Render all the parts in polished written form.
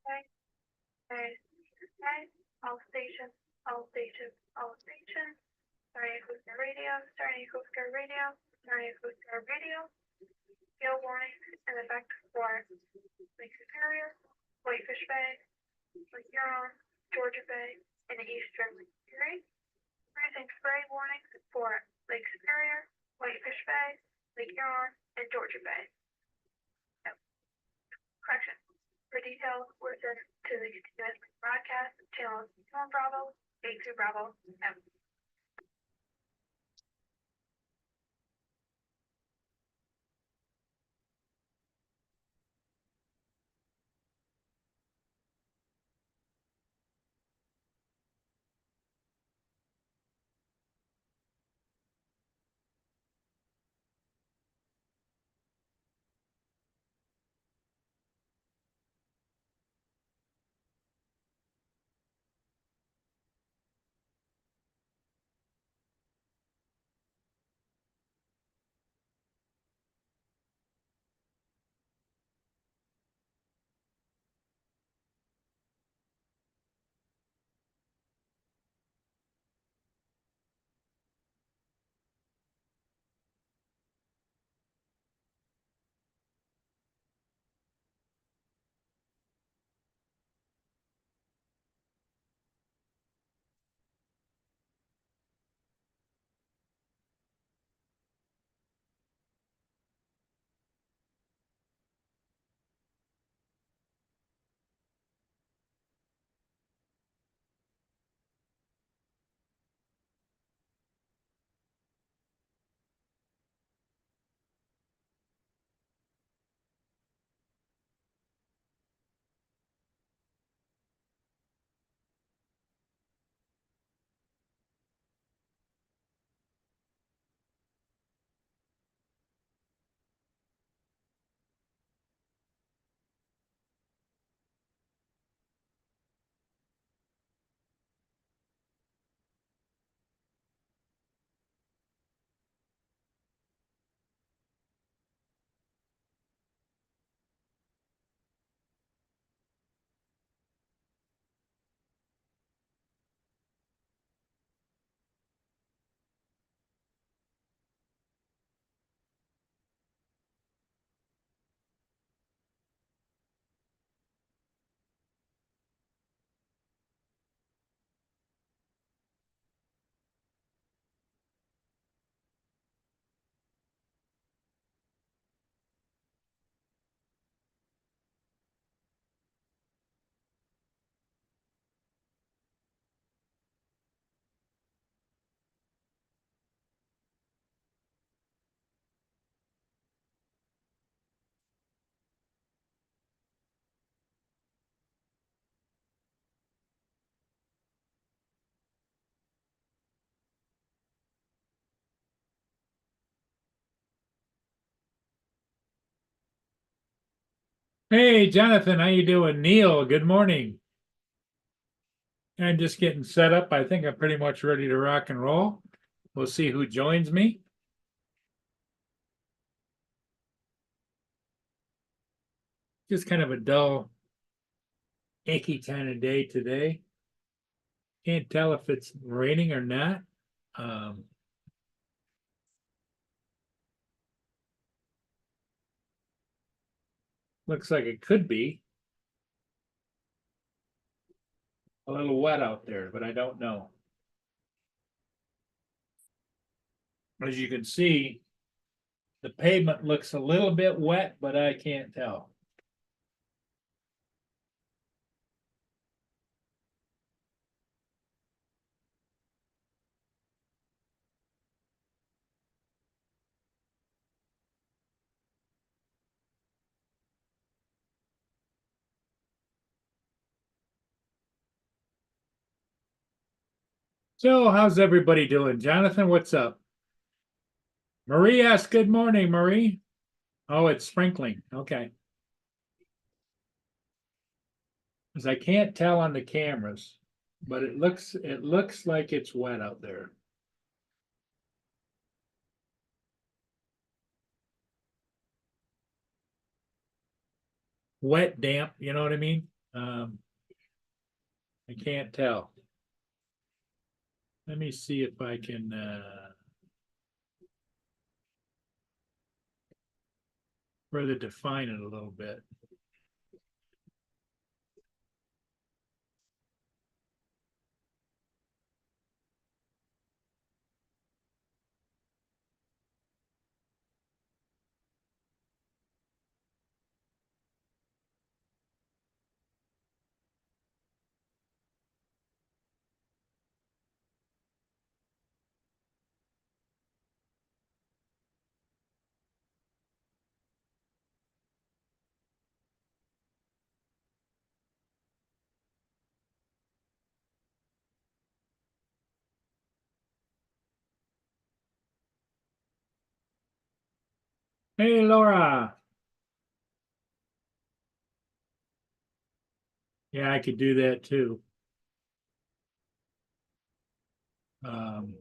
Okay. Okay. Okay. All stations. All stations. All stations. Starting Acoustic Radio. Starting Acoustic Radio. Starting Acoustic Radio. Gale warnings in effect for Lake Superior, Whitefish Bay, Lake Huron, Georgia Bay, and the eastern Lake Erie. Freezing spray warnings for Lake Superior, Whitefish Bay, Lake Huron, and Georgia Bay. Yep. Correction. For details, listen to the continuous broadcast channels 1 Bravo, 82 Bravo. Yep. Hey, Jonathan, how you doing? Neil, good morning. I'm just getting set up. I think I'm pretty much ready to rock and roll. We'll see who joins me. Just kind of a dull, icky kind of day today. Can't tell if it's raining or not. Um, Looks like it could be a little wet out there, but I don't know. As you can see, the pavement looks a little bit wet, but I can't tell. So, how's everybody doing? Jonathan, what's up? Marie asks, good morning, Marie. Oh, it's sprinkling. Okay. Because I can't tell on the cameras, but it looks like it's wet out there. Wet, damp, you know what I mean? I can't tell. Let me see if I can further define it a little bit. Hey, Laura. Yeah, I could do that too. Um,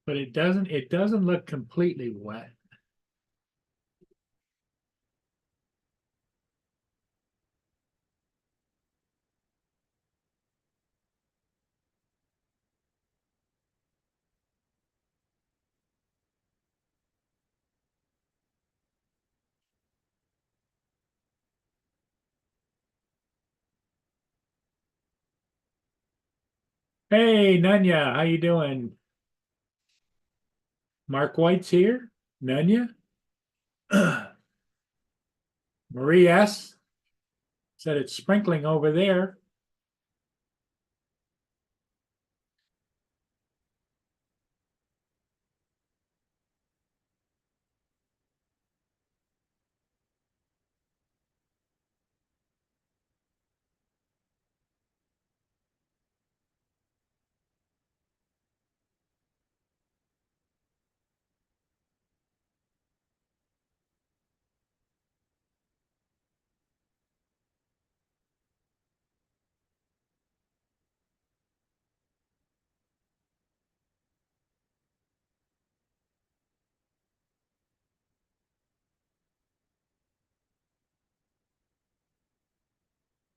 but it doesn't look completely wet. Hey, Nunya, how you doing? Mark White's here. Nunya. Marie S. said it's sprinkling over there.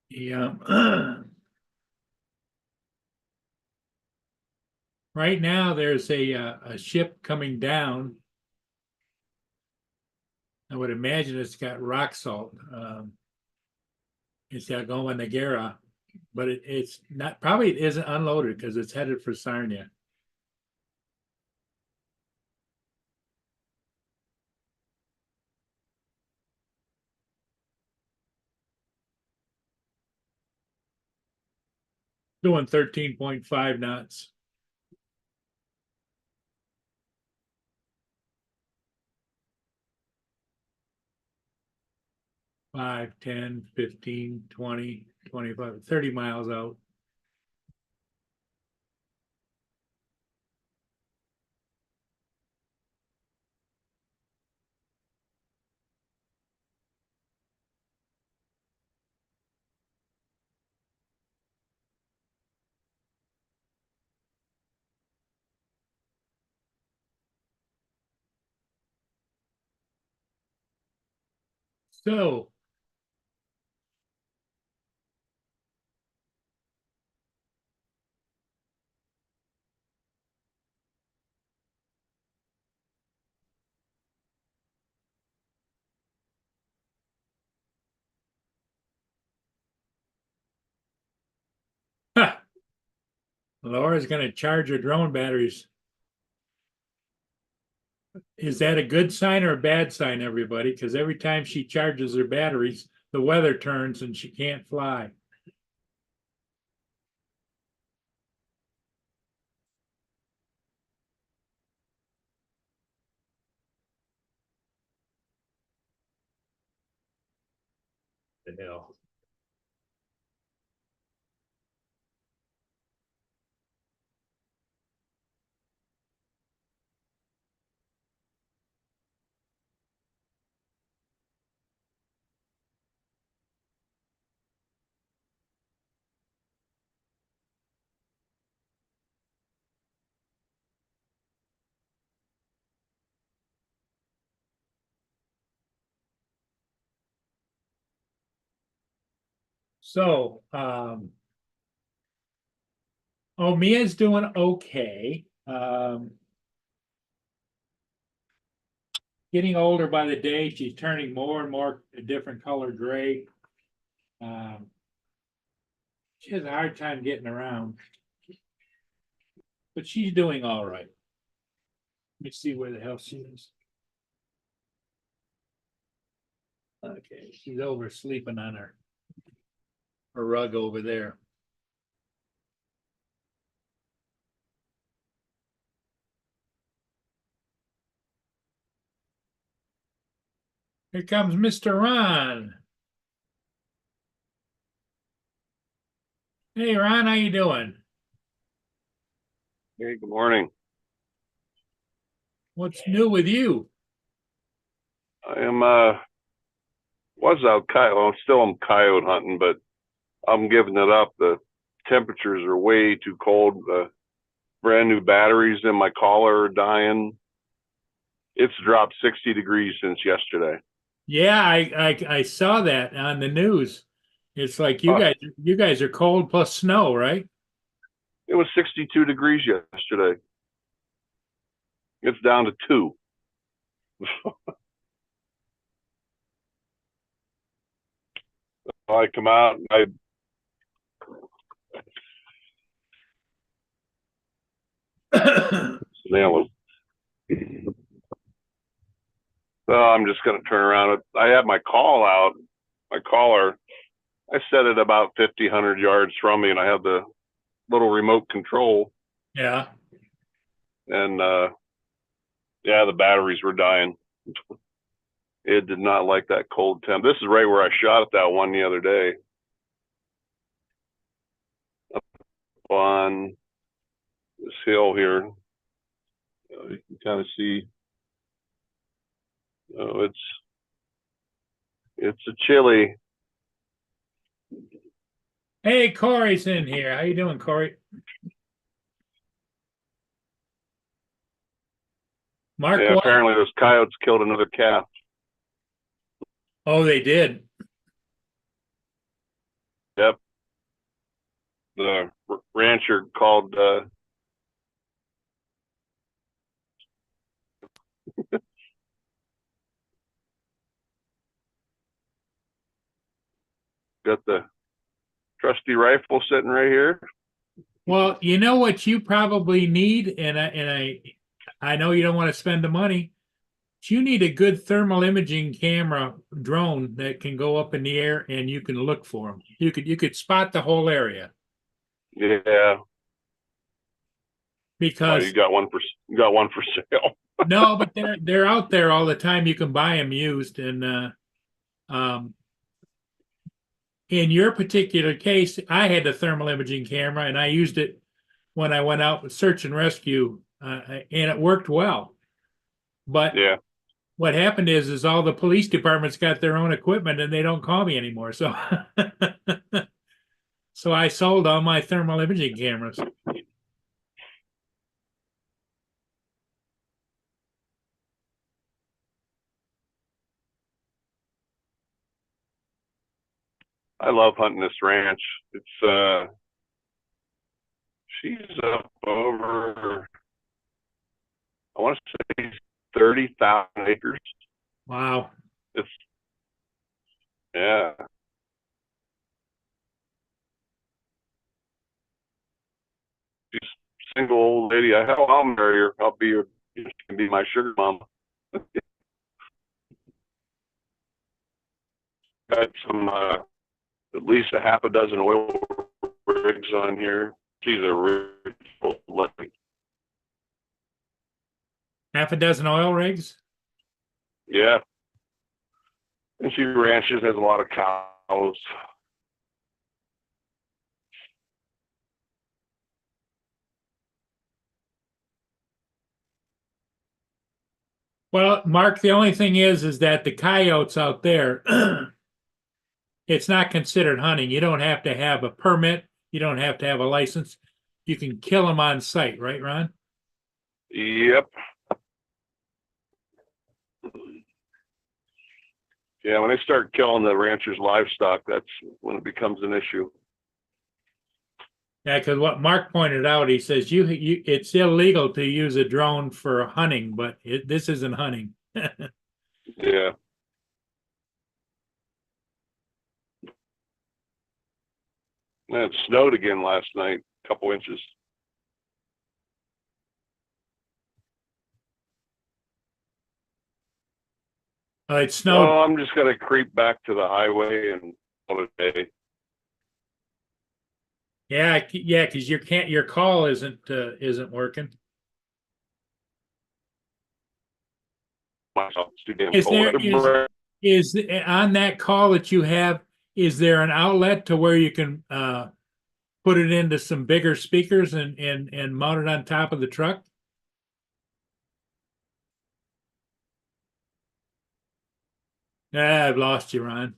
Yeah. Right now, there's a ship coming down. I would imagine it's got rock salt. It's got Goma Nagara, but it's not, probably it isn't unloaded because it's headed for Sarnia. Doing 13.5 knots. 5, 10, 15, 20, 25, 30 miles out. So Laura's going to charge her drone batteries. Is that a good sign or a bad sign, everybody? Because every time she charges her batteries, the weather turns and she can't fly. the hell. So, Mia's doing okay. Getting older by the day. She's turning more and more a different color gray. She has a hard time getting around, but she's doing all right. Let me see where the hell she is. Okay, she's over sleeping on her rug over there. Here comes Mr. Ron. Hey, Ron, how you doing? Hey, good morning. What's new with you? I am was out coyote. I'm coyote hunting, but I'm giving it up. The temperatures are way too cold. The brand new batteries in my collar are dying. It's dropped 60 degrees since yesterday. Yeah, I saw that on the news. It's like you Huh. guys are cold plus snow, right? It was 62 degrees yesterday. It's down to 2. I come out and nail it. So I'm just going to turn around. I had my call out, my collar. I set it about 50, 100 yards from me, and I have the little remote control. Yeah. And yeah, the batteries were dying. It did not like that cold temp. This is right where I shot at that one the other day. Up on this hill here. You can kind of see. Oh, it's a chilly. Hey, Corey's in here. How you doing, Corey? Mark Yeah, what? apparently those coyotes killed another calf. Oh, they did. Yep. The rancher called got the trusty rifle sitting right here. Well, you know what you probably need, and I know you don't want to spend the money. But you need a good thermal imaging camera drone that can go up in the air and you can look for them. You could spot the whole area Yeah. Oh, because you got one for sale. no, but they're out there all the time. You can buy them used, and um, in your particular case, I had the thermal imaging camera and I used it when I went out with search and rescue, and it worked well. But Yeah. what happened is all the police departments got their own equipment and they don't call me anymore. So, so I sold all my thermal imaging cameras. I love hunting this ranch. It's she's up over, I want to say 30,000 acres. Wow. It's yeah. She's a single old lady. I'll marry her. She can be my sugar mama. Got some at least a half a dozen oil rigs on here. She's a real lucky. Half a dozen oil rigs? Yeah. And she ranches, has a lot of cows cows. Well, Mark, the only thing is that the coyotes out there, it's not considered hunting. You don't have to have a permit. You don't have to have a license. You can kill them on site, right, Ron? Yep. Yeah, when they start killing the ranchers' livestock, that's when it becomes an issue. Yeah, because what Mark pointed out, he says it's illegal to use a drone for hunting, but this isn't hunting. Yeah. And it snowed again last night, a couple inches. It snowed. Well, I'm just gonna creep back to the highway and call it a day. Yeah, because your call isn't working. Myself, it's too damn Is cold. there is on that call that you have? Is there an outlet to where you can put it into some bigger speakers and mount it on top of the truck? I've lost you, Ron.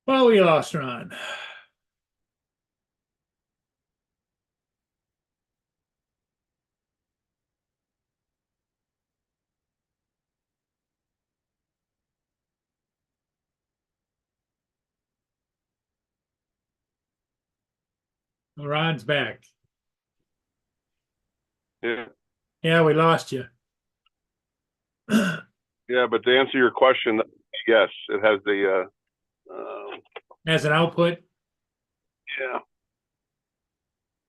Well, we lost Ron. Ron's back. Yeah. Yeah, we lost you. Yeah, but to answer your question, yes, it has the As an output, yeah.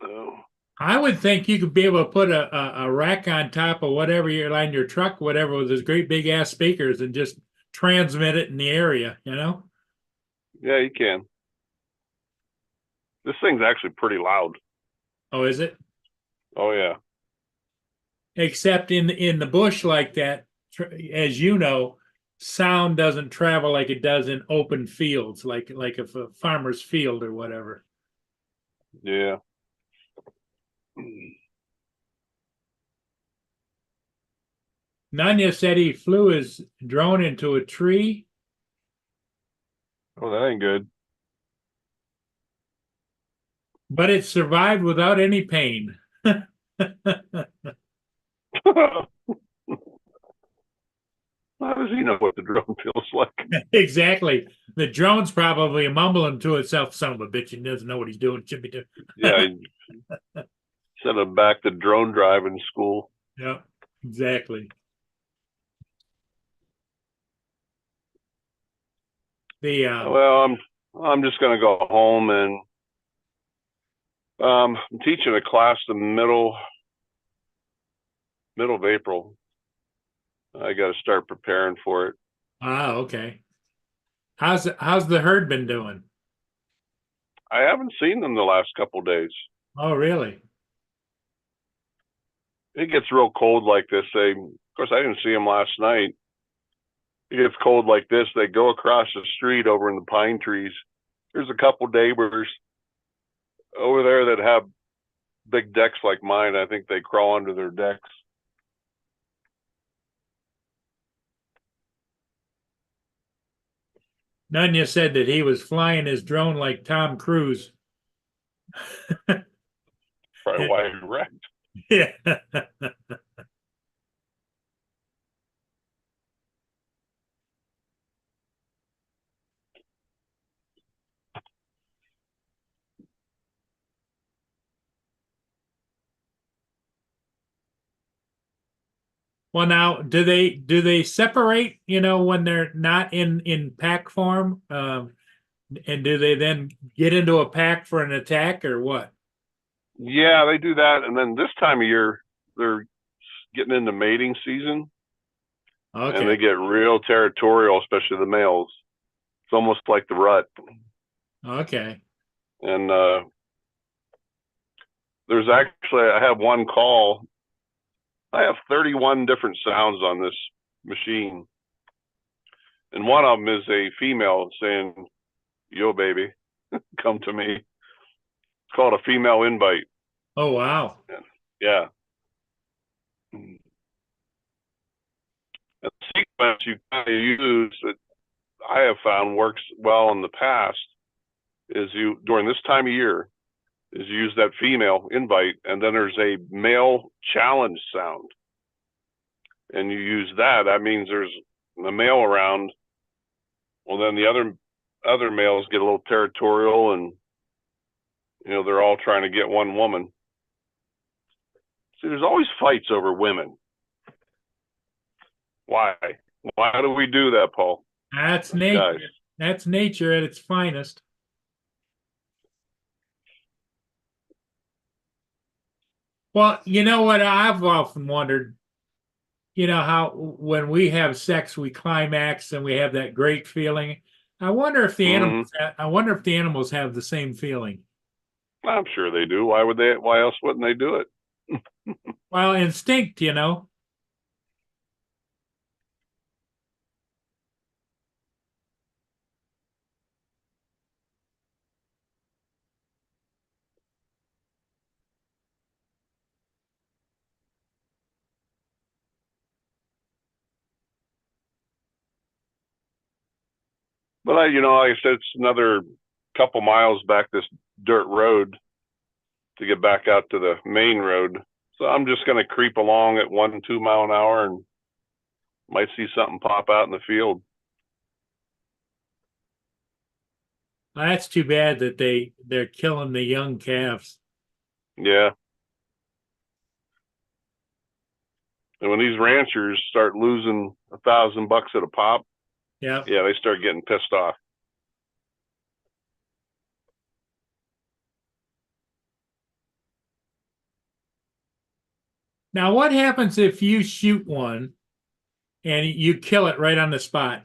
So I would think you could be able to put a rack on top of whatever you're on your truck, whatever, with those great big ass speakers and just transmit it in the area, you know? yeah, you can. This thing's actually pretty loud. Oh, is it? Oh yeah. Except in the bush like that, as you know, sound doesn't travel like it does in open fields, like if a farmer's field or whatever. Yeah. Nanya said he flew his drone into a tree. Oh, that ain't good. But it survived without any pain. How does he know what the drone feels like? Exactly. The drone's probably mumbling to itself, son of a bitch, he doesn't know what he's doing, should be doing. Yeah, send him back to drone driving school. Yeah, exactly. Well, I'm just gonna go home and I'm teaching a class the middle of April. I got to start preparing for it. Okay. How's the herd been doing? I haven't seen them the last couple days. Oh, really? It gets real cold like this. Of course, I didn't see them last night. It gets cold like this. They go across the street over in the pine trees. There's a couple neighbors over there that have big decks like mine. I think they crawl under their decks. Nunya said that he was flying his drone like Tom Cruise. Probably why he wrecked. Yeah. Well, now, do they separate? You know, when they're not in pack form, and do they then get into a pack for an attack or what? Yeah, they do that, and then this time of year they're getting into mating season, and they Okay. get real territorial, especially the males. It's almost like the rut. Okay. And there's actually, I have one call. I have 31 different sounds on this machine, and one of them is a female saying, "Yo, baby, come to me." It's called a female invite. Oh, wow. Yeah. And the sequence you kind of use that I have found works well in the past is you, during this time of year, is you use that female invite, and then there's a male challenge sound, and you use that. That means there's a male around. Well, then the other males get a little territorial, and they're all trying to get one woman. See, there's always fights over women. Why? Why do we do that, Paul? That's Guys. nature. That's nature at its finest. Well, you know what I've often wondered, how when we have sex we climax and we have that great feeling. I wonder if the animals I wonder if the animals have the same feeling. I'm sure they do. Why would they? Why else wouldn't they do it? Well, instinct. But like I said, it's another couple miles back this dirt road to get back out to the main road. So I'm just going to creep along at 1-2 mile an hour and might see something pop out in the field. Well, that's too bad that they're killing the young calves. Yeah. And when these ranchers start losing $1,000 at a pop, Yeah. yeah, they start getting pissed off. Now, what happens if you shoot one and you kill it right on the spot?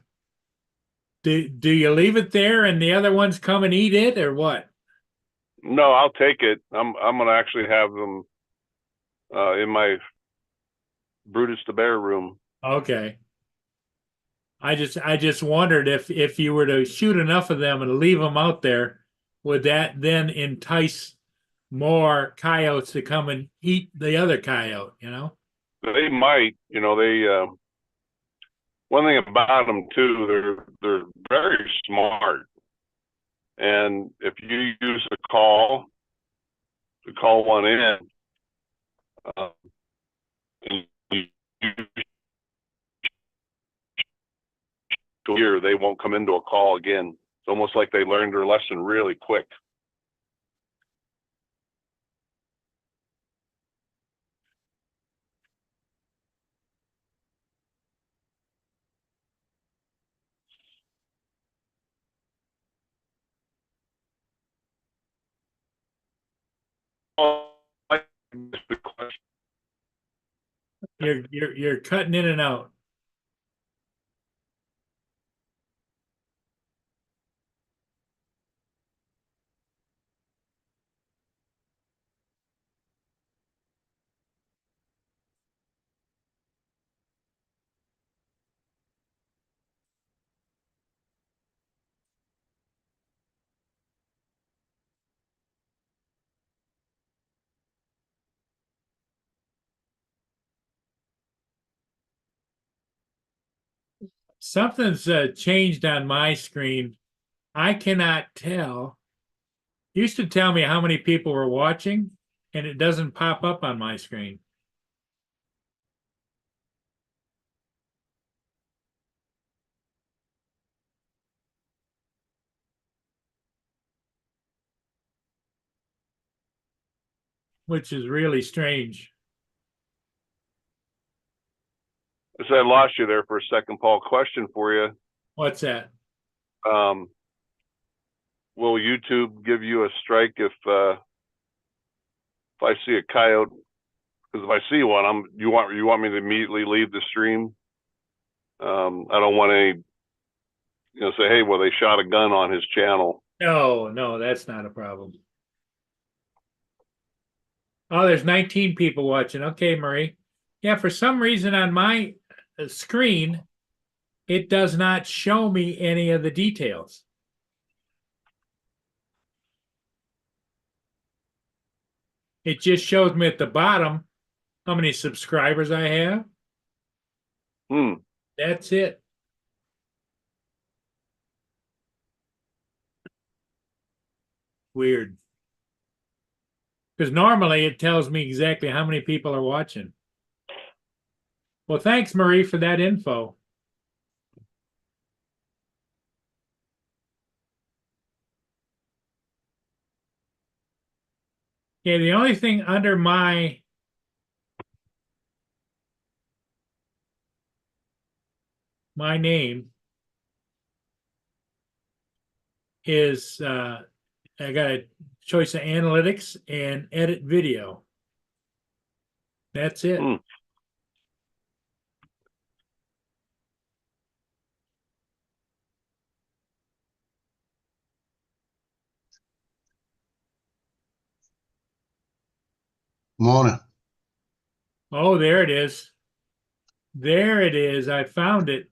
Do you leave it there and the other ones come and eat it, or what? No, I'll take it. I'm going to actually have them in my Brutus the Bear room. Okay. I just wondered if you were to shoot enough of them and leave them out there, would that then entice more coyotes to come and eat the other coyote? They might, one thing about them too, they're very smart. And if you use a call to call one in, and you hear, they won't come into a call again. It's almost like they learned their lesson really quick. You're cutting in and out. Something's changed on my screen. I cannot tell. It used to tell me how many people were watching, and it doesn't pop up on my screen. Which is really strange. I said I lost you there for a second, Paul. Question for you. What's that? Will YouTube give you a strike if if I see a coyote, because if I see one, you want me to immediately leave the stream. I don't want any, say, hey, well, they shot a gun on his channel. No, that's not a problem. Oh, there's 19 people watching. Okay, Marie. Yeah, for some reason on my screen, it does not show me any of the details. It just shows me at the bottom how many subscribers I have. That's it. Weird. Because normally it tells me exactly how many people are watching. Well, thanks, Marie, for that info. Yeah, the only thing under my name is I got a choice of analytics and edit video. That's it. Morning. Oh, there it is. There it is. I found it.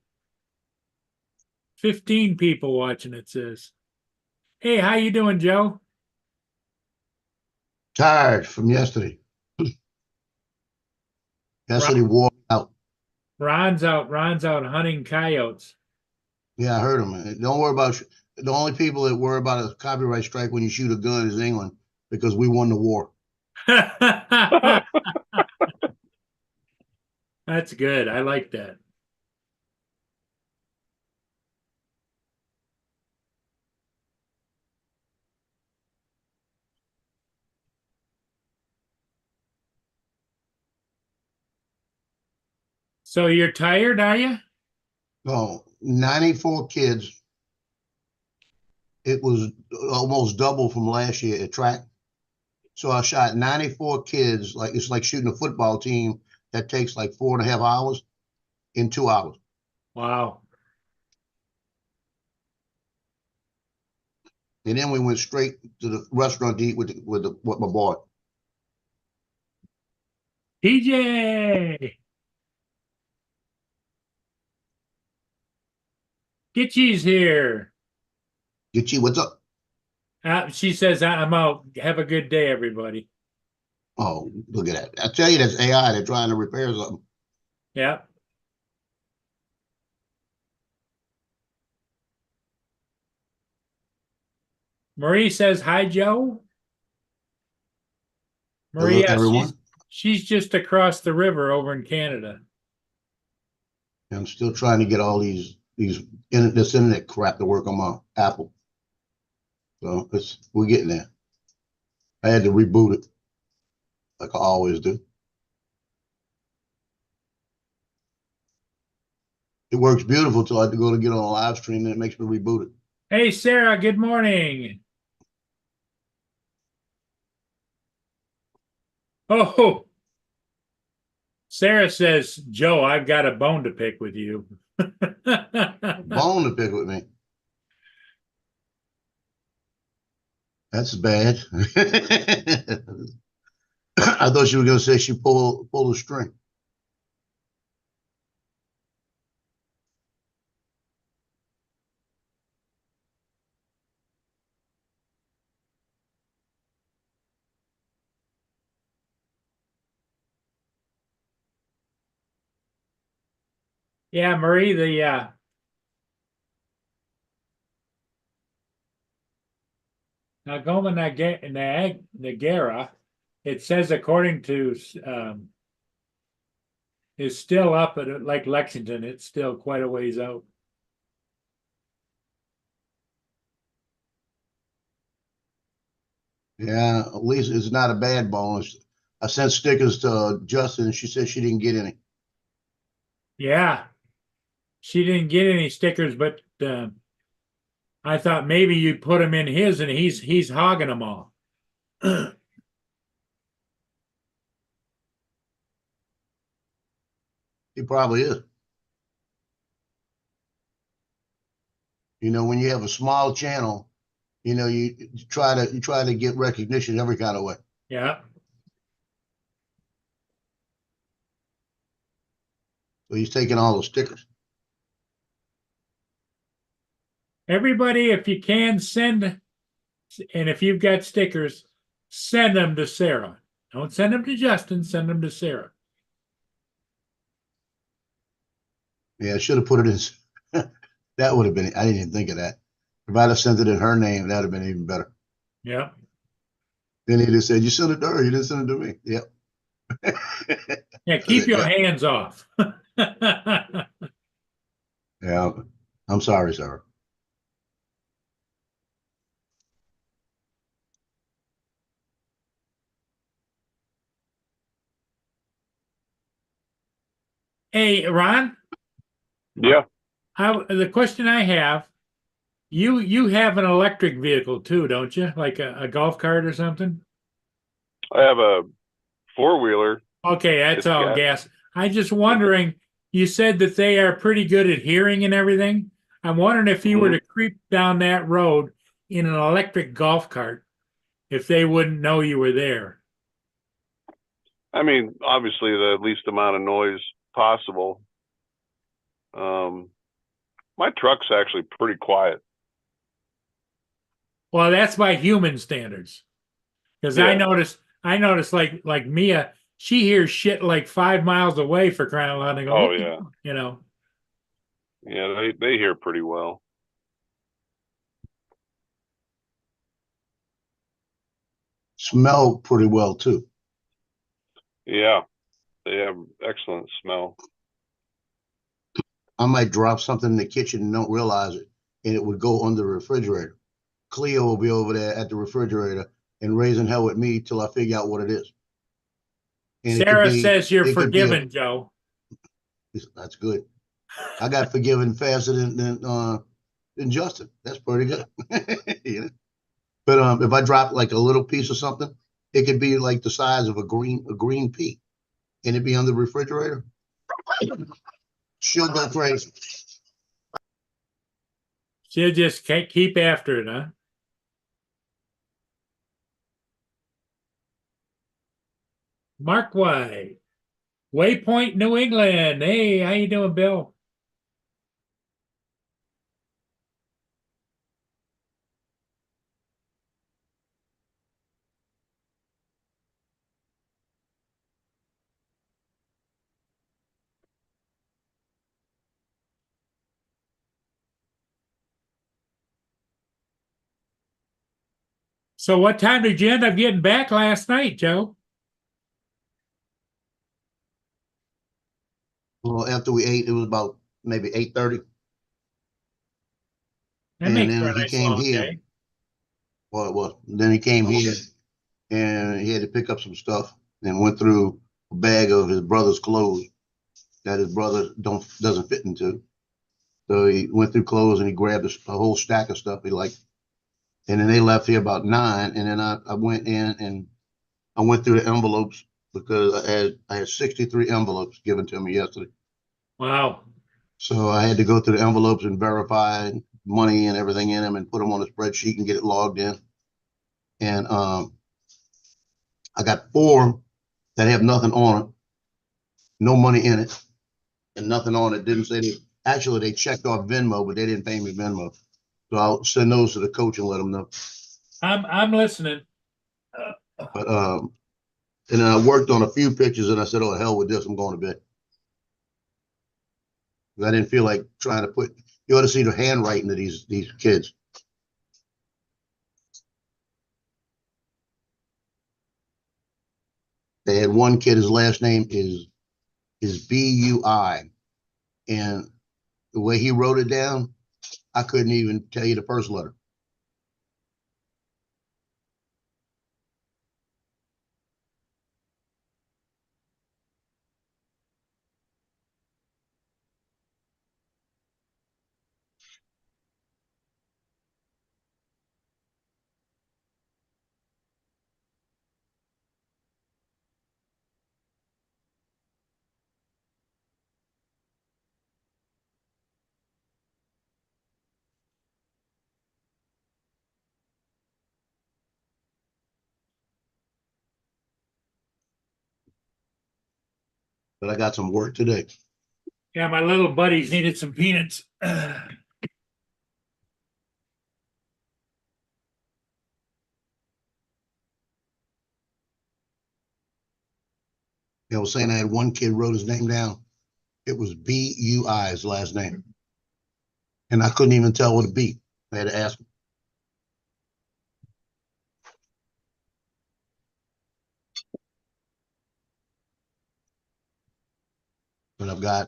15 people watching, it says. Hey, how you doing, Joe? Tired from yesterday. Yesterday wore me out. Ron's out hunting coyotes. Yeah, I heard him. Don't worry about the only people that worry about a copyright strike when you shoot a gun is England, because we won the war. That's good. I like that. So you're tired, are you? Oh, 94 kids. It was almost double from last year at track. So I shot 94 kids. Like, it's like shooting a football team that takes like 4.5 hours in 2 hours. Wow. And then we went straight to the restaurant to eat with my boy. TJ. Gitchy's here. Gitchy, what's up? She says, I'm out. Have a good day, everybody. Oh, look at that. I tell you, that's AI. They're trying to repair something. Yeah. Marie says, hi, Joe. Maria, everyone. She's just across the river over in Canada. I'm still trying to get all this internet crap to work on my Apple. So we're getting there. I had to reboot it, like I always do. It works beautiful till I have to go to get on a live stream, and it makes me reboot it. Hey, Sarah, good morning. Oh, Sarah says, Joe, I've got a bone to pick with you. Bone to pick with me. That's bad. I thought you were going to say she pulled a string. Yeah, Marie, Nagoma Nagara, it says according to is still up at like Lexington. It's still quite a ways out. Yeah, at least it's not a bad bonus. I sent stickers to Justin, and she said she didn't get any. Yeah, she didn't get any stickers, but I thought maybe you'd put them in his, and he's hogging them all. He probably is. You know, when you have a small channel, you know, you try to get recognition every kind of way. Yeah. So he's taking all those stickers. Everybody, if you can, send, and if you've got stickers, send them to Sarah. Don't send them to Justin, send them to Sarah. Yeah, I should have put it in. That would have been. I didn't even think of that. If I'd have sent it in her name, that'd have been even better. Yeah. Then he'd have said, "You sent it to her. You didn't send it to me." Yep. Yeah, keep your Yeah. hands off. Yeah. I'm sorry, sir. Hey, Ron, Yeah, the question I have, you have an electric vehicle too, don't you? Like a golf cart or something? I have a four-wheeler. Okay, that's It's all got, gas. I just wondering, you said that they are pretty good at hearing and everything. I'm wondering if you were to creep down that road in an electric golf cart, if they wouldn't know you were there. I mean, obviously the least amount of noise possible. My truck's actually pretty quiet. Well, that's by human standards. Because Yeah. I noticed like Mia, she hears shit like 5 miles away for crying out loud. And I go, Oh what the-" yeah. you know. Yeah, they hear pretty well. Smell pretty well too. Yeah, they have excellent smell. I might drop something in the kitchen and don't realize it, and it would go under the refrigerator. Cleo will be over there at the refrigerator and raising hell with me till I figure out what it is. And Sarah says you're it could be forgiven, Joe. that's good. I got forgiven faster than Justin. That's pretty good. You know? But if I drop like a little piece of something, it could be like the size of a green pea, and it'd be on the refrigerator. She'll go crazy. She'll just keep after it, huh? Mark White, Waypoint, New England. Hey, how you doing, Bill? So what time did you end up getting back last night, Joe? Well, after we ate, it was about maybe 8:30, That and makes then for a he nice came long here. day. Well, then he came here, and he had to pick up some stuff, and went through a bag of his brother's clothes that his brother doesn't fit into. So he went through clothes and he grabbed a whole stack of stuff he liked. And then they left here about 9. And then I went in and I went through the envelopes because I had 63 envelopes given to me yesterday. Wow. So I had to go through the envelopes and verify money and everything in them and put them on a spreadsheet and get it logged in. And I got 4 that have nothing on it, no money in it, and nothing on it. Didn't say actually they checked off Venmo, but they didn't pay me Venmo. So I'll send those to the coach and let them know. I'm listening. But and then I worked on a few pictures and I said, "Oh hell with this, I'm going to bed." I didn't feel like trying to put. You ought to see the handwriting of these kids. They had one kid. His last name is Bui, and the way he wrote it down, I couldn't even tell you the first letter. but I got some work today. Yeah, my little buddies needed some peanuts. I was saying I had one kid wrote his name down. It was B-U-I, his last name. And I couldn't even tell what a B. I had to ask him. But I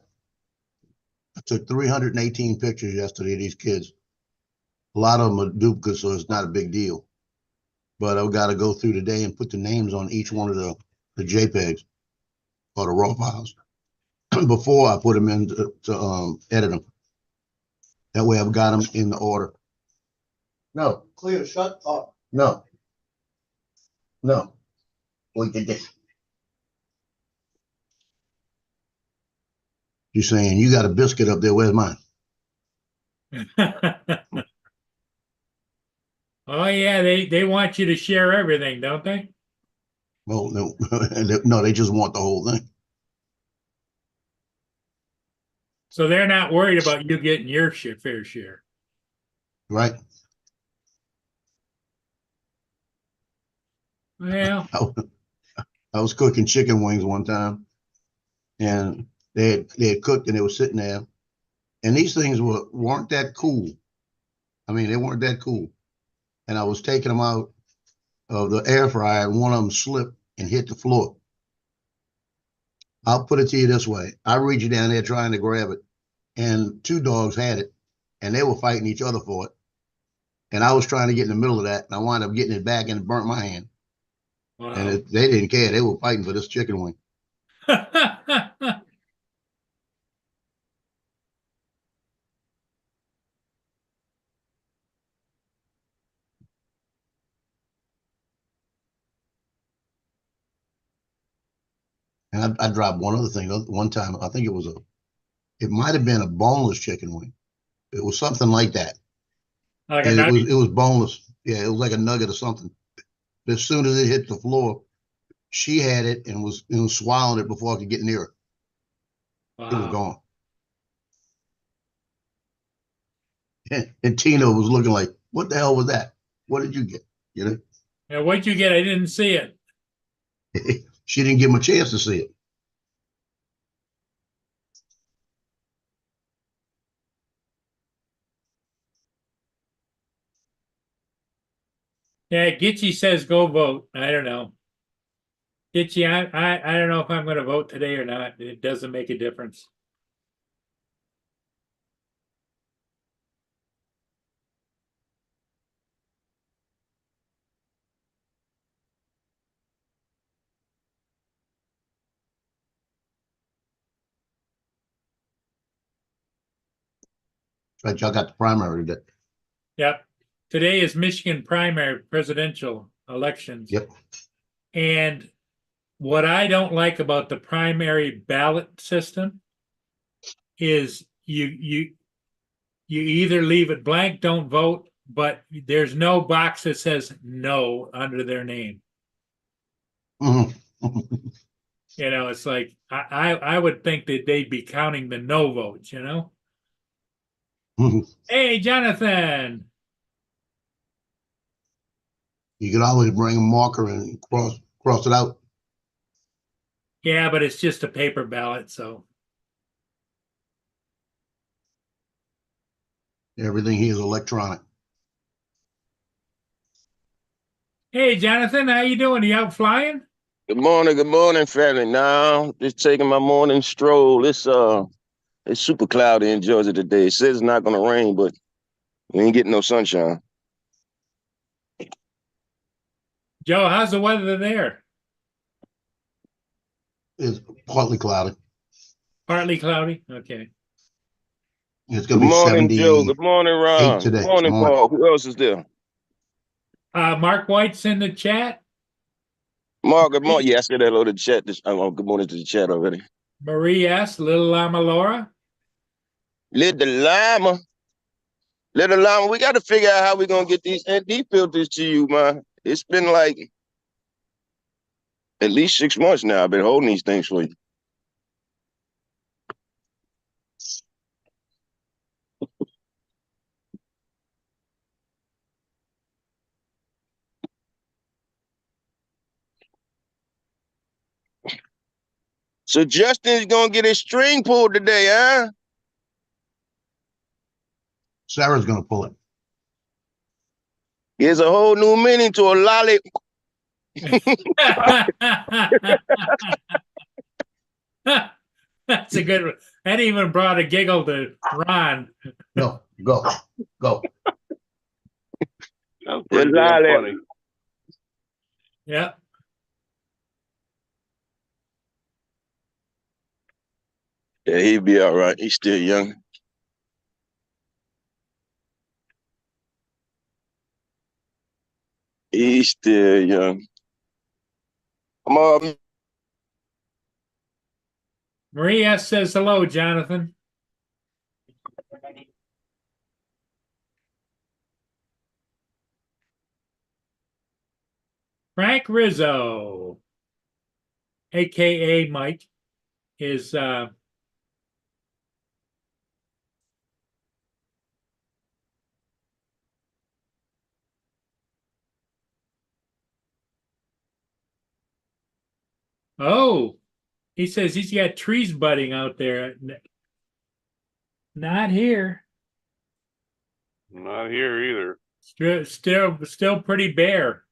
took 318 pictures yesterday of these kids. A lot of them are duplicates, so it's not a big deal. But I've got to go through today and put the names on each one of the JPEGs or the raw files before I put them in to edit them. That way I've got them in the order. No, clear, shut up. No. No. We did this. You're saying you got a biscuit up there. Where's mine? Oh yeah, they want you to share everything, don't they? Well, no, no, they just want the whole thing. So they're not worried about you getting your fair share. Right? Well, I was cooking chicken wings one time, and they had cooked and they were sitting there, and these things weren't that cool. I mean, they weren't that cool. And I was taking them out of the air fryer, and one of them slipped and hit the floor. I'll put it to you this way: I reached down there trying to grab it, and two dogs had it, and they were fighting each other for it. And I was trying to get in the middle of that, and I wound up getting it back, and it burnt my hand. wow. And they didn't care; they were fighting for this chicken wing. And I dropped one other thing. One time, I think it might have been a boneless chicken wing. It was something like that. Like a And nugget? it was boneless. Yeah, it was like a nugget or something. But as soon as it hit the floor, she had it and was swallowing it before I could get near it. It was Wow. gone. And Tina was looking like, "What the hell was that? What did you get?" You know, Now, what'd you get? I didn't see it. she didn't give him a chance to see it. Yeah, Gitchy says go vote. I don't know. Gitchy, I don't know if I'm going to vote today or not. It doesn't make a difference. Right, y'all got the primary today. Yep. Today is Michigan primary presidential elections. Yep. And what I don't like about the primary ballot system is you either leave it blank, don't vote, but there's no box that says no under their name. Mhm. You know, it's like I would think that they'd be counting the no votes, you know? Mhm. Hey, Jonathan. You could always bring a marker and cross it out. Yeah, but it's just a paper ballot, so Everything here is electronic. hey Jonathan, how you doing? You out flying? Good morning, family. Now, just taking my morning stroll. It's super cloudy in Georgia today. It says it's not gonna rain, but we ain't getting no sunshine. Joe, how's the weather there? It's partly cloudy. Partly cloudy? Okay. It's Good gonna be morning, Joe. Good 78 morning, Ron. today. Good morning, Morning. Paul. Who else is there? Mark White's in the chat. Mark, good morning. Yeah, I said hello to the chat. Good morning to the chat already. Marie S. Little Llama Laura. Little Llama, we got to figure out how we're gonna get these ND filters to you, man. It's been like at least 6 months now. I've been holding these things for you. So Justin's gonna get his string pulled today, huh? Sarah's gonna pull it. Here's a whole new meaning to a lolly. That's a good one. That even brought a giggle to Ron. No, go. That's pretty Yeah, damn lolly. funny. Yeah. Yeah, he'll be all right. He's still young. He's still young. Come on. Maria says hello, Jonathan. Frank Rizzo, aka Mike, is oh, he says he's got trees budding out there. Not here. Not here either. Still pretty bare.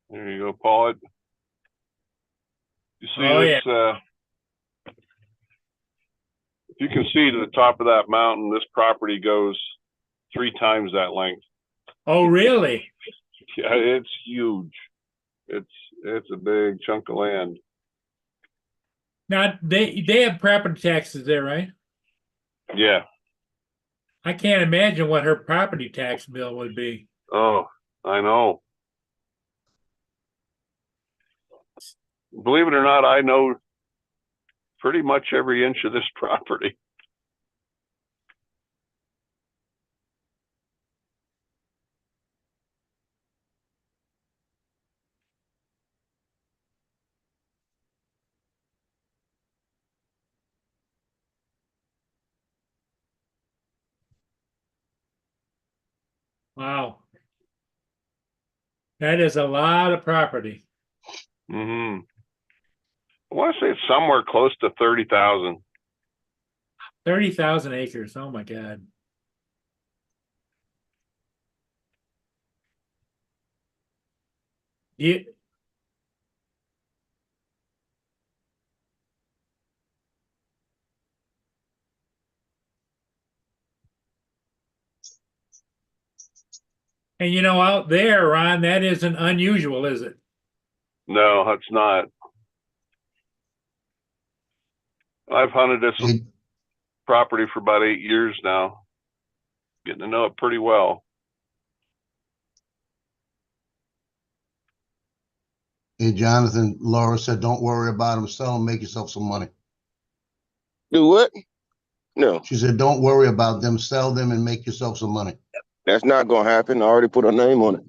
There you go, Paul. You see Oh, this? If you can see to the top of that mountain, this property goes 3 times that length. Oh, really? Yeah, it's huge. It's a big chunk of land. Now they have property taxes there, right? Yeah. I can't imagine what her property tax bill would be. Oh, I know. Believe it or not, I know pretty much every inch of this property. Wow. That is a lot of property. Mm-hmm. I want to say it's somewhere close to 30,000. 30,000 acres. Oh my God. Yeah. And you know, out there, Ron, that isn't unusual, is it? No, it's not. I've hunted this Hey, property for about 8 years now. Getting to know it pretty well. hey, Jonathan, Laura said, don't worry about them. Sell them, make yourself some money. Do what? No, She said, don't worry about them. Sell them and make yourself some money. that's not gonna happen. I already put a name on it.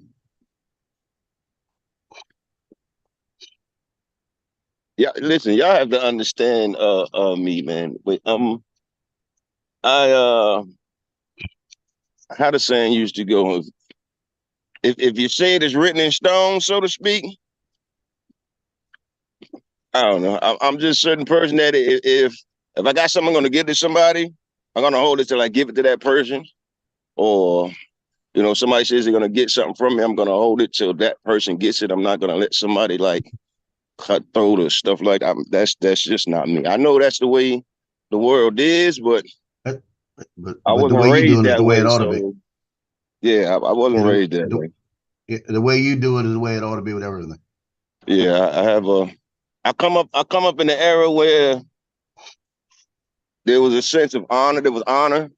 Yeah, listen, y'all have to understand me, man. But I how the saying used to go, if you say it is written in stone, so to speak, I don't know. I'm just a certain person that if I got something I'm gonna give to somebody, I'm gonna hold it till I give it to that person. Or, you know, somebody says they're gonna get something from me, I'm gonna hold it till that person gets it. I'm not gonna let somebody like cutthroat or stuff like that. That's just not me. I know that's the way the world is, but But I the wasn't way you're raised doing it is that the way way. it ought to be. So yeah, I wasn't Yeah, raised that way. the way you do it is the way it ought to be with everything. Yeah, I come up in the era where there was a sense of honor. There was honor,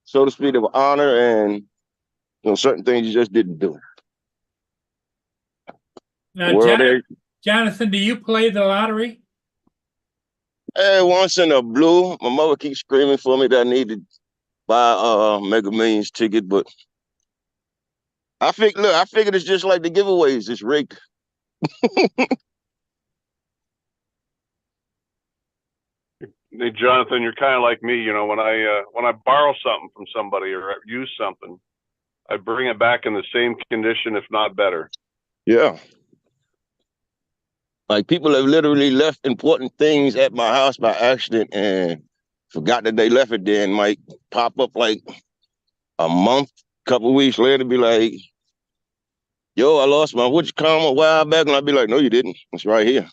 so to speak. There was honor, and certain things you just didn't do. Now, World age. Jonathan, do you play the lottery? Once in a blue, my mother keeps screaming for me that I need to buy a Mega Millions ticket, but I figured it's just like the giveaways. It's rigged. Hey, Jonathan, you're kind of like me. You know, when I borrow something from somebody or use something, I bring it back in the same condition, if not better. Yeah. Like people have literally left important things at my house by accident and forgot that they left it there, and might pop up like a month, couple of weeks later, be like, yo, I lost my wood comb a while back. And I'd be like, no, you didn't. It's right here.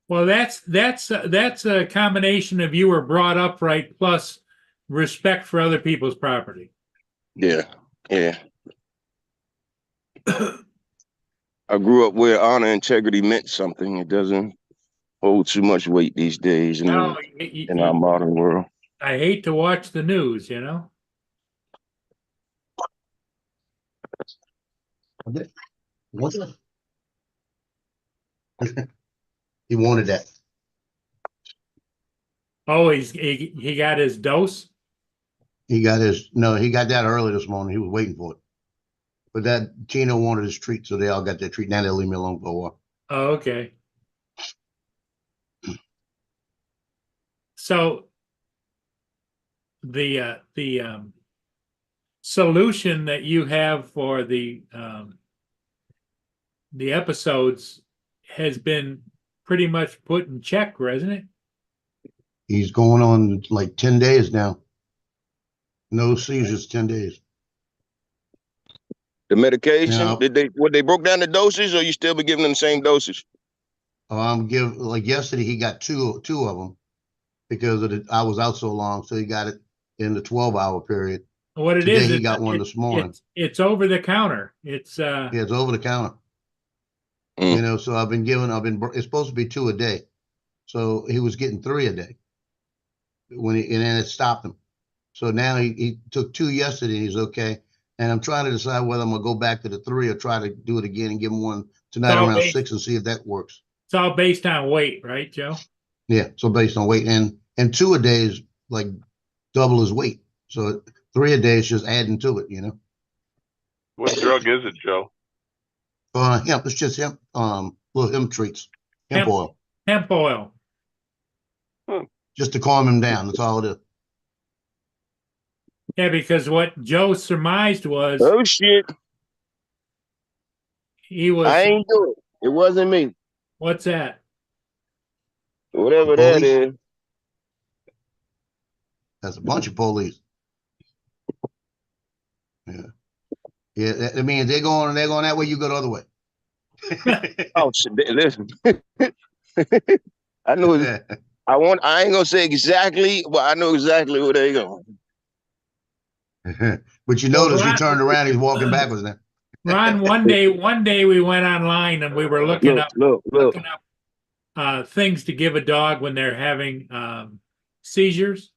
Well, that's a combination of you were brought up right plus respect for other people's property. Yeah. Yeah. I grew up where honor and integrity meant something. It doesn't hold too much weight these days in our modern world. I hate to watch the news, you know. What's it? He wanted that. Oh, he got his dose. He got that early this morning. He was waiting for it. But that Tino wanted his treat, so they all got their treat. Now they'll leave me alone for a while. Oh, okay. So the solution that you have for the episodes has been pretty much put in check, hasn't it? He's going on like 10 days now. No seizures, 10 days. The medication, Now, they broke down the doses, or you still be giving them the same dosage? Like yesterday, he got two of them because I was out so long, so he got it in the 12-hour period. What it Today is, he got one this morning. It's over the counter. It's Yeah, it's over the counter. You know, so it's supposed to be 2 a day. So he was getting 3 a day and then it stopped him. So now he took 2 yesterday and he's okay. And I'm trying to decide whether I'm gonna go back to the 3 or try to do it again and give him one tonight around 6 and see if that works. It's all based on weight, right, Joe? Yeah, so based on weight, and 2 a day is like double his weight. So 3 a day is just adding to it, you know. What drug is it, Joe? Hemp. It's just hemp. Little hemp treats, hemp oil. Hemp oil. Just to calm him down. That's all it is. Yeah, because what Joe surmised was, oh shit, he was. I ain't do it. It wasn't me. What's that? Whatever that is. That's a bunch of police. Yeah. Yeah, I mean, they're going that way, you go the other way. Oh shit! Listen, I know. I ain't gonna say exactly, but I know exactly where they going. But you notice he turned around, he's walking backwards now. Ron, one day we went online and we were looking up things to give a dog when they're having seizures,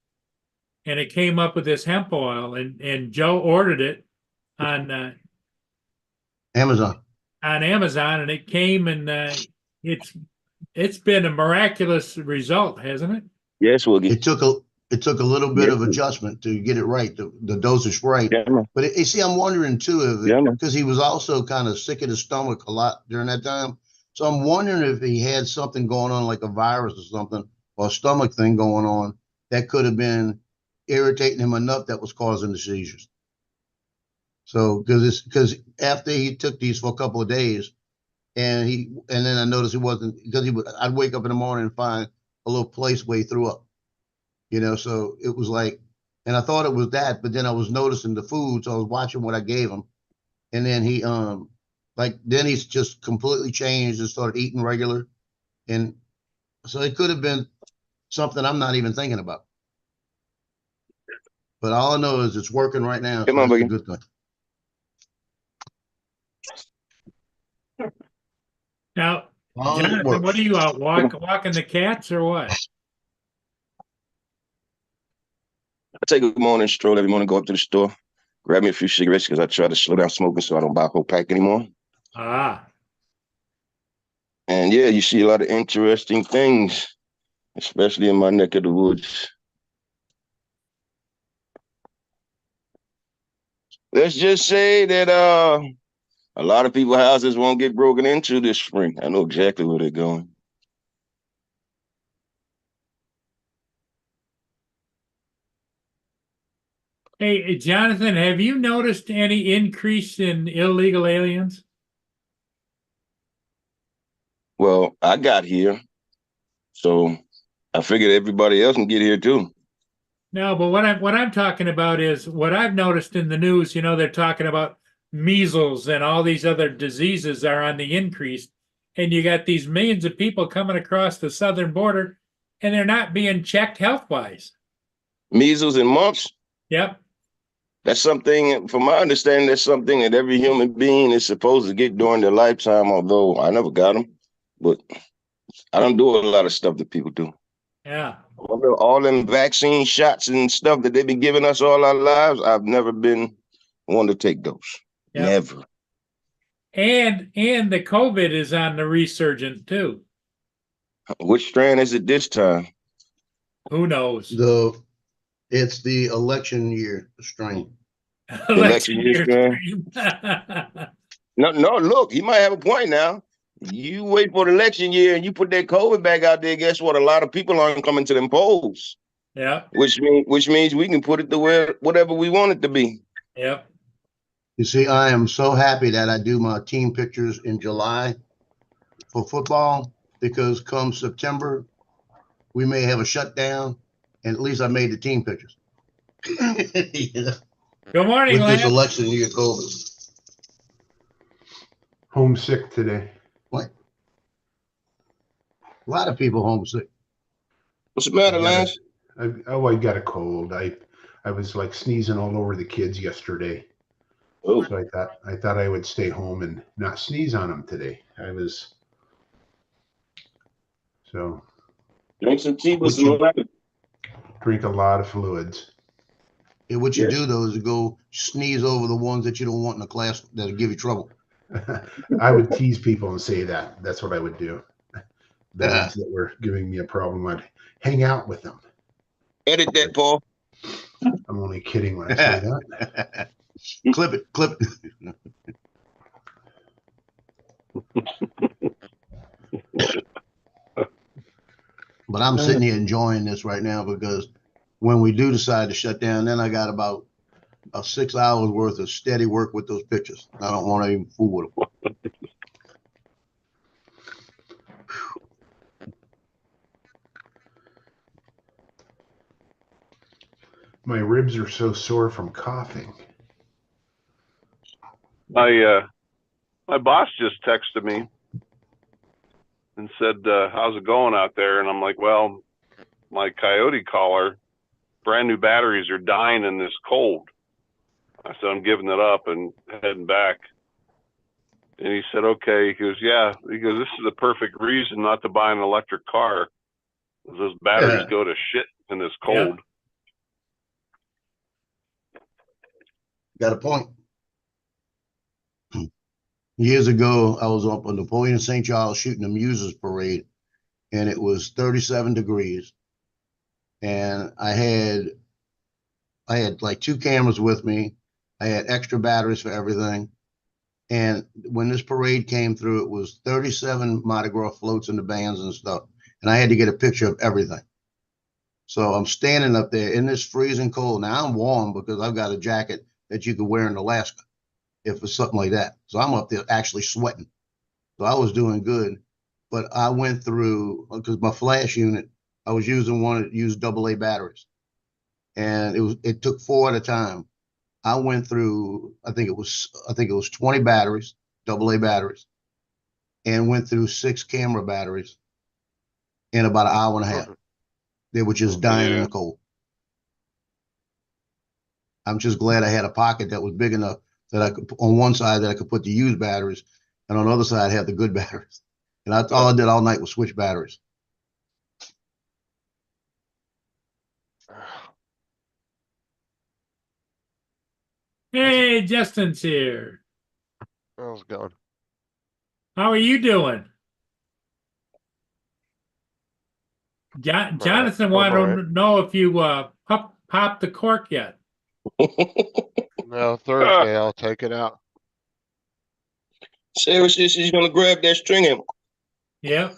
and it came up with this hemp oil, and Joe ordered it on Amazon. On Amazon, and it came, and it's been a miraculous result, hasn't it? Yes, it took a little bit of adjustment to get it right, the dosage right. Yeah. But see, I'm wondering too, because he was also kind of sick of his stomach a lot during that time. So I'm wondering if he had something going on, like a virus or something, or a stomach thing going on that could have been irritating him enough that was causing the seizures. So because after he took these for a couple of days, and then I noticed he wasn't, because I'd wake up in the morning and find a little place where he threw up. You know, so it was like, and I thought it was that, but then I was noticing the food, so I was watching what I gave him, and then then he's just completely changed and started eating regular, and so it could have been something I'm not even thinking about. But all I know is it's working right now, so that's a good thing. Now, long as it Jonathan, what works. are you out walking the cats or what? I take a morning stroll every morning, go up to the store, grab me a few cigarettes because I try to slow down smoking so I don't buy a whole pack anymore. Ah, And yeah, you see a lot of interesting things, especially in my neck of the woods. Let's just say that a lot of people's houses won't get broken into this spring. I know exactly where they're going. hey, Jonathan, have you noticed any increase in illegal aliens? Well, I got here, so I figured everybody else can get here too. No, but what I'm talking about is what I've noticed in the news. You know, they're talking about measles and all these other diseases are on the increase, and you got these millions of people coming across the southern border, and they're not being checked health-wise. Measles and mumps, Yep. that's something, from my understanding, that's something that every human being is supposed to get during their lifetime, although I never got them. But I don't do a lot of stuff that people do. Yeah. All them vaccine shots and stuff that they've been giving us all our lives, I've never been one to take those. Yep. Never. And the COVID is on the resurgence too. Which strand is it this time? Who knows? It's the election year strain. Election year stream. No, look, he might have a point now. You wait for the election year and you put that COVID back out there, guess what? A lot of people aren't coming to them polls. Yeah. Which means we can put it to whatever we want it to be. Yep. You see, I am so happy that I do my team pictures in July for football, because come September, we may have a shutdown, and at least I made the team pictures. Yeah. Good morning, With this Lance. election year COVID. Homesick today. What? A lot of people homesick. What's the matter, Lance? I got a cold. I was like sneezing all over the kids yesterday. Oh, So I thought I would stay home and not sneeze on them today. So drink some tea with some lemon. drink a lot of fluids. Yeah, what you do though is go sneeze over the ones that you don't want in the class that'll give you trouble. I would tease people and say that. That's what I would do. The ones that were giving me a problem, I'd hang out with them. Edit that, Paul. I'm only kidding when I say that. Clip it. But I'm sitting here enjoying this right now, because when we do decide to shut down, then I got about 6 hours worth of steady work with those pictures. I don't want to even fool with them. My ribs are so sore from coughing. My boss just texted me and said, how's it going out there? And I'm like, well, my Coyote collar, brand new batteries are dying in this cold. I said, I'm giving it up and heading back. And he said, okay. He goes, yeah. He goes, this is the perfect reason not to buy an electric car. Those batteries go to shit in this cold. Got a point. Years ago, I was up on Napoleon in St. Charles shooting the Muses Parade, and it was 37 degrees. And I had like 2 cameras with me. I had extra batteries for everything. And when this parade came through, it was 37 Mardi Gras floats in the bands and stuff. And I had to get a picture of everything. So I'm standing up there in this freezing cold. Now I'm warm because I've got a jacket that you could wear in Alaska if it's something like that. So I'm up there actually sweating. So I was doing good. But I went through, because my flash unit, I was using one that used AA batteries. And it took 4 at a time. I went through, I think it was 20 batteries, AA batteries, and went through 6 camera batteries in about an hour and a half. They were just dying in the cold. I'm just glad I had a pocket that was big enough that I could, on one side, that I could put the used batteries, and on the other side, I had the good batteries. And that's all I did all night was switch batteries. Hey, Justin's here. How's it going? How are you doing? Jonathan I'm wanted all right. to know if you popped the cork yet. No, Thursday I'll take it out. Sarah says she's gonna grab that string and Yep.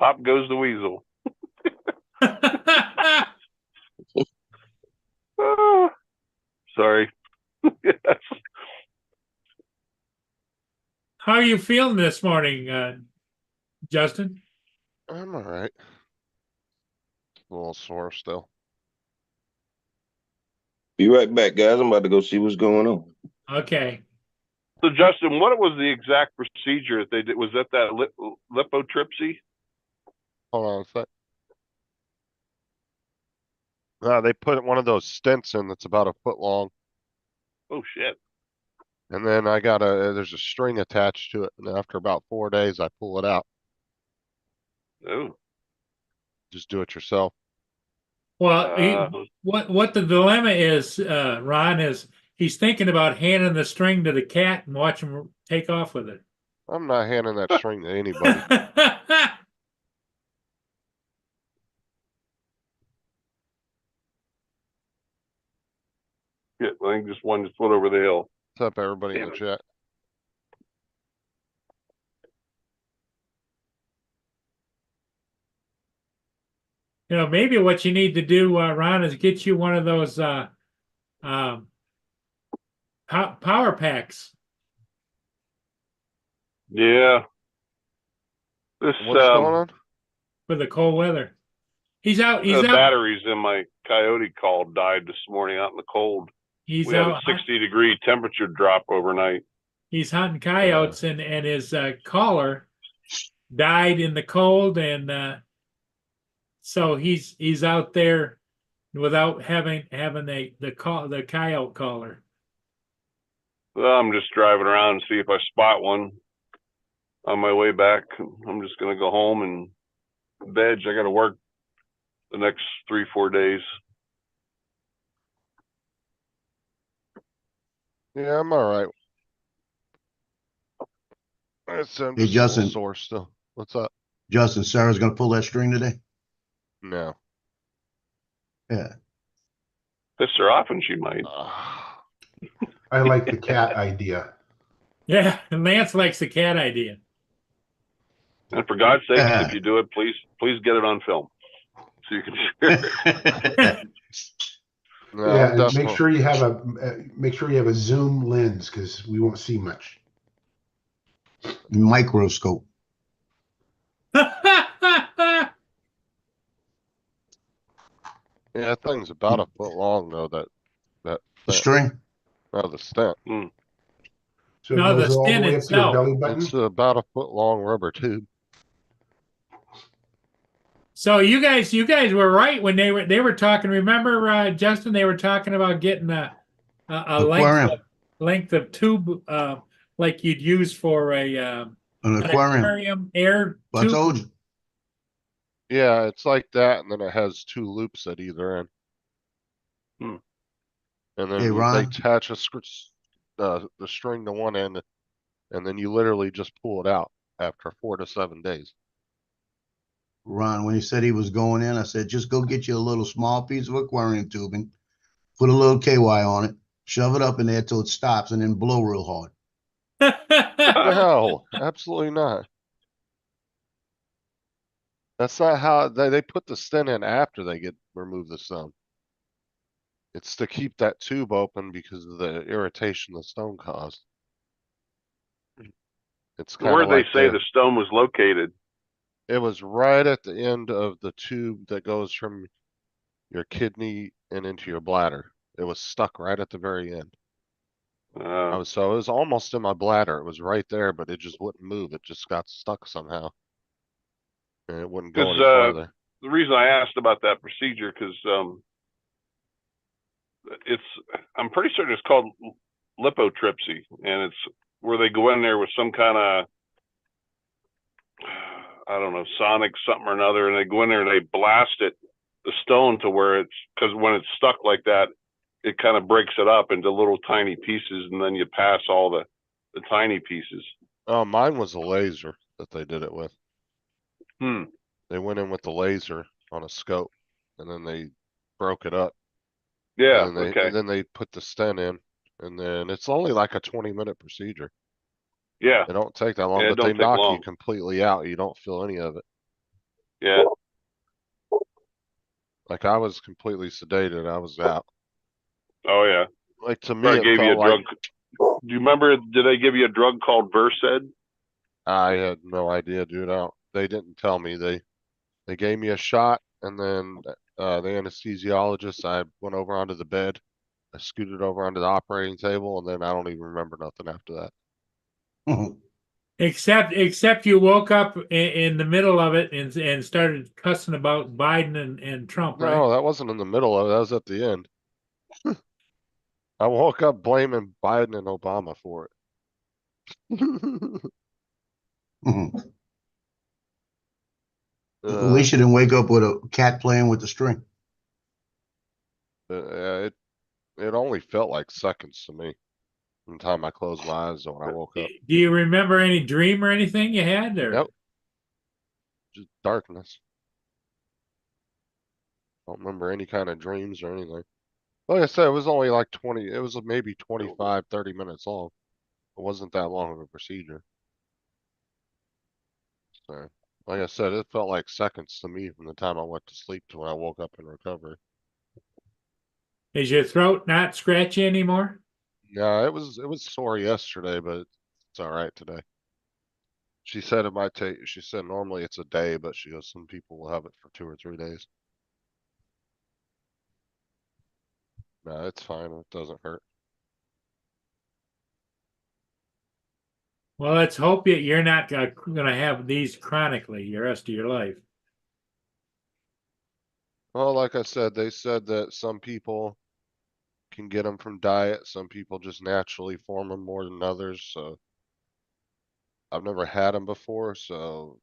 Pop goes the weasel. Ah, sorry. Yes. How are you feeling this morning, Justin? I'm all right. A little sore still. be right back, guys. I'm about to go see what's going on. Okay. So Justin, what was the exact procedure that they did? Was that lithotripsy? Hold on a sec. They put one of those stents in that's about a foot long, Oh shit. and then there's a string attached to it, and after about 4 days I pull it out. Oh. Just do it yourself. Well, Uh, what the dilemma is, Ron, is he's thinking about handing the string to the cat and watch him take off with it. I'm not handing that string to anybody. yeah, I think just one just went over the hill. What's up, everybody in Damn the it. chat? You know, maybe what you need to do, Ron, is get you one of those power packs. Yeah. This What's going on? For the cold weather. He's out. He's the out. batteries in my Coyote call died this morning out in the cold. He's We had a out. 60-degree temperature drop overnight. He's hunting coyotes, and his collar died in the cold, and so he's out there without having the coyote collar. Well, I'm just driving around and see if I spot one on my way back. I'm just gonna go home and veg. I got to work the next 3-4 days. Yeah, I'm all right. I'm Hey, just a little Justin. sore still. What's up? Justin, Sarah's gonna pull that string today? No. Yeah. Piss her off and she might. I like the cat idea. Yeah, and Lance likes the cat idea. And for God's sake, if you do it, please get it on film so you can share it. No, Yeah, I'm and definitely. make sure you have a zoom lens because we won't see much. Microscope. Yeah, that thing's about a foot long though. That The thing. string? Oh, the stent. So No, it the goes all the stent way up to your itself. belly button. It's about a foot long rubber tube. So you guys were right when they were talking. Remember, Justin? They were talking about getting a Aquarium. length of tube, like you'd use for An an aquarium. air I tube. told you. Yeah, it's like that, and then it has 2 loops at either end. And then Hey, they Ron. attach the string to one end, and then you literally just pull it out after 4 to 7 days. Ron, when he said he was going in, I said, just go get you a little small piece of aquarium tubing, put a little KY on it, shove it up in there till it stops, and then blow real hard. No, absolutely not. That's not how they put the stent in after they remove the stone. It's to keep that tube open because of the irritation the stone caused. It's kind Where of did like they say the stone was located? it was right at the end of the tube that goes from your kidney and into your bladder. It was stuck right at the very end. So it was almost in my bladder. It was right there, but it just wouldn't move. It just got stuck somehow. And it wouldn't go any further. The reason I asked about that procedure, because I'm pretty certain it's called lithotripsy, and it's where they go in there with some kind of I don't know, Sonic something or another, and they go in there and they blast it, the stone to where it's, because when it's stuck like that, it kind of breaks it up into little tiny pieces, and then you pass all the tiny pieces. Oh, mine was a laser that they did it with. Hmm. They went in with the laser on a scope and then they broke it up. Yeah. And then Okay. and then they put the stent in, and then it's only like a 20-minute procedure. Yeah. It don't take that long, Yeah, it but they don't take knock you long. completely out. You don't feel any of it. Yeah. Like I was completely sedated. I was out. Oh yeah. Like to me, Probably it gave you a felt like drug. Do you remember? Did they give you a drug called Versed? I had no idea, dude. They didn't tell me. They gave me a shot, and then the anesthesiologist, I went over onto the bed. I scooted over onto the operating table, and then I don't even remember nothing after that. Mhm. Except you woke up in the middle of it and started cussing about Biden and Trump, right? No, that wasn't in the middle of it. That was at the end. I woke up blaming Biden and Obama for it. Mhm. At Uh, least you didn't wake up with a cat playing with the string. it only felt like seconds to me from the time I closed my eyes when I woke up. Do you remember any dream or anything you had there? Yep. Just darkness. Don't remember any kind of dreams or anything. Like I said, it was only like 20, it was maybe 25, 30 minutes long. It wasn't that long of a procedure. So, like I said, it felt like seconds to me from the time I went to sleep to when I woke up in recovery. Is your throat not scratchy anymore? Yeah, it was sore yesterday, but it's all right today. She said it might take, she said normally it's a day, but she goes, some people will have it for 2 or 3 days. No, it's fine. It doesn't hurt. Well, let's hope you're not going to have these chronically the rest of your life. Well, like I said, they said that some people can get them from diet. Some people just naturally form them more than others. So I've never had them before. So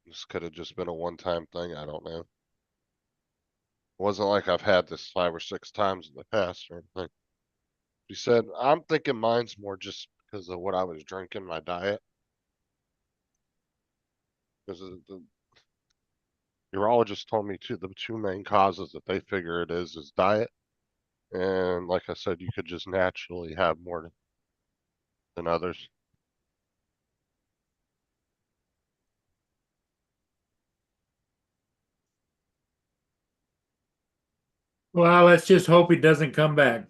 this could have just been a one-time thing. I don't know. It wasn't like I've had this 5 or 6 times in the past or anything. She said, I'm thinking mine's more just because of what I was drinking, my diet. Because the urologist told me too, the 2 main causes that they figure it is diet. And like I said, you could just naturally have more than others. Well, let's just hope he doesn't come back.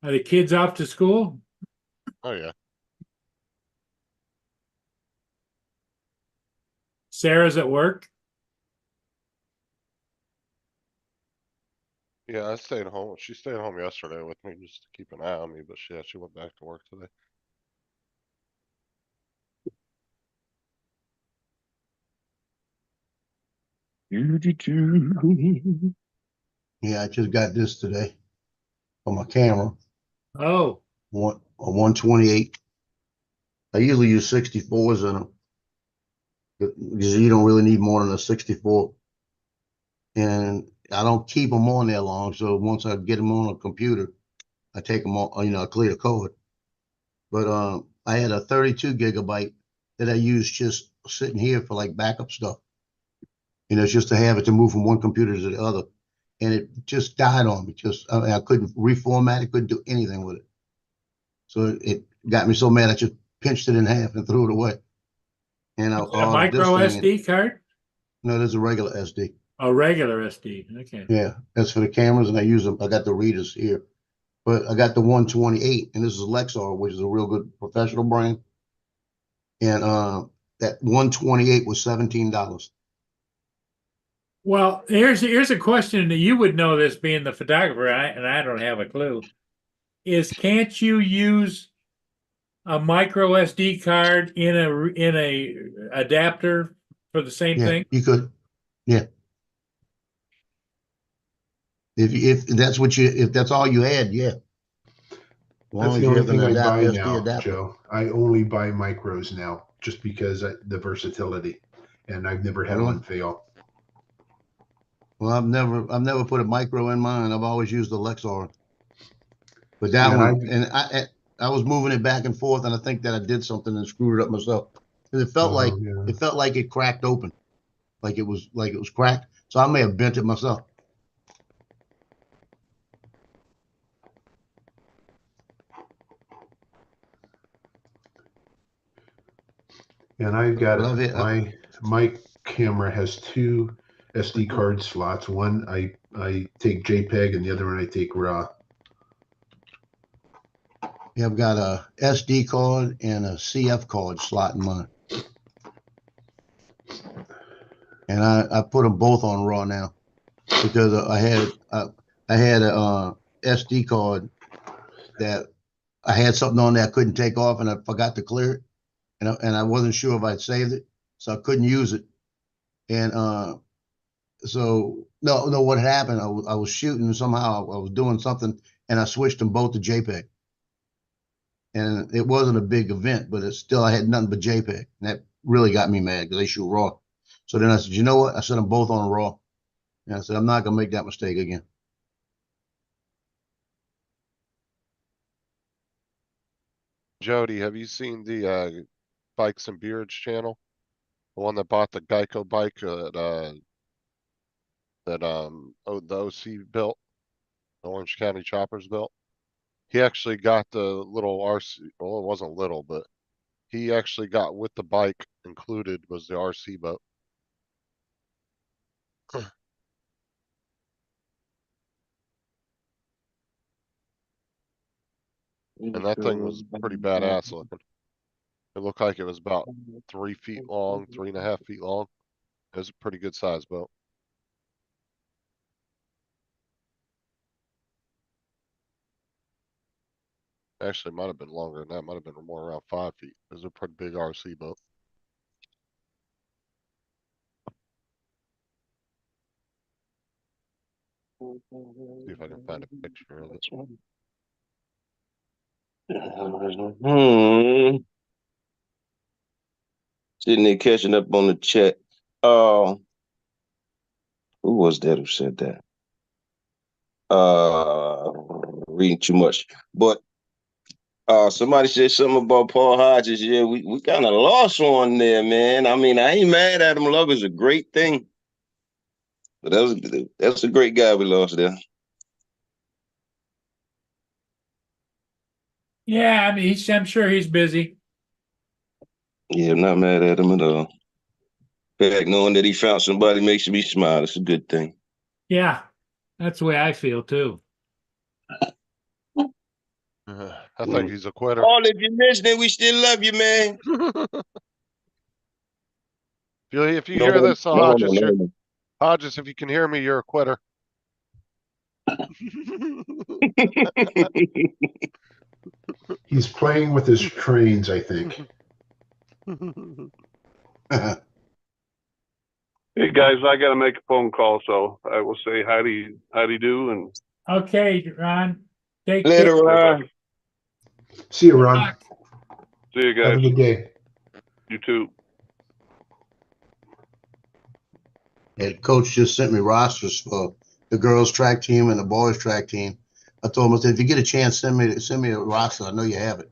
Are the kids off to school? Oh yeah. Sarah's at work? Yeah, I stayed home. She stayed home yesterday with me just to keep an eye on me, but she went back to work today. Yeah, I just got this today on my camera. Oh, A 128. I usually use 64s in them because you don't really need more than a 64. And I don't keep them on there long. So once I get them on a computer, I take them on, I clear the code. But I had a 32 gigabyte that I used just sitting here for like backup stuff. It's just to have it to move from one computer to the other. And it just died on me. I couldn't reformat it, couldn't do anything with it. So it got me so mad I just pinched it in half and threw it away. And I a ordered this micro thing. SD card? No, there's a regular SD. A regular SD. Okay. Yeah, that's for the cameras, and I use them. I got the readers here, but I got the 128, and this is Lexar, which is a real good professional brand. And that 128 was $17. Well, here's a question that you would know this being the photographer, and I don't have a clue. Can't you use a micro SD card in a adapter for the same Yeah, thing? you could. Yeah. If that's all you had, yeah. long That's as the you only have an thing I buy adapter, SD now, adapter. Joe. I only buy micros now just because the versatility, and I've never had Really? one fail. Well, I've never put a micro in mine. I've always used the Lexar. But that Yeah, one, and I was moving it back and forth, and I think that I did something and screwed it up myself. 'Cause it felt like yeah. it felt like it cracked open, like it was cracked. So I may have bent it myself. And I've got But I've had, my camera has two SD card slots. One I take JPEG, and the other one I take RAW. yeah, I've got a SD card and a CF card slot in mine, and I put them both on RAW now because I had a SD card that I had something on there I couldn't take off, and I forgot to clear it, and I wasn't sure if I'd saved it, so I couldn't use it. And so no, what happened? I was shooting somehow. I was doing something, and I switched them both to JPEG. And it wasn't a big event, but it's still I had nothing but JPEG, and that really got me mad because they shoot RAW. So then I said, you know what? I set them both on RAW, and I said I'm not gonna make that mistake again. Jody, have you seen the Bikes and Beards channel? The one that bought the Geico bike that the OC built, the Orange County Choppers built. He actually got the little RC. Well, it wasn't little, but he actually got with the bike included was the RC boat. And that thing was pretty badass looking. It looked like it was about 3 feet long, 3.5 feet long. It was a pretty good size boat. Actually, it might have been longer than that. Might have been more around 5 feet. It was a pretty big RC boat. See if I can find a picture of it. Sitting there catching up on the chat. Who was that who said that? Reading too much. But somebody said something about Paul Hodges. Yeah, we kind of lost one there, man. I mean, I ain't mad at him. Love is a great thing. But that's a great guy we lost there. Yeah, I mean, I'm sure he's busy. Yeah, I'm not mad at him at all. In fact, knowing that he found somebody makes me smile. It's a good thing. Yeah, that's the way I feel too. I think he's a quitter. Paul, if you're listening, we still love you, man. If you hear this, Hodges, if you can hear me, you're a quitter. He's playing with his trains, I think. Hey guys, I gotta make a phone call, so I will say howdy do, and Okay, Ron. Take Later, care. Ron. See you, Ron. see you Have a guys. good day. You too. And coach just sent me rosters for the girls track team and the boys track team. I told him, I said, if you get a chance, send me a roster. I know you have it.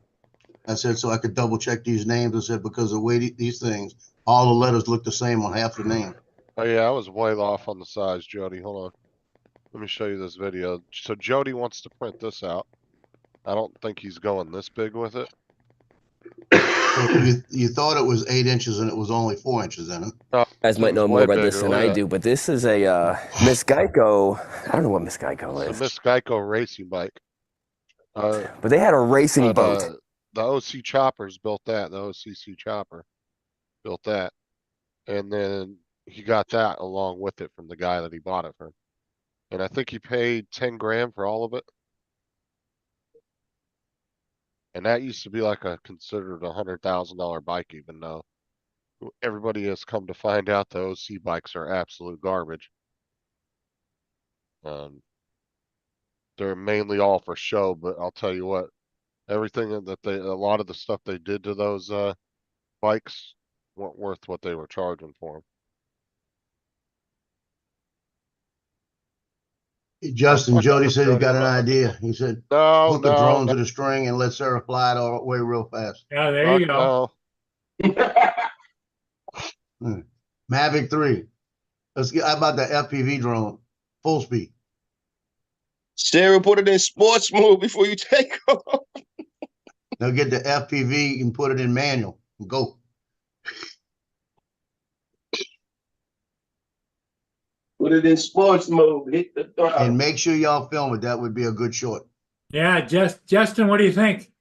I said, so I could double check these names. I said, because the way these things, all the letters look the same on half the name. Oh yeah, I was way off on the size, Jody. Hold on. Let me show you this video. So Jody wants to print this out. I don't think he's going this big with it. You thought it was 8 inches and it was only 4 inches in it. Oh, You guys might know more about this than I do, but this is a Miss Geico. I don't know what Miss Geico It's a is, Miss Geico racing bike. but they had a racing boat. The OC Choppers built that. The OCC Chopper built that, and then he got that along with it from the guy that he bought it from. And I think he paid 10 grand for all of it. And that used to be like considered $100,000 bike, even though everybody has come to find out the OC bikes are absolute garbage. They're mainly all for show, but I'll tell you what, Everything that a lot of the stuff they did to those bikes weren't worth what they were charging for them. Justin, Fuck Jody with said he Jody got an about it. idea. He said, No, hook a no, drone no, to the string and let Sarah fly it all the way real fast. Yeah, there you fuck go. no. Mavic 3. Let's get, how about the FPV drone? Full speed. Sarah, put it in sports mode before you take off. Now get the FPV and put it in manual. Go. Put it in sports mode. Hit the throttle. And make sure y'all film it. That would be a good short. Yeah, Justin, what do you think?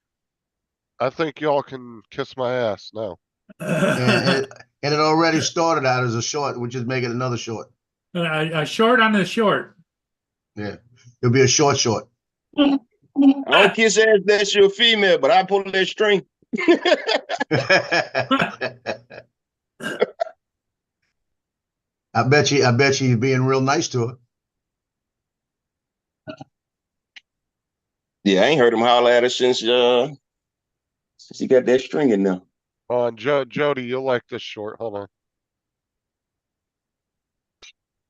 I think y'all can kiss my ass now. And it already started out as a short, which is make it another short. A short on the short. Yeah. It'll be a short. I don't kiss ass that you're a female, but I pull that string. I bet you he's being real nice to her. Yeah, I ain't heard him holler at her since he got that string in there. Jody, you'll like this short. Hold on.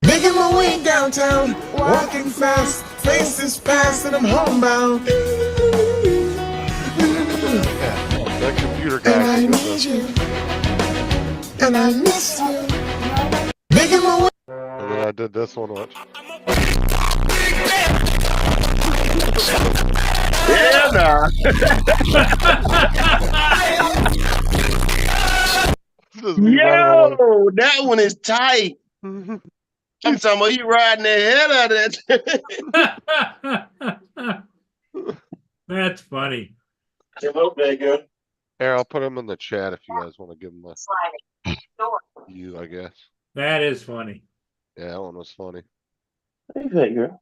Making my way downtown, walking fast, faces past, and I'm homebound. That computer And guy I can do need this. you, and I miss you. Making my way. And then I did this one once. Yeah, nah. This is me running Yo, that one is tight. away. I'm talking about you riding the hell out of that. That's funny. Come up there, girl. Here, I'll put him in the chat if you guys want to give him a view, I guess. That is funny. Yeah, that one was funny. Hey, fat girl.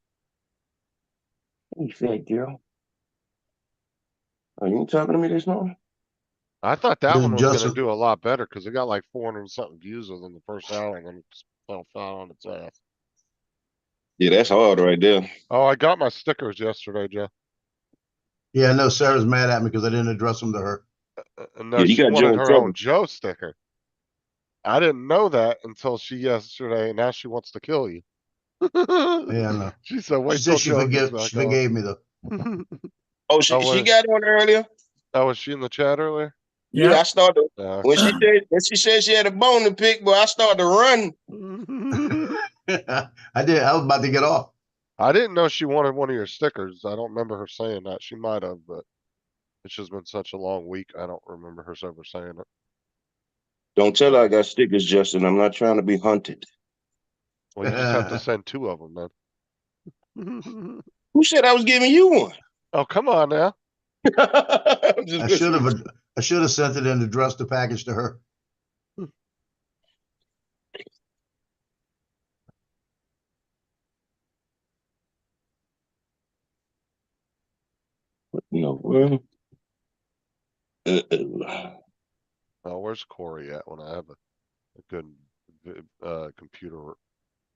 Hey, fat girl. Are you talking to me this morning? I thought that This one was Justin- going to do a lot better because it got like 400 and something views within the first hour and then it just fell on its ass. Yeah, that's hard right there. Oh, I got my stickers yesterday, Joe. Yeah, I know Sarah's mad at me because I didn't address them to her. And no, Yeah, you she got Joe wanted in her trouble. own Joe sticker. I didn't know that until yesterday, and now she wants to kill you. Yeah, I know. She said, "Wait She till said she Joe gets back she forgave me though. on." Oh, she was- got on earlier? Oh, was she in the chat earlier? Yeah, I started. Yeah. When she said she had a bone to pick, boy, I started to run. I did. I was about to get off. I didn't know she wanted one of your stickers. I don't remember her saying that. She might have, but it's just been such a long week. I don't remember her ever saying it. Don't tell her I got stickers, Justin. I'm not trying to be hunted. Well, you just have to send 2 of them then. Who said I was giving you one? Oh, come on now. I'm just I should have sent it and addressed the package to her. No, well. Oh, where's Corey at when I have a good computer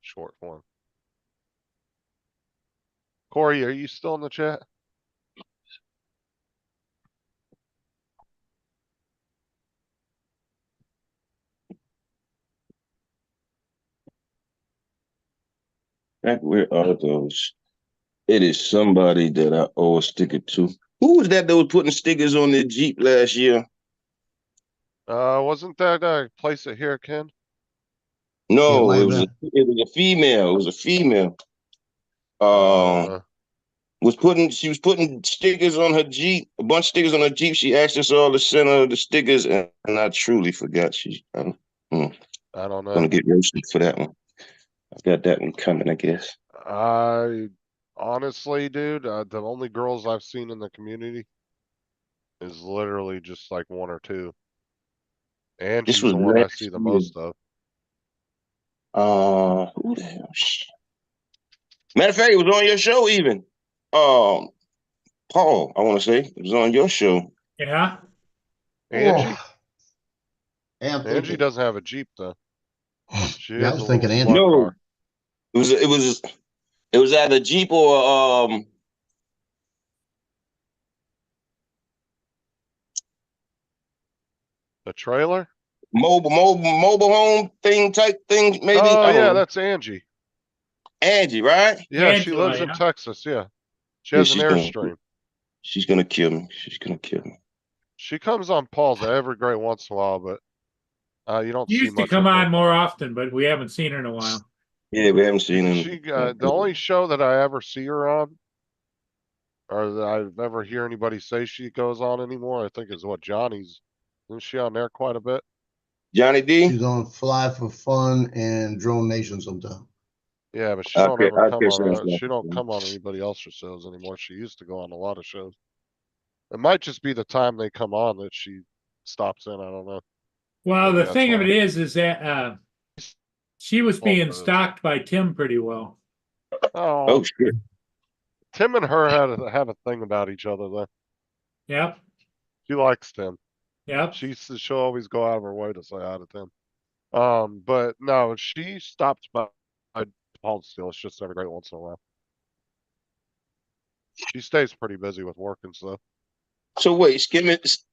short form? Corey, are you still in the chat? Where are those? It is somebody that I owe a sticker to. Who was that was putting stickers on their Jeep last year? Wasn't that place it here, Ken? No, might it have was a female. It was a female. She was putting stickers on her Jeep, a bunch of stickers on her Jeep. She asked us all to send her the stickers, and I truly forgot. I don't know. Gonna get roasted for that one. I've got that one coming, I guess. Honestly, dude, the only girls I've seen in the community is literally just like 1 or 2. And she's the one I see the most of. Who the hell? Matter of fact, it was on your show even. Paul, I want to say it was on your show. Yeah. Angie? Yeah, Angie doesn't have a Jeep though. She Yeah, I has was a thinking little Angie. smart No. car. It was either Jeep or The trailer? Mobile home thing type thing, maybe. Oh I don't yeah, know. that's Angie. Angie, right? Yeah, she Angela, lives in yeah. Texas. Yeah, she Yeah, has an Airstream. She's gonna kill me. She's gonna kill me. She comes on Paul's every great once in a while, but you don't She see used to much come of her. on more often, but we haven't seen her in a while. Yeah, we haven't seen him. She the only show that I ever see her on, or that I've ever hear anybody say she goes on anymore, I think is what Johnny's. Isn't she on there quite a bit? Johnny D. She's on Fly for Fun and Drone Nation sometimes. Yeah, but she don't ever I'll come catch on. that. She don't come on anybody else's shows anymore. She used to go on a lot of shows. It might just be the time they come on that she stops in. I don't know. Well, Maybe the that's thing of why. it is that she was being stalked by Tim pretty well. Oh, Oh shit. Tim and her have a thing about each other though. Yep. She likes Tim. Yep. She'll always go out of her way to say hi to Tim. But no, she stopped by Paul still. It's just every great once in a while. She stays pretty busy with work and stuff. So wait, Tim is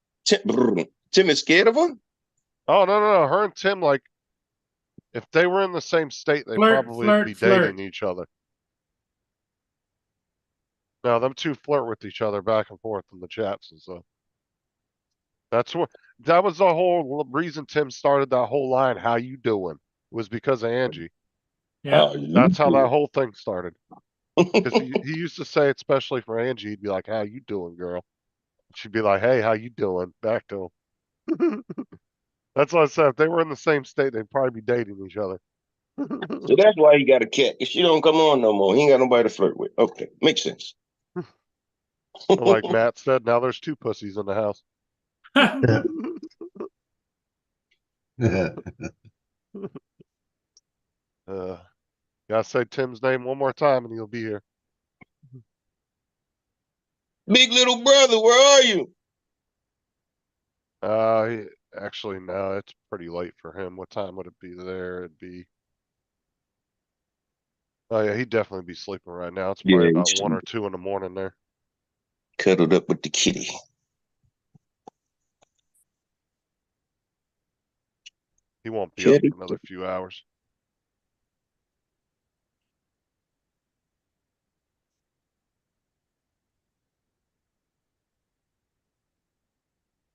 scared of her? Oh no. Her and Tim, like, if they were in the same state, they probably would be dating each other. No, them two flirt with each other back and forth in the chats and stuff. That was the whole reason Tim started that whole line, "How you doing?" was because of Angie. Yeah. That's how that whole thing started. Because he used to say, especially for Angie, he'd be like, "How you doing, girl?" She'd be like, "Hey, how you doing?" Back to him. That's what I said. If they were in the same state, they'd probably be dating each other. So that's why he got a cat. If she don't come on no more, he ain't got nobody to flirt with. Okay, makes sense. Like Matt said, now there's two pussies in the house. Gotta say Tim's name one more time and he'll be here. Big little brother, where are you? Actually, no, it's pretty late for him. What time would it be there? It'd be. Oh yeah, he'd definitely be sleeping right now. It's probably about 1 or 2 in the morning there. Cuddled up with the kitty. He won't be up for another few hours.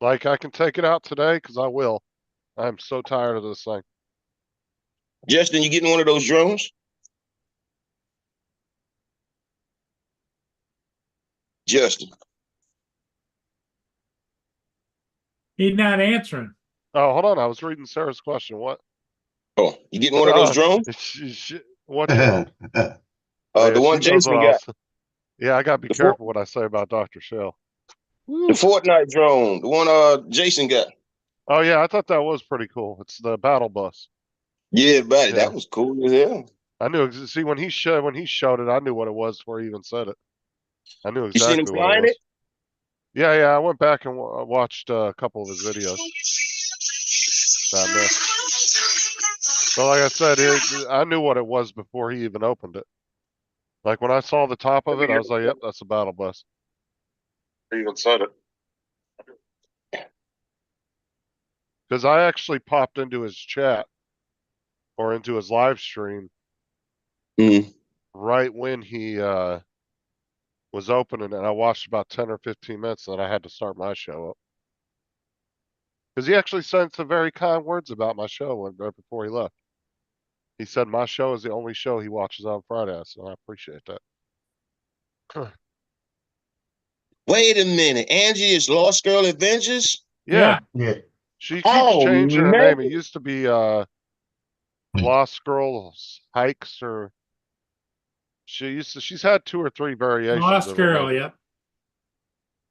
Like, I can take it out today because I will. I'm so tired of this thing. Justin, you getting one of those drones? Justin. He's not answering. Oh, hold on. I was reading Sarah's question. What? Oh, you getting one of those drones? What drone? The one Jason got. Yeah, I got to be careful what I say about Dr. Shell. The Fortnite drone, the one Jason got. Oh yeah, I thought that was pretty cool. It's the battle bus. Yeah, buddy, that was cool as hell. I knew. See, when he showed it, I knew what it was before he even said it. I knew exactly you seen him what it was. it? Yeah. I went back and watched a couple of his videos. So like I said, I knew what it was before he even opened it. Like when I saw the top of it, I was like, "Yep, that's a battle bus." He even said it. Because I actually popped into his chat or into his live stream right when he was opening, and I watched about 10 or 15 minutes, and then I had to start my show up. Because he actually said some very kind words about my show right before he left. He said my show is the only show he watches on Fridays, so I appreciate that. Wait a minute. Angie is Lost Girl Adventures? Yeah. She keeps changing her name. It used to be Lost Girls Hikes, or she's had 2 or 3 variations. Lost Girl, yep.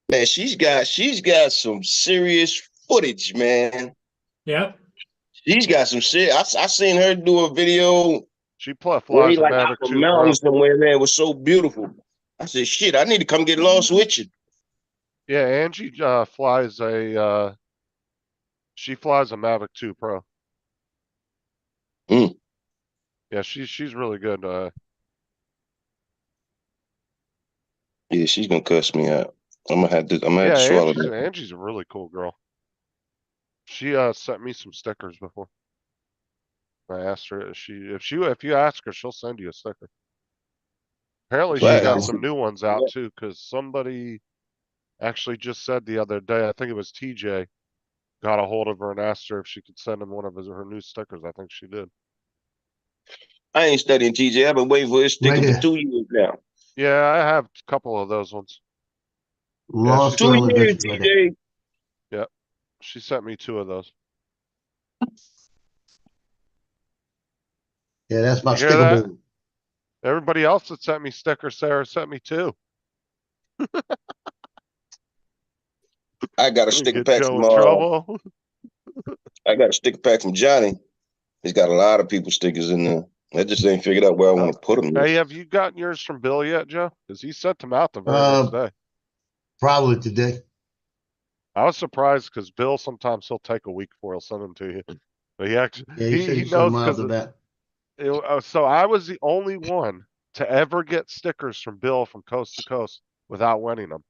Man, she's got some serious footage, man. Yep. She's got some shit. I seen her do a video. She flies a like Mavic up a 2 mountain somewhere, man. It was so beautiful. I said, shit, I need to come get lost with you. Yeah, Angie flies a Mavic 2 Pro. Yeah, she's really good. Yeah, she's gonna cuss me out. I'm gonna have to swallow that. Angie's a really cool girl. She sent me some stickers before. I asked her if you ask her, she'll send you a sticker. Apparently she Right. got some new ones out too, because somebody actually just said the other day, I think it was TJ, got a hold of her and asked her if she could send him one of her new stickers. I think she did. I ain't studying TJ. I've been waiting for his sticker Right for here. 2 years now. Yeah, I have a couple of those ones. Lost she- 2 Thermal years, Vision right here. TJ. She sent me 2 of those. Yeah, that's my You hear sticker that? board. Everybody else that sent me stickers, Sarah sent me 2. I got a sticker Get pack Joe from in trouble. I got a sticker pack from Johnny. He's got a lot of people's stickers in there. I just ain't figured out where I want to put them. Hey, have you gotten yours from Bill yet, Joe? Because he sent them out the very next day. Probably today. I was surprised because Bill sometimes he'll take a week before he'll send them to you. But he actually Yeah, he said he he sent knows miles because of that. so I was the only one to ever get stickers from Bill from coast to coast without winning them.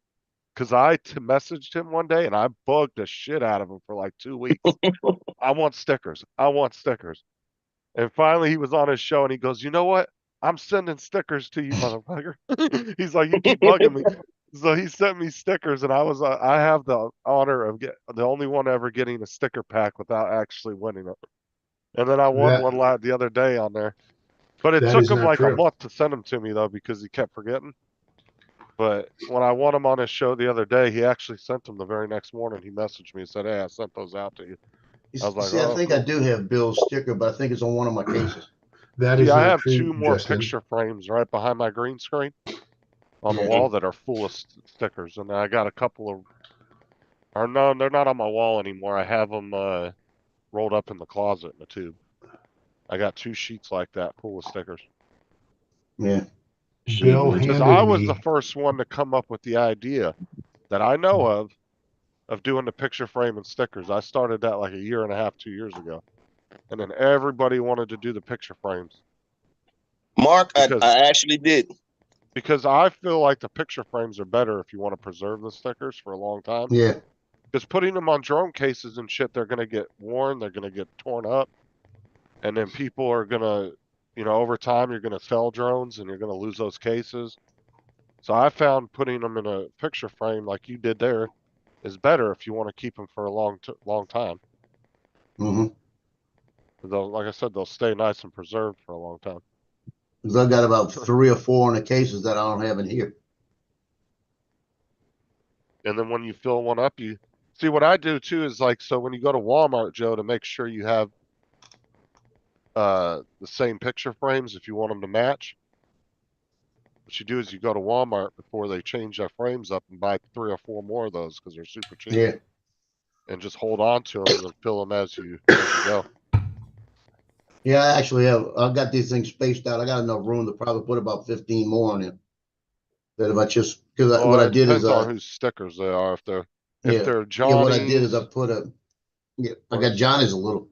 Because I messaged him one day and I bugged the shit out of him for like 2 weeks. I want stickers. I want stickers. And finally he was on his show and he goes, you know what? I'm sending stickers to you, motherfucker. He's like, you keep bugging me. So he sent me stickers and I have the honor of the only one ever getting a sticker pack without actually winning it. And then I won one the other day on there. But it That took is him not like a true. month to send them to me though, because he kept forgetting. But when I won him on his show the other day, he actually sent them the very next morning. He messaged me and said, hey, I sent those out to you. I was like, See, I oh, think cool. I do have Bill's sticker, but I think it's on one of my cases. That is See, I not have true, 2 more Justin. picture frames right behind my green screen on the Yeah. wall that are full of stickers. And I got a couple of, or no, they're not on my wall anymore. I have them rolled up in the closet in a tube. I got 2 sheets like that full of stickers. Yeah. Bill Because handed I was me. the first one to come up with the idea that I know of doing the picture frame and stickers. I started that like 1.5 years, 2 years ago. And then everybody wanted to do the picture frames. Mark, Because- I actually did. Because I feel like the picture frames are better if you want to preserve the stickers for a long time. Yeah. Because putting them on drone cases and shit, they're going to get worn, they're going to get torn up. And then people are going to, over time, you're going to sell drones and you're going to lose those cases. So I found putting them in a picture frame like you did there is better if you want to keep them for a long time. Mm-hmm. Like I said, they'll stay nice and preserved for a long time. Because I've got about 3 or 4 in the cases that I don't have in here. And then when you fill one up, you see what I do too is like, so when you go to Walmart, Joe, to make sure you have the same picture frames if you want them to match, what you do is you go to Walmart before they change their frames up and buy 3 or 4 more of those because they're super cheap. Yeah. And just hold on to them and fill them as you go. Yeah, I actually have. I've got these things spaced out. I got enough room to probably put about 15 more on it. That if I just, because what I did is, depends on whose stickers they are. If they're yeah, Johnny's, what I did is I put I got Johnny's a little.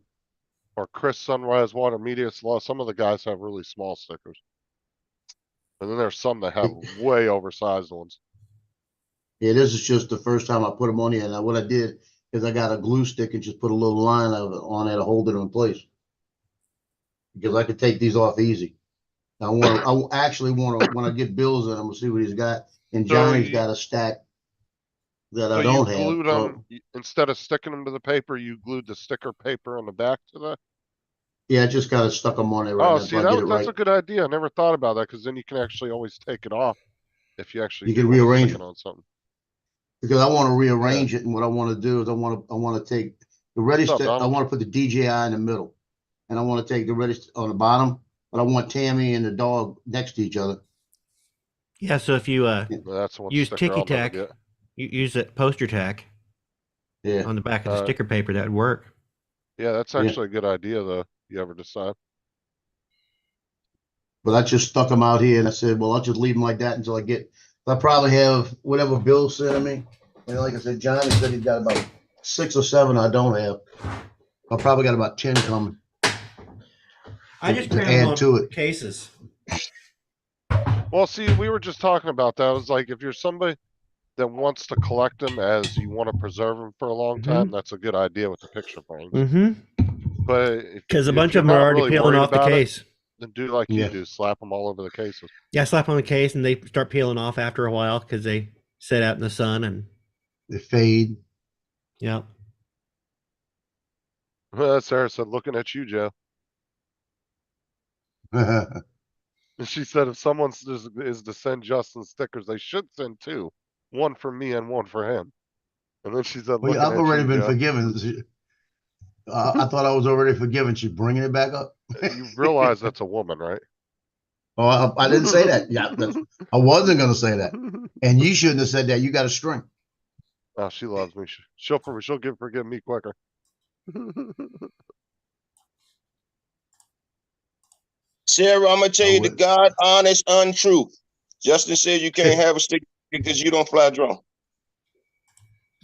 Or Chris Sunrise Water Media. Some of the guys have really small stickers. And then there's some that have way oversized ones. Yeah, this is just the first time I put them on here. And what I did is I got a glue stick and just put a little line of it on it to hold it in place. Because I could take these off easy. I actually want to, when I get Bill's in, I'm gonna see what he's got. And So Johnny's got a stack that I don't have. Glued them, instead of sticking them to the paper, you glued the sticker paper on the back to the. Yeah, I just kind of stuck them on there right now. See, I get it that's right. a good idea. I never thought about that because then you can actually always take it off if you actually You can rearrange it on something. Because I want to rearrange it, and what I want to do is I want to take the ready stick. I want to put the DJI in the middle, and I want to take the ready on the bottom. But I want Tammy and the dog next to each other. Yeah, so if you that's one use sticker I'll Tiki never Tack, get. you use that poster tack Yeah. on the back of the sticker paper, that would work. Yeah, that's actually a good idea though. If you ever decide. But I just stuck them out here, and I said, well, I'll just leave them like that until I get. I probably have whatever Bill sent me, and like I said, Johnny said he's got about 6 or 7 I don't have. I probably got about 10 coming. I just to add to it. Cases. Well, see, we were just talking about that. It was like if you're somebody, that wants to collect them as you want to preserve them for a long time, that's a good idea with the picture frames. Mm-hmm. But if, Because a if bunch you're of them are not already really peeling worried off the about it, case. then do like Yeah. you do, slap them all over the cases. Yeah, slap on the case and they start peeling off after a while because they sit out in the sun and They fade. yeah. Sarah said, looking at you, Joe. And she said, if someone is to send Justin stickers, they should send two. One for me and one for him. And then she said, Well, looking I've at already you, been Joe. forgiven. I thought I was already forgiven. She's bringing it back up. You realize that's a woman, right? Oh, I didn't say that. Yeah, I wasn't going to say that. And you shouldn't have said that. You got a string. Oh, she loves me. She'll forgive me quicker. Sarah, I'm gonna tell you the God honest untruth. Justin said you can't have a sticker because you don't fly drone.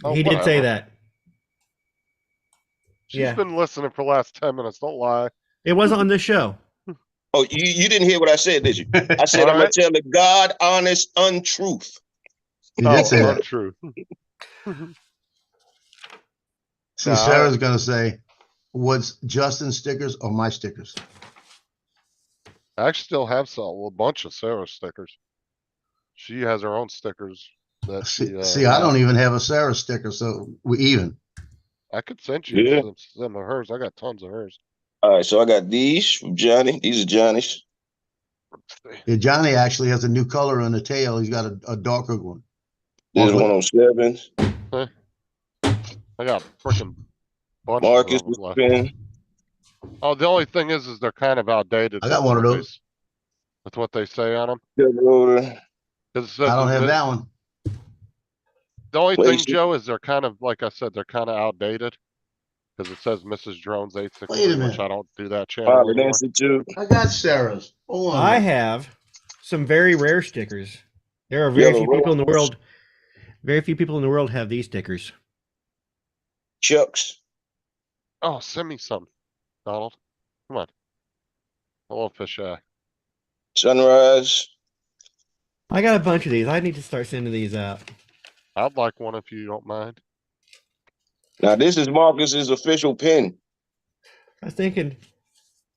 Oh, He did say that. She's been listening for the last 10 minutes. Don't lie. It wasn't on this show. Oh, you didn't hear what I said, did you? I said I'm gonna tell the God honest untruth. You did say that. Untrue. See, Sarah's going to say, what's Justin's stickers or my stickers? I actually still have a bunch of Sarah stickers. She has her own stickers. That See, I don't even have a Sarah sticker, so we even. I could send you some of hers. I got tons of hers. All right, so I got these from Johnny. These are Johnny's. Yeah, Johnny actually has a new color on the tail. He's got a darker one. This is 107. I got freaking bunch Marcus of them left. pen. Oh, the only thing is they're kind of outdated. I got one of those. With what they say on them. I don't have that one. The only thing, Joe, is they're kind of, like I said, they're kind of outdated. Because it says Mrs. Drones 863, which I don't do that channel anymore. I got Sarah's. Hold on. I have some very rare stickers. There are very few people in the world. Very few people in the world have these stickers. Chucks. Oh, send me some, Donald. Come on. Hello, fisheye. Sunrise. I got a bunch of these. I need to start sending these out. I'd like one if you don't mind. Now this is Marcus's official pin. I was thinking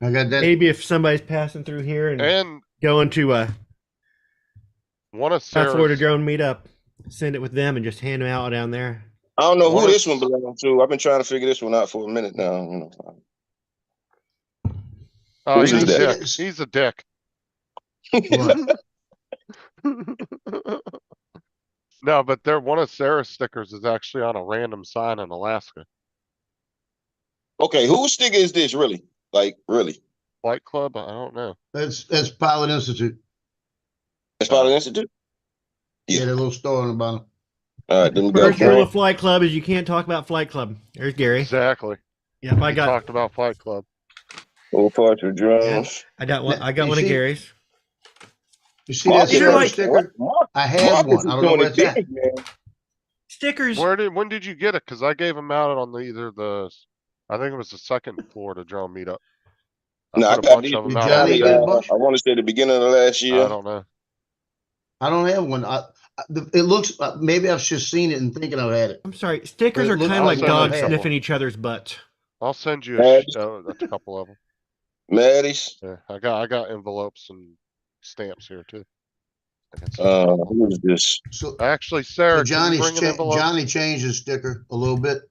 I got that. Maybe if somebody's passing through here and going to one of South Florida Drone Meetup, send it with them and just hand them out down there. I don't know who this one belongs to. I've been trying to figure this one out for a minute now. Oh, he's a dick. He's a dick. No, but one of Sarah's stickers is actually on a random sign in Alaska. Okay, whose sticker is this really? Like, really? Flight Club? I don't know. That's Pilot Institute. That's Pilot Institute? Yeah, that little store on the bottom. All right, then we First rule of Flight Club is you can't talk about Flight Club. There's Gary. Exactly. Yep, I got talked about Flight Club. All parts of drones. I got one. I got one of Gary's. You see that sticker? I had one. I don't know where it's at. Stickers. When did you get it? Because I gave them out on I think it was the second Florida Drone Meetup. No, I got these. I want to say the beginning of last year. I don't know. I don't have one. It looks maybe I've just seen it and thinking I've had it. I'm sorry. Stickers are kind of like dogs sniffing each other's butts. I'll send you a couple of them. Maddie's. Yeah, I got envelopes and stamps here too. Who is this? So actually, Sarah, Johnny changed his sticker a little bit.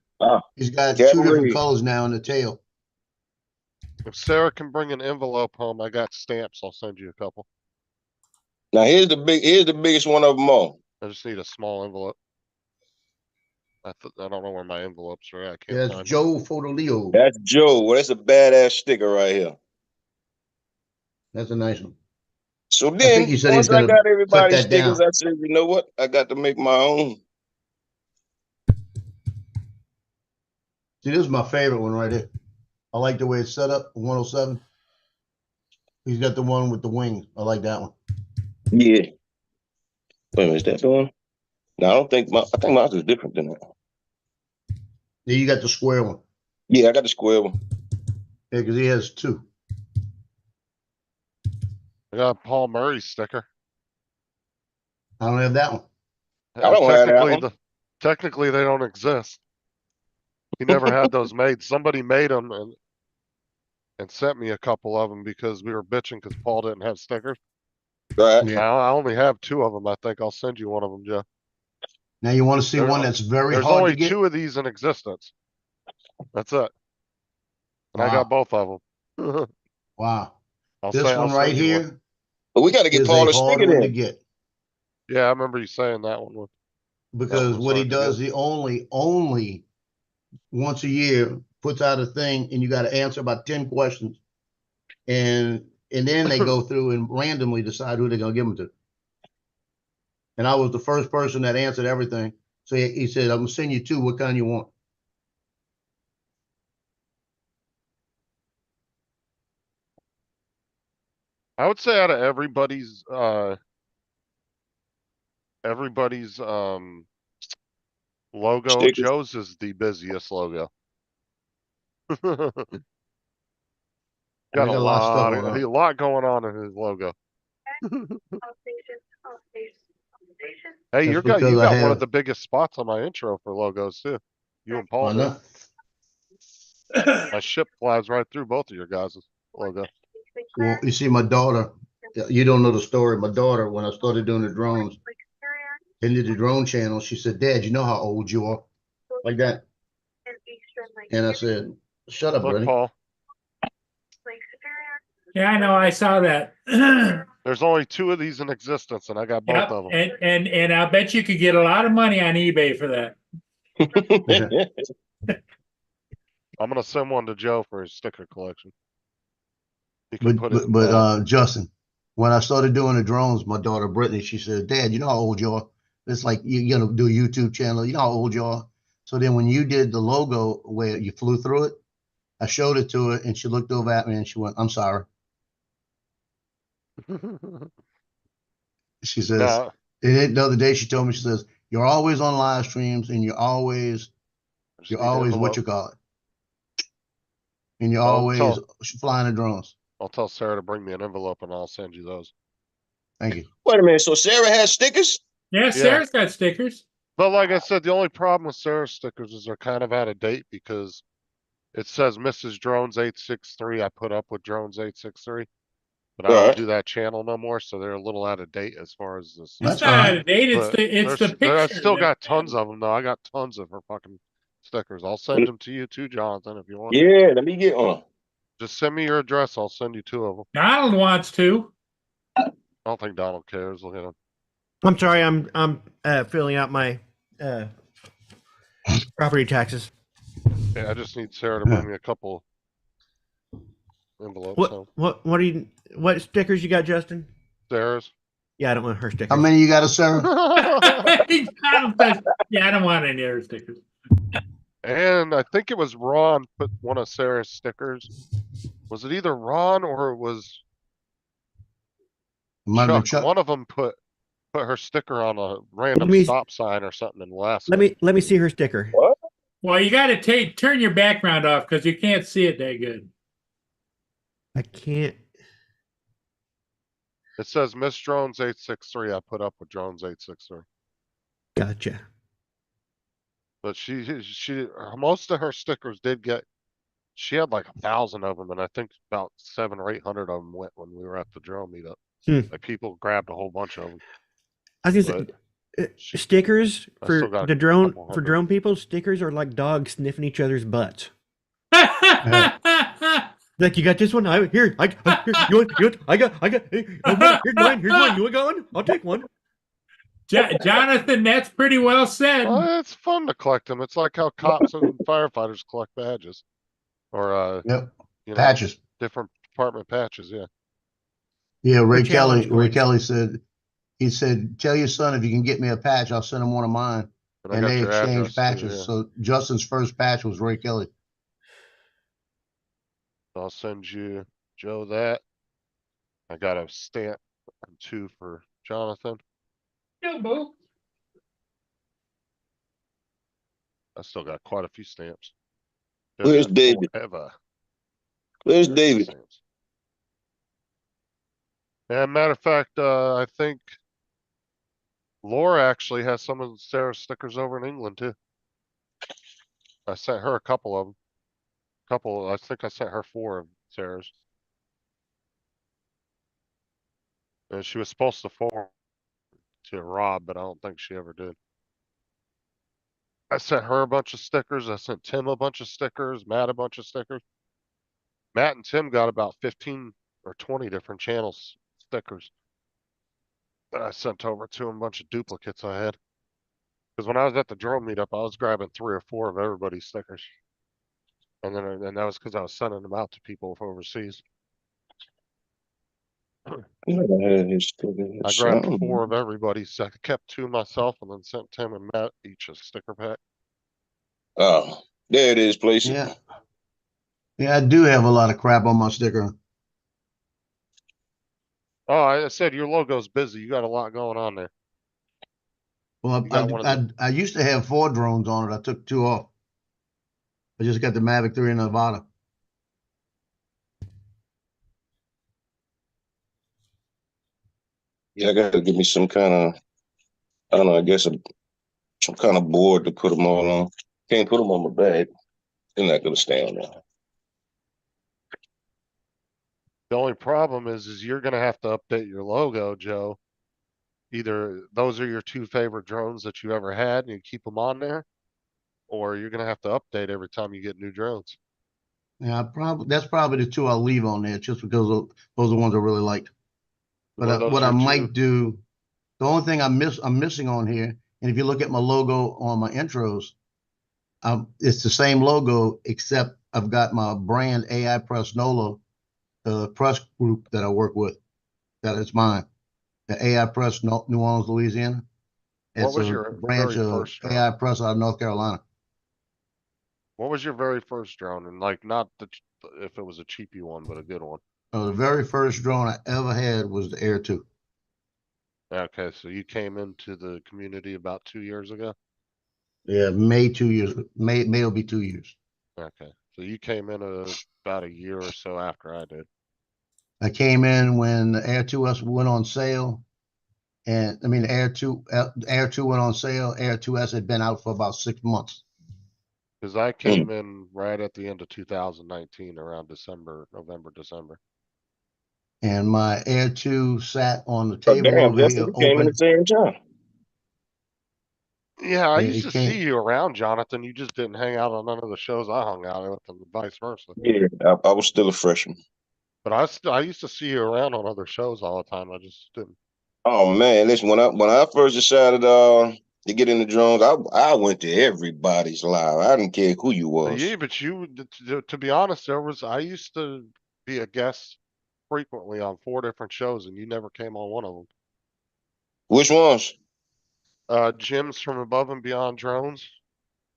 He's got two different colors now in the tail. If Sarah can bring an envelope home, I got stamps. I'll send you a couple. Now here's the biggest one of them all. I just need a small envelope. I don't know where my envelopes are at. I can't That's find Joe Fodolio. That's Joe. Well, that's a badass sticker right here. That's a nice one. So then, once I got everybody's stickers, down. I said, you know what? I got to make my own. See, this is my favorite one right here. I like the way it's set up, 107. He's got the one with the wings. I like that one. Yeah. Wait a minute, is that the one? No, I don't think I think mine is different than that. Yeah, you got the square one. Yeah, I got the square one. Yeah, because he has two. I got a Paul Murray sticker. I don't have that one. I don't have that Technically, one. technically they don't exist. He never had those made. Somebody made them and sent me a couple of them because we were bitching because Paul didn't have stickers. Right. Yeah. I only have 2 of them. I think I'll send you one of them, Joe. Now you want to see There- one that's very There's hard only to get? 2 of these in existence. That's it. And I Wow. got both of them. Wow. I'll This one send right you one. here But we got to get is Paul a a hard sticker one to then. get Yeah, I remember you saying that one. because one's what he hard to does, get. he only once a year puts out a thing and you got to answer about 10 questions. And then they go through and randomly decide who they're going to give them to. And I was the first person that answered everything. So he said, I'm going to send you 2. What kind you want? I would say out of everybody's logo, Stickers. Joe's is the busiest logo. Got got a lot of stuff on it. a lot going on in his logo. All stations, all stations, all stations. Hey, That's you because I got one have- of the biggest spots on my intro for logos too. You and Paul I did. know. My ship flies right through both of your guys' logo. Well, you see, my daughter, you don't know the story. My daughter, when I started doing the drones, into the drone channel, she said, Dad, you know how old you are? Like that. And I said, shut up, Look, Brittany. Paul, Yeah, I know. I saw that. there's only 2 of these in existence, and I got both Yep, of them. and I bet you could get a lot of money on eBay for that. I'm gonna send one to Joe for his sticker collection. He can But, put it. Justin, when I started doing the drones, my daughter Brittany, she said, Dad, you know how old you are? It's like you know, do a YouTube channel, you know how old you are. So then when you did the logo where you flew through it, I showed it to her and she looked over at me and she went, I'm sorry. She says, Now, and then the other day she told me, she says, you're always on live streams and you're always just need what envelope. you call it. And you're I'll always flying the drones. I'll tell Sarah to bring me an envelope and I'll send you those. Thank you. Wait a minute. So Sarah has stickers? Yeah, Sarah's got stickers. But like I said, the only problem with Sarah's stickers is they're kind of out of date because it says Mrs. Drones 863. I put up with Drones 863. But I don't do that channel no more, so they're a little out of date as far as this. It's not out of date. It's But the picture. I still got tons of them though. I got tons of her fucking stickers. I'll send them to you too, Jonathan, if you want. Yeah, let me get one. Just send me your address. I'll send you 2 of them. Donald wants to. I don't think Donald cares. Look at him. I'm sorry, I'm filling out my property taxes. Yeah, I just need Sarah to bring me a couple envelopes. What stickers you got, Justin? Sarah's. Yeah, I don't want her stickers. How many you got, Sarah? Yeah, I don't want any other stickers. And I think it was Ron put one of Sarah's stickers. Was it either Ron or it was Chuck? One of them put her sticker on a random stop sign or something in Alaska. Let me see her sticker. What? Well, you got to turn your background off because you can't see it that good. I can't. It says Miss Drones 863. I put up with Drones 863. Gotcha. But she most of her stickers did get. She had like 1,000 of them, and I think about 700 or 800 of them went when we were at the drone meetup. Like people grabbed a whole bunch of them. I was gonna say, stickers for the drone people. Stickers are like dogs sniffing each other's butts. Like, you got this one? Here, I got. Here's mine. You got one? I'll take one. Jonathan, that's pretty well said. Well, it's fun to collect them. It's like how cops and firefighters collect badges, or patches, different department patches. Yeah. Yeah, Ray Kelly said, he said, tell your son if you can get me a patch, I'll send him one of mine. And they exchanged patches. Too, yeah. So Justin's first patch was Ray Kelly. I'll send you, Joe, that. I got a stamp and 2 for Jonathan. No, boo. I still got quite a few stamps. Where's David? Where's David? Stamps. And matter of fact, I think Laura actually has some of Sarah's stickers over in England too. I sent her a couple of them. I think I sent her 4 of Sarah's. And she was supposed to forward to Rob, but I don't think she ever did. I sent her a bunch of stickers. I sent Tim a bunch of stickers, Matt a bunch of stickers. Matt and Tim got about 15 or 20 different channels stickers that I sent over to them, a bunch of duplicates I had. Because when I was at the drone meetup, I was grabbing 3 or 4 of everybody's stickers. And then that was because I was sending them out to people overseas. I grabbed 4 of everybody, so I kept 2 myself and then sent Tim and Matt each a sticker pack. Oh, there it is, place. Yeah. Yeah, I do have a lot of crap on my sticker. Oh, I said your logo's busy. You got a lot going on there. Well, I used to have 4 drones on it. I took 2 off. I just got the Mavic 3 in Nevada. Yeah, I gotta give me some kind of, I don't know, I guess some kind of board to put them all on. Can't put them on my bag. They're not gonna stay on there. The only problem is you're gonna have to update your logo, Joe. Either those are your 2 favorite drones that you ever had and you keep them on there, or you're gonna have to update every time you get new drones. Yeah, that's probably the 2 I'll leave on there just because those are the ones I really liked. But what I might do, the only thing I'm missing on here, and if you look at my logo on my intros, it's the same logo except I've got my brand AI Press NOLA, the press group that I work with. That is mine. The AI Press New Orleans, Louisiana. What was your branch of AI Press out of North Carolina? What was your very first drone? And like, not if it was a cheapy one, but a good one. The very first drone I ever had was the Air 2. Okay, so you came into the community about 2 years ago? Yeah, May 2 years. May will be 2 years. Okay, so you came in about a year or so after I did. I came in when the Air 2S went on sale. And I mean, Air 2 went on sale. Air 2S had been out for about 6 months. Because I came in right at the end of 2019, around November, December. And my Air 2 sat on the table over here. Came in the same time. Yeah, I used to see you around, Jonathan. You just didn't hang out on none of the shows I hung out with, and vice versa. Yeah, I was still a freshman. But I used to see you around on other shows all the time. I just didn't. Oh man, listen, when I first decided to get in the drones, I went to everybody's live. I didn't care who you was. Yeah, but to be honest, I used to be a guest frequently on 4 different shows, and you never came on one of them. Which ones? Jim's from Above and Beyond Drones.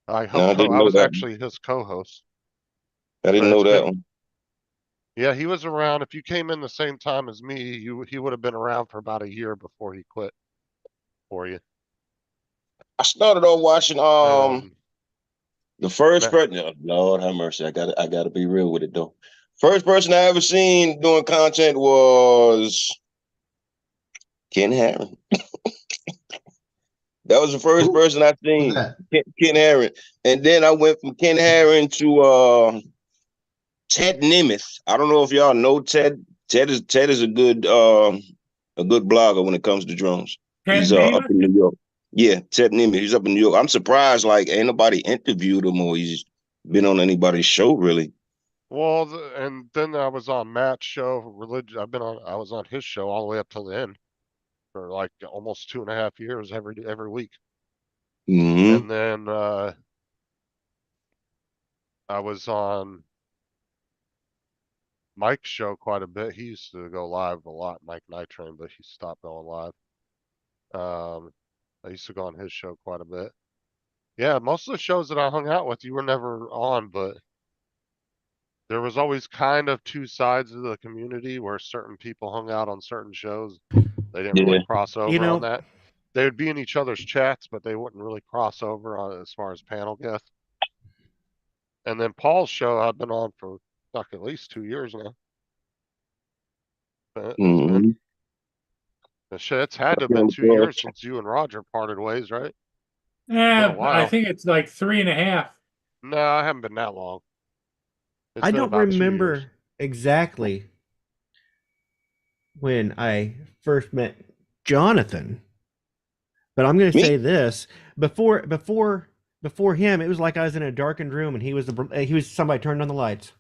I was actually his co-host. I didn't know that one. Yeah, he was around. If you came in the same time as me, he would have been around for about a year before he quit for you. I started off watching the first person. Oh, Lord have mercy. I gotta be real with it though. First person I ever seen doing content was Ken Herron. That was the first person I seen. Ken Herron. And then I went from Ken Herron to Ted Nemeth. I don't know if y'all know Ted. Ted is a good blogger when it comes to drones. He's up in New York. Yeah, Ted Nemeth. He's up in New York. I'm surprised like ain't nobody interviewed him or he's been on anybody's show really. Well, and then I was on Matt's show, Religion. I was on his show all the way up till the end for like almost 2.5 years every week. And then I was on Mike's show quite a bit. He used to go live a lot, Mike Nitrain, but he stopped going live. I used to go on his show quite a bit. Yeah, most of the shows that I hung out with, you were never on, but there was always kind of 2 sides of the community where certain people hung out on certain shows. They didn't really cross over on that. They would be in each other's chats, but they wouldn't really cross over on as far as panel guests. And then Paul's show I've been on for like at least 2 years now. Shit, it's had to have been 2 years since you and Roger parted ways, right? Yeah, I while. think it's like 3.5. No, I haven't been that long. It's I been don't about 2 years. remember exactly when I first met Jonathan, but I'm going to say this: before him, it was like I was in a darkened room and he was somebody turned on the lights.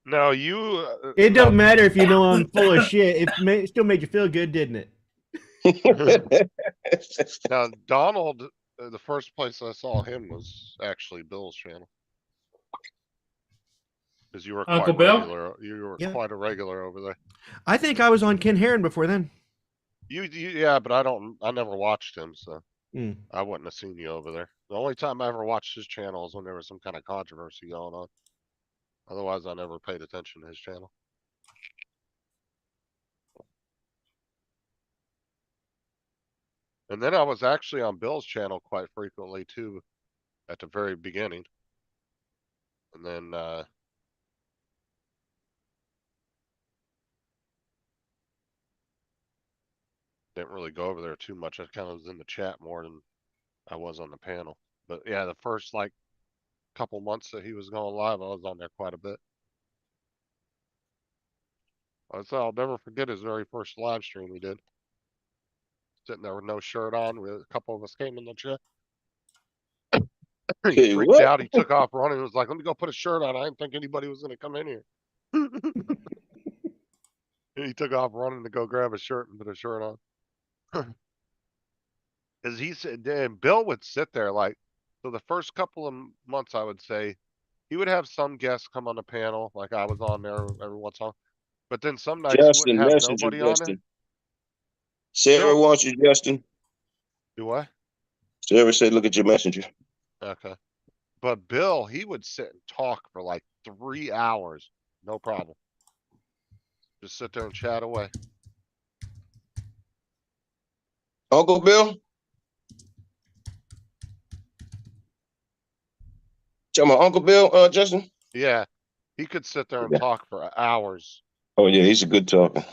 No, you. It doesn't matter if you know I'm full of shit. It still made you feel good, didn't it? Now, Donald, the first place I saw him was actually Bill's channel. Because you were Uncle quite Bill? regular. You were quite a regular over there. I think I was on Ken Heron before then. Yeah, but I never watched him, so I wouldn't have seen you over there. The only time I ever watched his channel is when there was some kind of controversy going on. Otherwise, I never paid attention to his channel. And then I was actually on Bill's channel quite frequently too, at the very beginning. And then didn't really go over there too much. I kind of was in the chat more than I was on the panel. But yeah, the first like couple months that he was going live, I was on there quite a bit. I'll never forget his very first live stream he did. Sitting there with no shirt on. A couple of us came in the chat. He freaked out. He took off running. He was like, "Let me go put a shirt on. I didn't think anybody was going to come in here." He took off running to go grab a shirt and put a shirt on. Because he said, and Bill would sit there like, so the first couple of months, I would say, he would have some guests come on the panel, like I was on there every once in a while. But then some nights he wouldn't have nobody on there. Sarah wants you, Justin. Do what? Sarah said, look at your messenger. Okay. But Bill, he would sit and talk for like 3 hours. No problem. Just sit there and chat away. Uncle Bill? Tell my Uncle Bill, Justin? Yeah. He could sit there and talk for hours. Oh, yeah, he's a good talker.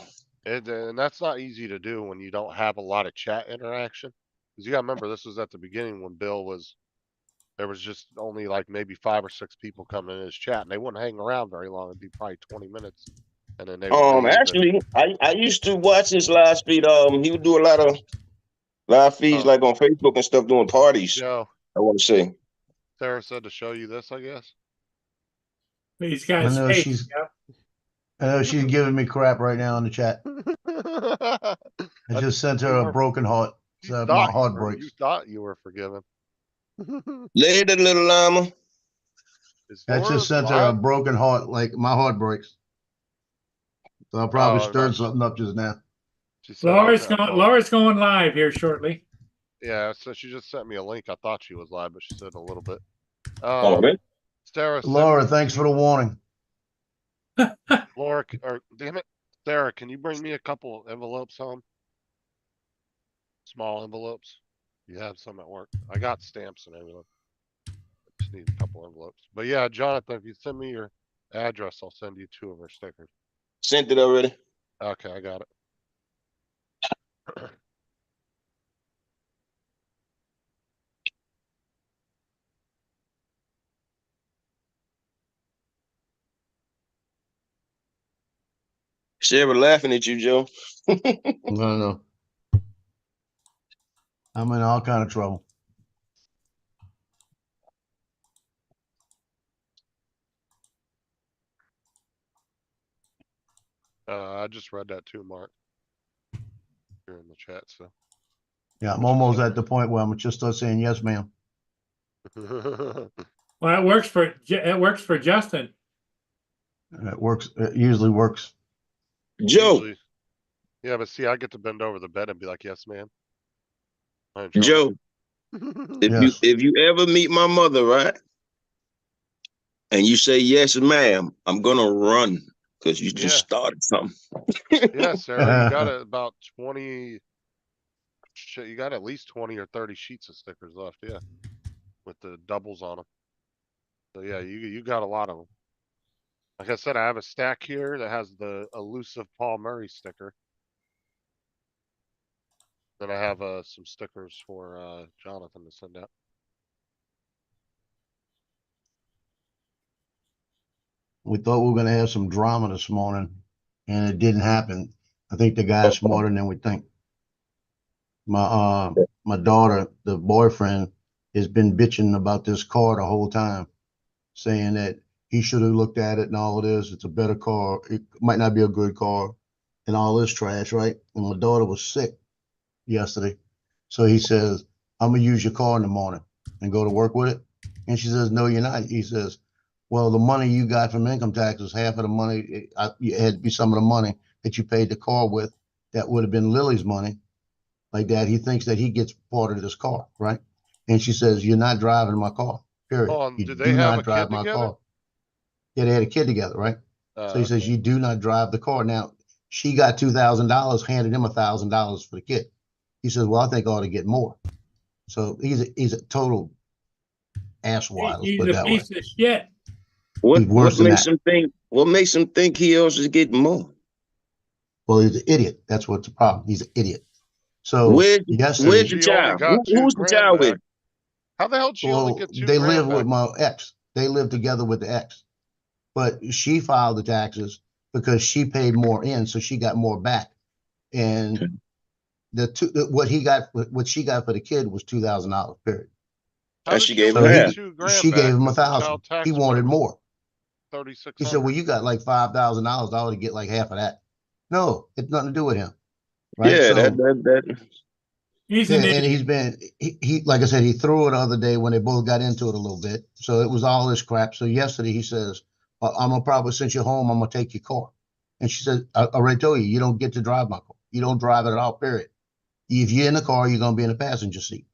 And that's not easy to do when you don't have a lot of chat interaction. Because you got to remember, this was at the beginning when Bill was, there was just only like maybe 5 or 6 people coming in his chat, and they wouldn't hang around very long. It'd be probably 20 minutes. And then they would leave. Actually, I used to watch his live feed. He would do a lot of live feeds like on Facebook and stuff doing parties. Joe, I want to say. Sarah said to show you this, I guess. He's got I know she's giving me crap right now in the chat. I just sent her a broken heart. So my heart breaks. You thought you were forgiven. Later, little llama. I just sent her a broken heart. Like my heart breaks. So I'll probably stir something up just now. Laura's going live here shortly. Yeah, so she just sent me a link. I thought she was live, but she said a little bit. Sarah, Laura, thanks for the warning. Laura, or damn it, Sarah, can you bring me a couple envelopes home? Small envelopes. You have some at work. I got stamps and everything. Just need a couple envelopes. But yeah, Jonathan, if you send me your address, I'll send you 2 of our stickers. Sent it already. Okay, I got it. Sarah laughing at you, Joe. No. I'm in all kind of trouble. I just read that too, Mark. You're in the chat, so. Yeah, I'm almost at the point where I'm just start saying yes, ma'am. Well, it works for Justin. It works. It usually works. Joe. Yeah, but see, I get to bend over the bed and be like, "Yes, ma'am." Joe, if you ever meet my mother, right, and you say yes, ma'am, I'm gonna run because you just started something. Yeah, Sarah, you got about 20. Shit, you got at least 20 or 30 sheets of stickers left, yeah, with the doubles on them. So yeah, you got a lot of them. Like I said, I have a stack here that has the elusive Paul Murray sticker. Then I have some stickers for Jonathan to send out. We thought we were gonna have some drama this morning, and it didn't happen. I think the guy's smarter than we think. My daughter, the boyfriend, has been bitching about this car the whole time, saying that he should have looked at it and all of this. It's a better car. It might not be a good car and all this trash, right? And my daughter was sick yesterday. So he says, I'm gonna use your car in the morning and go to work with it. And she says, no, you're not. He says, well, the money you got from income taxes, half of the money, it had to be some of the money that you paid the car with. That would have been Lily's money. Like that, he thinks that he gets part of this car, right? And she says, you're not driving my car, period. You Do do they have not a drive kid my together? car. Yeah, they had a kid together, right? So he says, Okay. you do not drive the car. Now, she got $2,000, handed him $1,000 for the kid. He says, well, I think I ought to get more. So he's a total asswipe, let's He's put it a that way. piece of shit. What He's worse than makes that. him think? What makes him think he else is getting more? Well, he's an idiot. That's what's the problem. He's an idiot. So Where's yesterday, the She only child? got Who's the child back. with? How the hell did she only well, get 2 they grand live back? with my ex. They live together with the ex. But she filed the taxes because she paid more in, so she got more back. And what she got for the kid was $2,000, period. How And did she she gave only him get half. 2 grand She back? gave him 'Cause the $1,000. child tax He wanted credit was more. 3,600. He said, well, you got like $5,000. I ought to get like half of that. No, it's nothing to do with him. Right. Yeah, So, that. He's yeah, an and idiot. he's been, he, like I said, he threw it the other day when they both got into it a little bit. So it was all this crap. So yesterday he says, I'm gonna probably send you home. I'm gonna take your car. And she said, I already told you, you don't get to drive my car. You don't drive it at all, period. If you're in the car, you're gonna be in the passenger seat.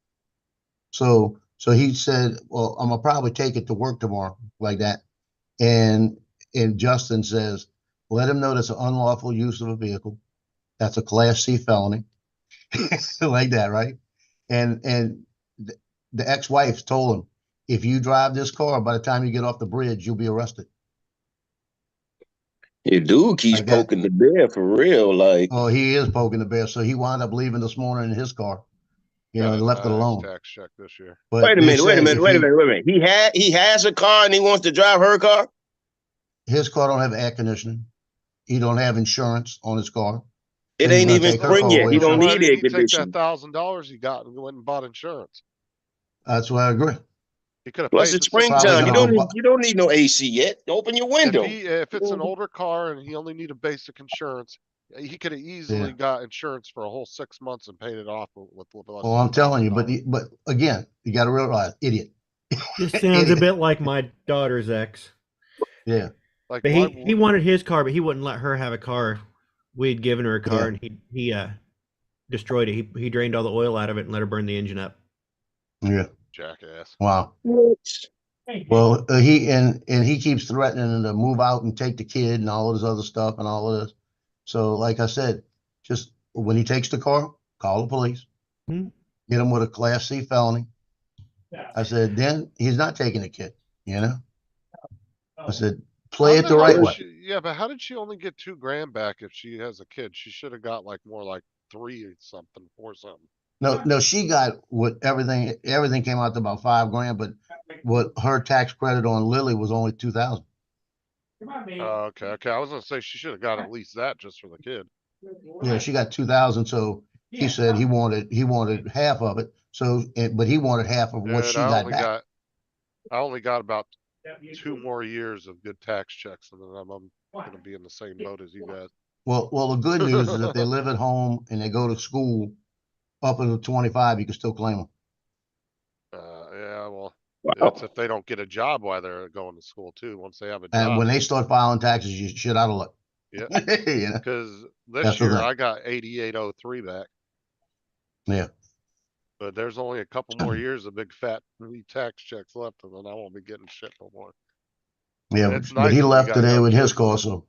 So he said, well, I'm gonna probably take it to work tomorrow, like that. And Justin says, let him know that's an unlawful use of a vehicle. That's a Class C felony. Like that, right? And the ex-wife told him, if you drive this car, by the time you get off the bridge, you'll be arrested. Your dude keeps Like that. poking the bear for real. Like, Oh, he is poking the bear. So he wound up leaving this morning in his car, Got and a left it nice alone. tax check this year. But wait a they minute, wait a said minute, if wait a minute, wait a minute. He has a car and he wants to drive her car. his car don't have air conditioning. He don't have insurance on his car. It So he's ain't gonna even take her spring car yet. away He from don't him. Why need didn't air he take conditioning. that $1,000 he got and went and bought insurance? That's why I agree. He could have Plus paid it's the Probably springtime. gonna $600. go. You don't need no AC yet. Open your window. If it's an older car and he only needed basic insurance, he could have easily got insurance for a whole 6 months and paid it off with less Oh, I'm than telling you, $1,000. but again, you got to realize, idiot. This sounds a bit like my daughter's ex. Yeah. Like, But why he wanted his car, but he wouldn't let her have a car. We'd given her a car, and he destroyed it. He drained all the oil out of it and let her burn the engine up. Yeah. jackass? Wow. Well, he keeps threatening to move out and take the kid and all of this other stuff and all of this. So, like I said, just when he takes the car, call the police. Hmm. Get him with a Class C felony. I said, then he's not taking the kid. You know. I said, play it the right way. Yeah, but how did she only get 2 grand back if she has a kid? She should have got like more like 3 or something, 4 something. No, she got what everything came out to about $5 grand, but what her tax credit on Lily was only $2,000. Okay. I was gonna say she should have got at least that just for the kid. Yeah, she got $2,000. So he said he wanted half of it. So, but he wanted half of what Dude, she got back. I only got about 2 more years of good tax checks, and then I'm gonna be in the same boat as you guys. Well, the good news is if they live at home and they go to school up until 25, you can still claim them. Yeah, well, Wow. it's if they don't get a job while they're going to school too. Once they have a job, And when they start filing taxes, you shit out of luck. yeah, You know? because this That's the year thing. I got 8803 back. Yeah. But there's only a couple more years of big fat tax checks left, and then I won't be getting shit no more. Yeah, It's but nice he when you left got today young with his kids. car, so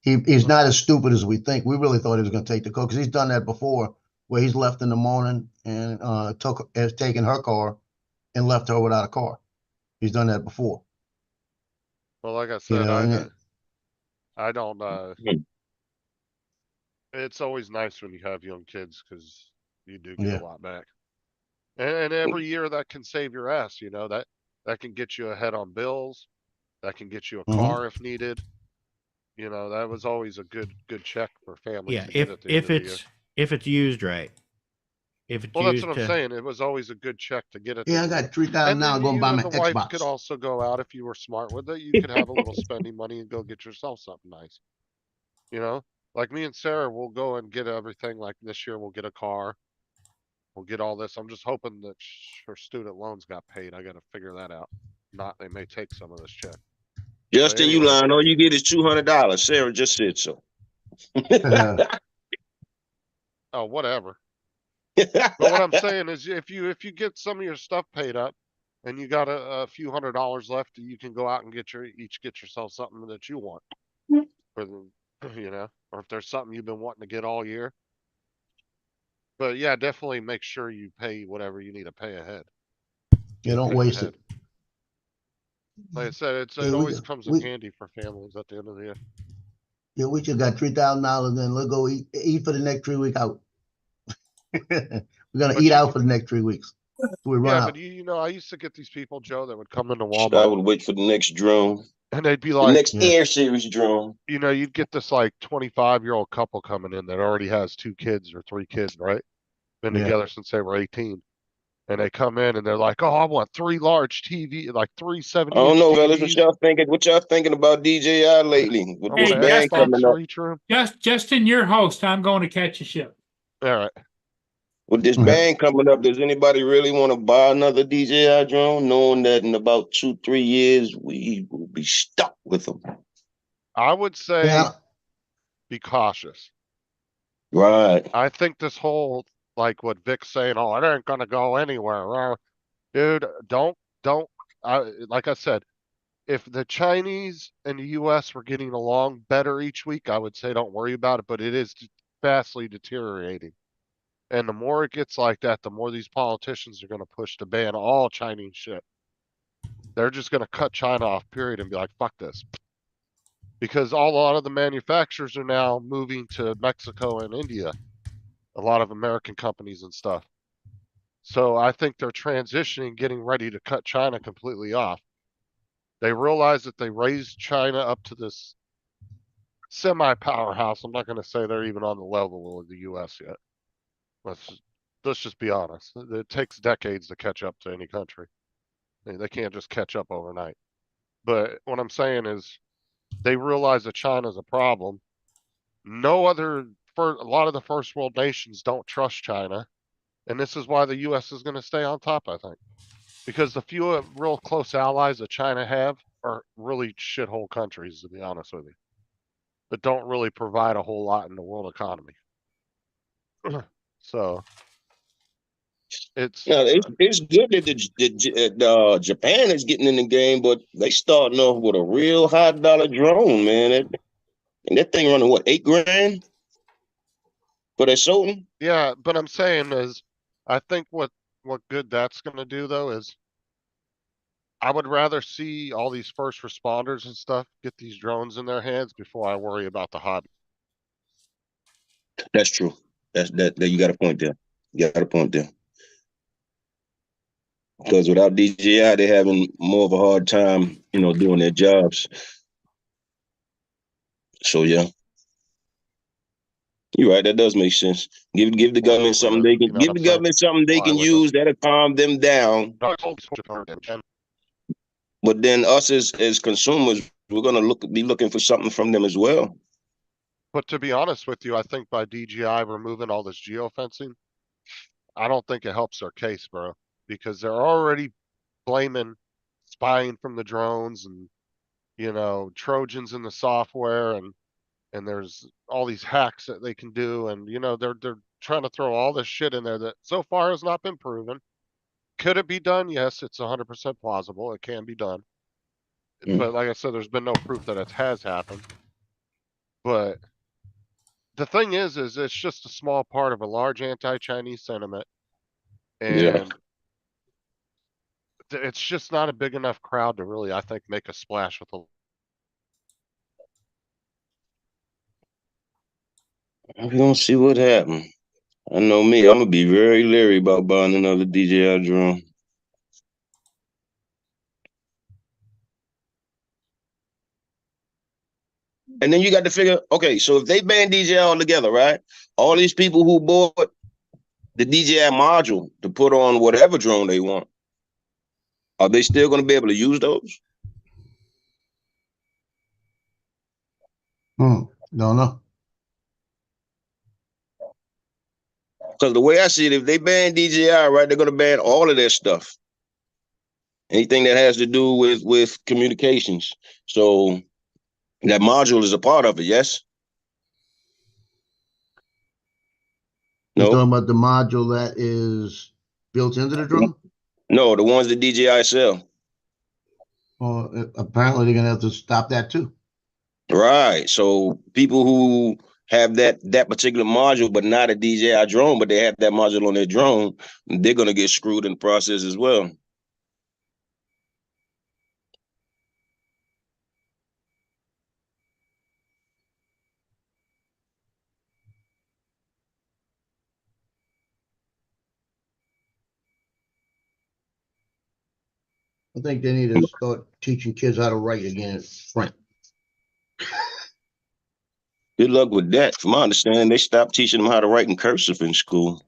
he's not as stupid as we think. We really thought he was going to take the car because he's done that before, where he's left in the morning and has taken her car and left her without a car. He's done that before. Well, like I You said, know, and I don't, Hmm. it's always nice when you have young kids because you do get a yeah. lot back. And every year that can save your ass, you know, that can get you ahead on bills. That can get you a Hmm. car if needed. You know, that was always a good check for families Yeah, to get at the end of the year. if it's used right, if it's Well, that's what used I'm to, saying. It was always a good check to get at the Yeah, end I of the year. got $3,000 And now. then Going to you buy and my the wife could Xbox. also go out if you were smart with it. You could have a little spending money and go get yourself something nice. You know, like me and Sarah will go and get everything. Like this year, we'll get a car. We'll get all this. I'm just hoping that her student loans got paid. I got to figure that out. Not, they may take some of this check. But Justin, you anyway, lying. All you get is $200. Sarah just said so. oh, whatever. But what I'm saying is, if you get some of your stuff paid up, and you got a few $100s left, you can go out and get yourself something that you want for the, you know, or if there's something you've been wanting to get all year. But yeah, definitely make sure you pay whatever you need to pay ahead. You don't Pay waste ahead. it. Like I said, Yeah, it always comes in handy for families at the end of the year. Yeah, we just got $3,000 and let's go eat for the next 3 weeks out. We're gonna But eat out for the next 3 weeks. We run yeah, out. but you know, I used to get these people, Joe, that would come into I Walmart would wait for the next drone, and they'd be the like, next Air Series drone. you know, you'd get this like 25-year-old couple coming in that already has 2 kids or 3 kids, right? Been Yeah. together since they were 18. And they come in and they're like, "Oh, I want 3 large TV, like 3 I don't 70-inch know, fellas. What TVs. y'all thinking? What y'all thinking about DJI lately? With I this want Hey, an band Justin, coming Xbox up, for each room." Justin, your host. I'm going to catch a ship. All right. with this band coming up, does anybody really want to buy another DJI drone, knowing that in about 2-3 years we will be stuck with them? I would say Yeah. be cautious. Right. I think this whole, like what Vic's saying, "Oh, it ain't gonna go anywhere." Well, dude, don't, like I said, if the Chinese and the US were getting along better each week, I would say don't worry about it, but it is vastly deteriorating. And the more it gets like that, the more these politicians are going to push to ban all Chinese shit. They're just going to cut China off, period, and be like, fuck this. Because a lot of the manufacturers are now moving to Mexico and India, a lot of American companies and stuff. So I think they're transitioning, getting ready to cut China completely off. They realize that they raised China up to this semi-powerhouse. I'm not going to say they're even on the level of the US yet. Let's just be honest. It takes decades to catch up to any country. They can't just catch up overnight. But what I'm saying is they realize that China's a problem. A lot of the first world nations don't trust China. And this is why the US is going to stay on top, I think. Because the few real close allies that China have are really shithole countries, to be honest with you, that don't really provide a whole lot in the world economy. So it's Yeah, it's good that Japan is getting in the game, but they starting off with a real high dollar drone, man. And that thing running what, $8,000 for that Soten? yeah, but I'm saying is I think what good that's gonna do though is I would rather see all these first responders and stuff get these drones in their hands before I worry about the hobby. That's true. That you got a point there. You got a point there. Because without DJI, they're having more of a hard time, doing their jobs. So yeah, you're right. That does make sense. Give the government something they can You know what I'm saying? use that'll calm them down. But then us as consumers, we're gonna be looking for something from them as well. But to be honest with you, I think by DJI removing all this geofencing, I don't think it helps their case, bro, because they're already blaming spying from the drones and, Trojans in the software and there's all these hacks that they can do. And, they're trying to throw all this shit in there that so far has not been proven. Could it be done? Yes, it's 100% plausible. It can be done. But like I said, there's been no proof that it has happened. But the thing is it's just a small part of a large anti-Chinese sentiment. And it's just not a big enough crowd to really, I think, make a splash with We're gonna see what happens. I know me, I'm gonna be very leery about buying another DJI drone. And then you got to figure, okay, so if they ban DJI altogether, right? All these people who bought the DJI module to put on whatever drone they want, are they still going to be able to use those? Don't know. Because the way I see it, if they ban DJI, right, they're going to ban all of their stuff. Anything that has to do with communications. So that module is a part of it, yes? You're No. talking about the module that is built into the drone? No, the ones that DJI sell. Well, apparently they're gonna have to stop that too. Right. So people who have that particular module, but not a DJI drone, but they have that module on their drone, they're gonna get screwed in the process as well. I think they need to start teaching kids how to write again in French. Good luck with that. From my understanding, they stopped teaching them how to write in cursive in school.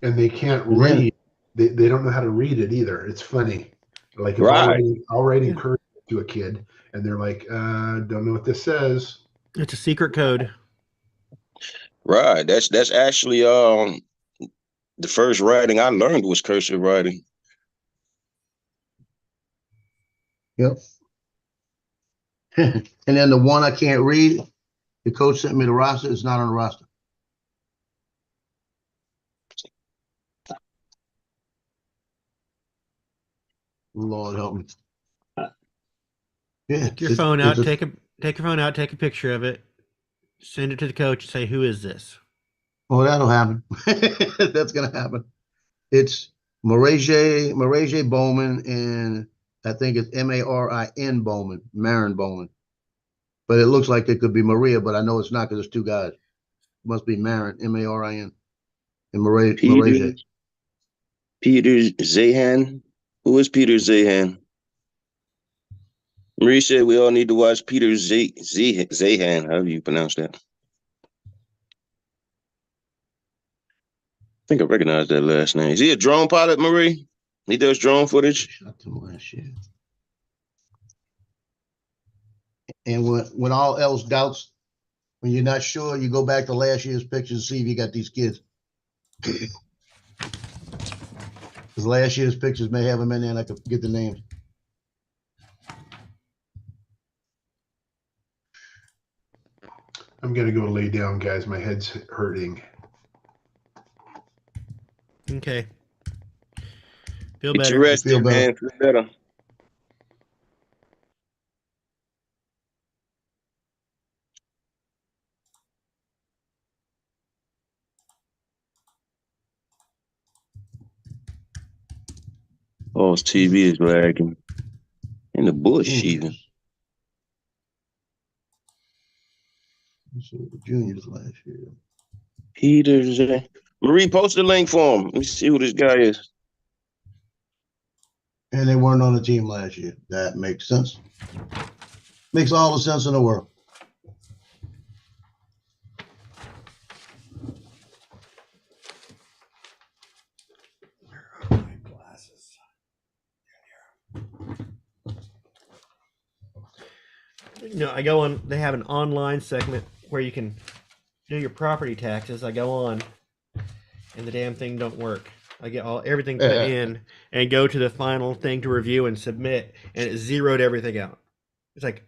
And they can't read. They don't know how to read it either. It's funny. Like if I'll write in cursive to a kid and they're like, don't know what this says. It's a secret code. Right. That's actually the first writing I learned was cursive writing. Yep. And then the one I can't read, the coach sent me the roster. It's not on the roster. Lord help me. Yeah. Take your phone out, take your phone out, take a picture of it, send it to the coach and say, who is this? Oh, that'll happen. That's gonna happen. It's Marije Bowman, and I think it's Marin Bowman, Marin Bowman. But it looks like it could be Maria, but I know it's not because it's two guys. It must be Marin, Marin, and Marije. Peter Zahan. Who is Peter Zahan? Marie said we all need to watch Peter Zahan. However you pronounce that. I think I recognize that last name. Is he a drone pilot, Marie? He does drone footage? Shot them last year. And when all else doubts, when you're not sure, you go back to last year's pictures and see if you got these kids. Because last year's pictures may have them in there and I could get the names. I'm gonna go lay down, guys. My head's hurting. Okay. Feel Get better. your rest, Feel better. man. Feel better. Oh, his TV is lagging. In the bush, even. The juniors last year. Peter Zahan. Marie, post the link for him. Let me see who this guy is. And they weren't on the team last year. That makes sense. Makes all the sense in the world. Where are my glasses? You know, I go on, they have an online segment where you can do your property taxes. I go on and the damn thing don't work. I get everything put in and go to the final thing to review and submit, and it zeroed everything out. It's like,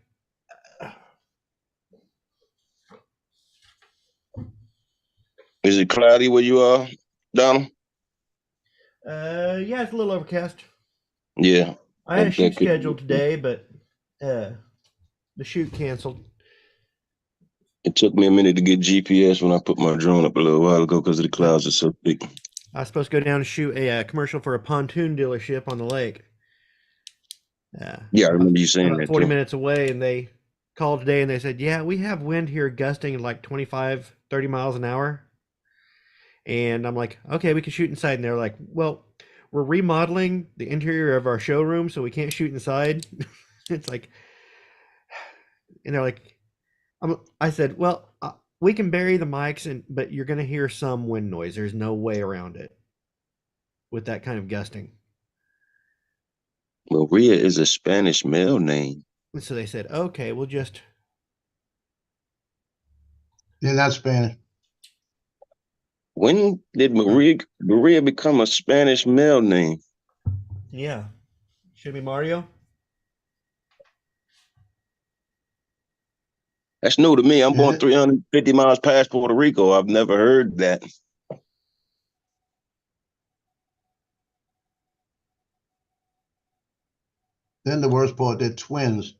Is it cloudy where you are, Donald? yeah, it's a little overcast. Yeah. I had a shoot scheduled today, but the shoot canceled. It took me a minute to get GPS when I put my drone up a little while ago because the clouds are so big. I was supposed to go down and shoot a commercial for a pontoon dealership on the lake. Yeah, I remember you saying about that. 40 too. minutes away, and they called today and they said, yeah, we have wind here gusting like 25, 30 miles an hour. And I'm like, okay, we can shoot inside. And they're like, well, we're remodeling the interior of our showroom, so we can't shoot inside. It's like, and they're like, I said, well, we can bury the mics, but you're going to hear some wind noise. There's no way around it with that kind of gusting. Maria is a Spanish male name. And so they said, okay, we'll just. They're not Spanish. When did Maria become a Spanish male name? Yeah. Should be Mario. That's new to me. I'm going 350 miles past Puerto Rico. I've never heard that. Then the worst part, they're twins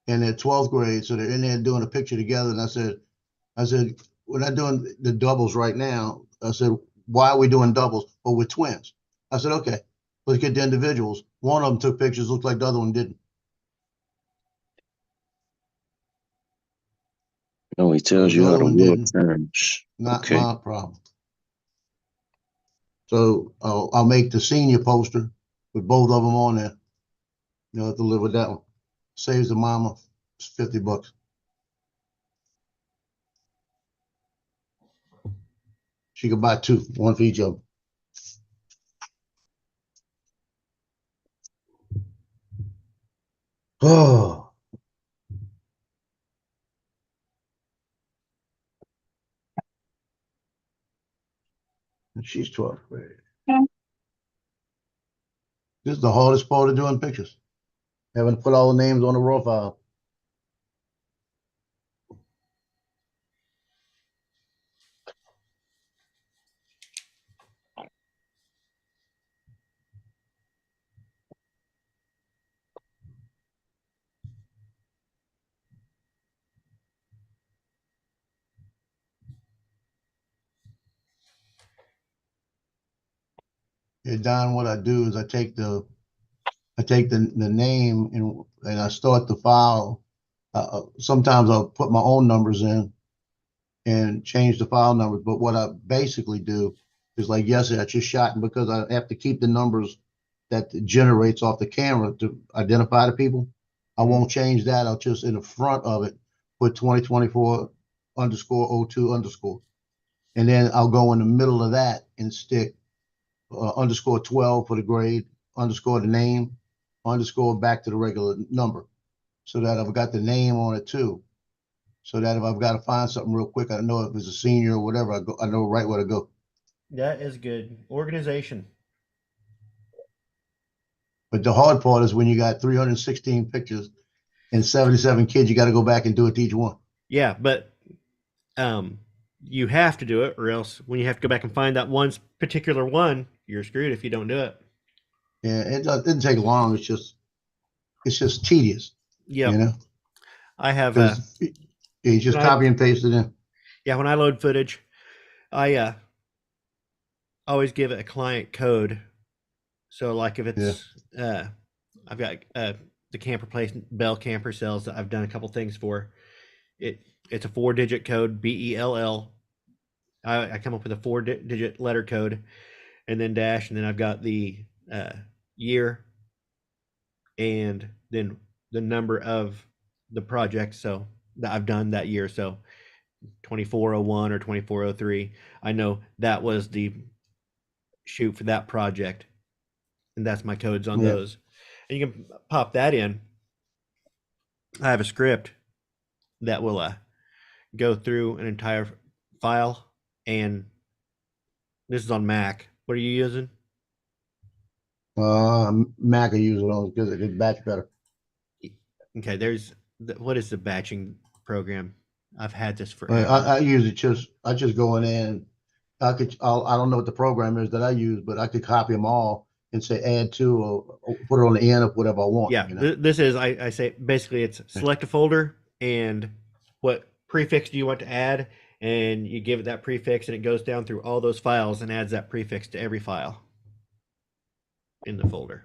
and they're 12th grade. So they're in there doing a picture together. And I said, we're not doing the doubles right now. I said, why are we doing doubles? Well, we're twins. I said, okay, let's get the individuals. One of them took pictures, looked like the other one didn't. No, he tells you how to work terms. Not my problem. So I'll make the senior poster with both of them on there. You'll have to live with that one. Saves the mama $50. She could buy two, one for each of them. Oh. And she's 12th grade. This is the hardest part of doing pictures. Having to put all the names on the raw file. Yeah, Don, what I do is I take the name and I start the file. Sometimes I'll put my own numbers in and change the file numbers. But what I basically do is like yesterday, I just shot, and because I have to keep the numbers that generates off the camera to identify the people, I won't change that. I'll just in the front of it put 2024 _ 02 _. And then I'll go in the middle of that and stick _12 for the grade, _ the name, _ back to the regular number, so that I've got the name on it too. So that if I've got to find something real quick, I know if it's a senior or whatever, I know right where to go. That is good organization. But the hard part is when you got 316 pictures and 77 kids, you got to go back and do it to each one. Yeah, but you have to do it, or else when you have to go back and find that one particular one, you're screwed if you don't do it. Yeah, it didn't take long. It's just tedious. Yeah, you know. I have. You just copy and paste it in. Yeah, when I load footage, I always give it a client code. So, like if it's, I've got the camper place, Bell Camper Sales, that I've done a couple things for. It's a 4-digit code, BELL. I come up with a 4-digit letter code, and then dash, and then I've got the year, and then the number of the project. So that I've done that year. So 2401 or 2403. I know that was the shoot for that project, and that's my codes on those. And you can pop that in. I have a script that will go through an entire file, and this is on Mac. What are you using? Mac I use it on because it can batch better. Okay, what is the batching program? I've had this for. I use it I just go in there and I don't know what the program is that I use, but I could copy them all and say add to or put it on the end of whatever I want. Yeah, you know? This is I say basically it's select a folder and what prefix do you want to add, and you give it that prefix, and it goes down through all those files and adds that prefix to every file in the folder.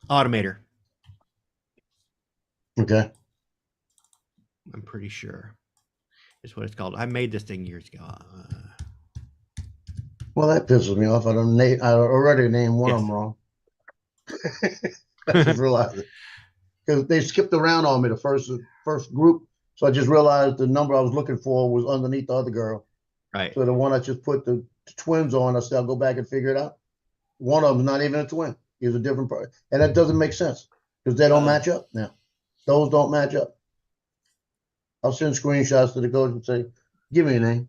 Automator. Okay. I'm pretty sure is what it's called. I made this thing years ago. Well, that pisses me off. I already named one of them wrong. I just realized it because they skipped around on me the first group, so I just realized the number I was looking for was underneath the other girl. Right. So the one I just put the twins on, I said I'll go back and figure it out. One of them's not even a twin. He's a different person, and that doesn't make sense because they don't match up now. Those don't match up. I'll send screenshots to the coach and say, "Give me a name."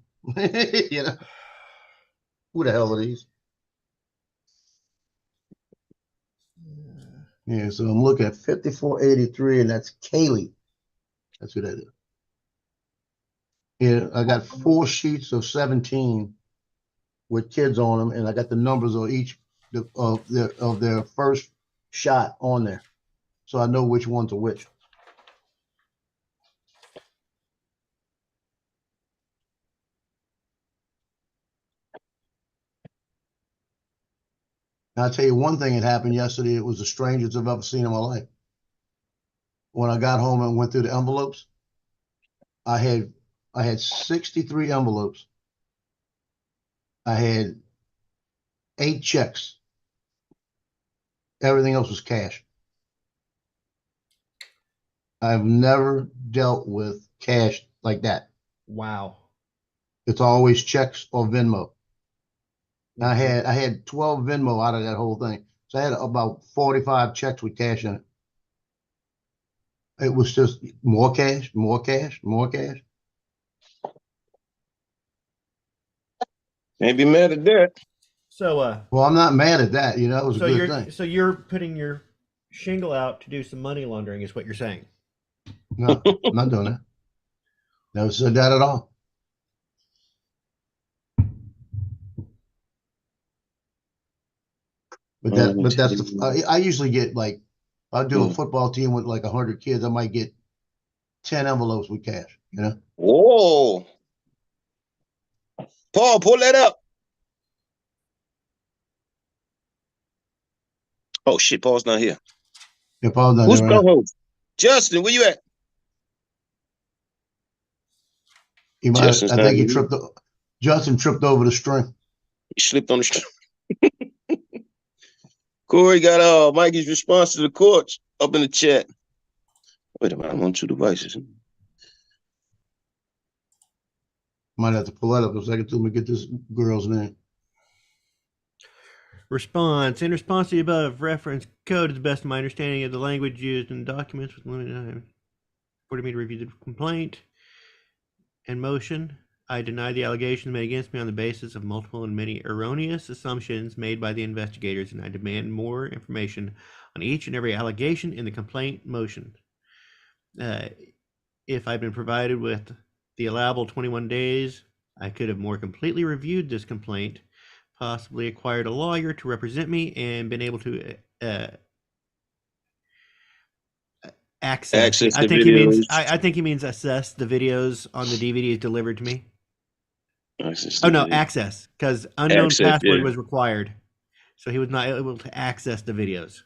You know, who the hell are these? Yeah, so I'm looking at 5483, and that's Kaylee. That's who that is. Yeah, I got 4 sheets of 17 with kids on them, and I got the numbers on each of their first shot on there, so I know which ones are which. And I'll tell you one thing that happened yesterday. It was the strangest I've ever seen in my life. When I got home and went through the envelopes, I had 63 envelopes. I had 8 checks. Everything else was cash. I've never dealt with cash like that. Wow. It's always checks or Venmo. I had 12 Venmo out of that whole thing. So I had about 45 checks with cash in it. It was just more cash, more cash, more cash. Can't be mad at that. So well, I'm not mad at that. You know, it was so a good thing. So you're putting your shingle out to do some money laundering, is what you're saying? No, I'm not doing that. Never said that at all. But that's I usually get like, I'll do a football team with like 100 kids. I might get 10 envelopes with cash, you know? Whoa. Paul, pull that up. Oh shit, Paul's not here. Yeah, Paul's not Who's here. co-host? Justin, where you at? He might. I think he tripped. Justin tripped over the string. He slipped on the string. Corey got Mikey's response to the courts up in the chat. Wait a minute, I'm on 2 devices. Might have to pull that up a second till we get this girl's name. Response. In response to the above reference code, to the best of my understanding of the language used in documents with limited time, ordered me to review the complaint and motion. I deny the allegations made against me on the basis of multiple and many erroneous assumptions made by the investigators, and I demand more information on each and every allegation in the complaint motion. If I've been provided with the allowable 21 days, I could have more completely reviewed this complaint, possibly acquired a lawyer to represent me, and been able to access I think videos. I think he means assess the videos on the DVDs delivered to me. Access, because unknown password was required, so he was not able to access the videos.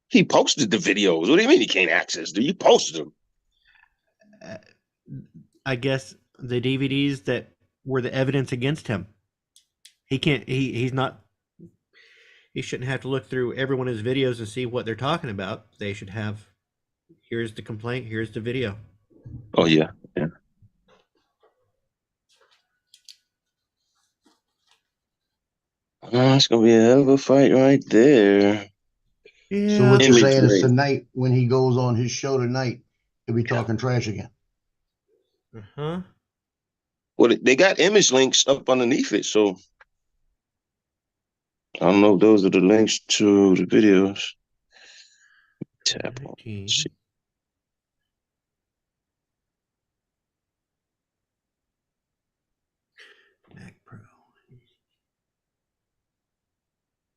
He posted the videos. What do you mean he can't access them? You posted them. I guess the DVDs that were the evidence against him. He can't. He's not. He shouldn't have to look through every one of his videos and see what they're talking about. They should have. Here's the complaint. Here's the video. Oh yeah, yeah. It's gonna be a hell of a fight right there. Yeah. So what you're saying is tonight, when he goes on his show tonight, he'll be talking trash again. Uh-huh. Well, they got image links up underneath it, so I don't know if those are the links to the videos. Tap on. Mac Pro.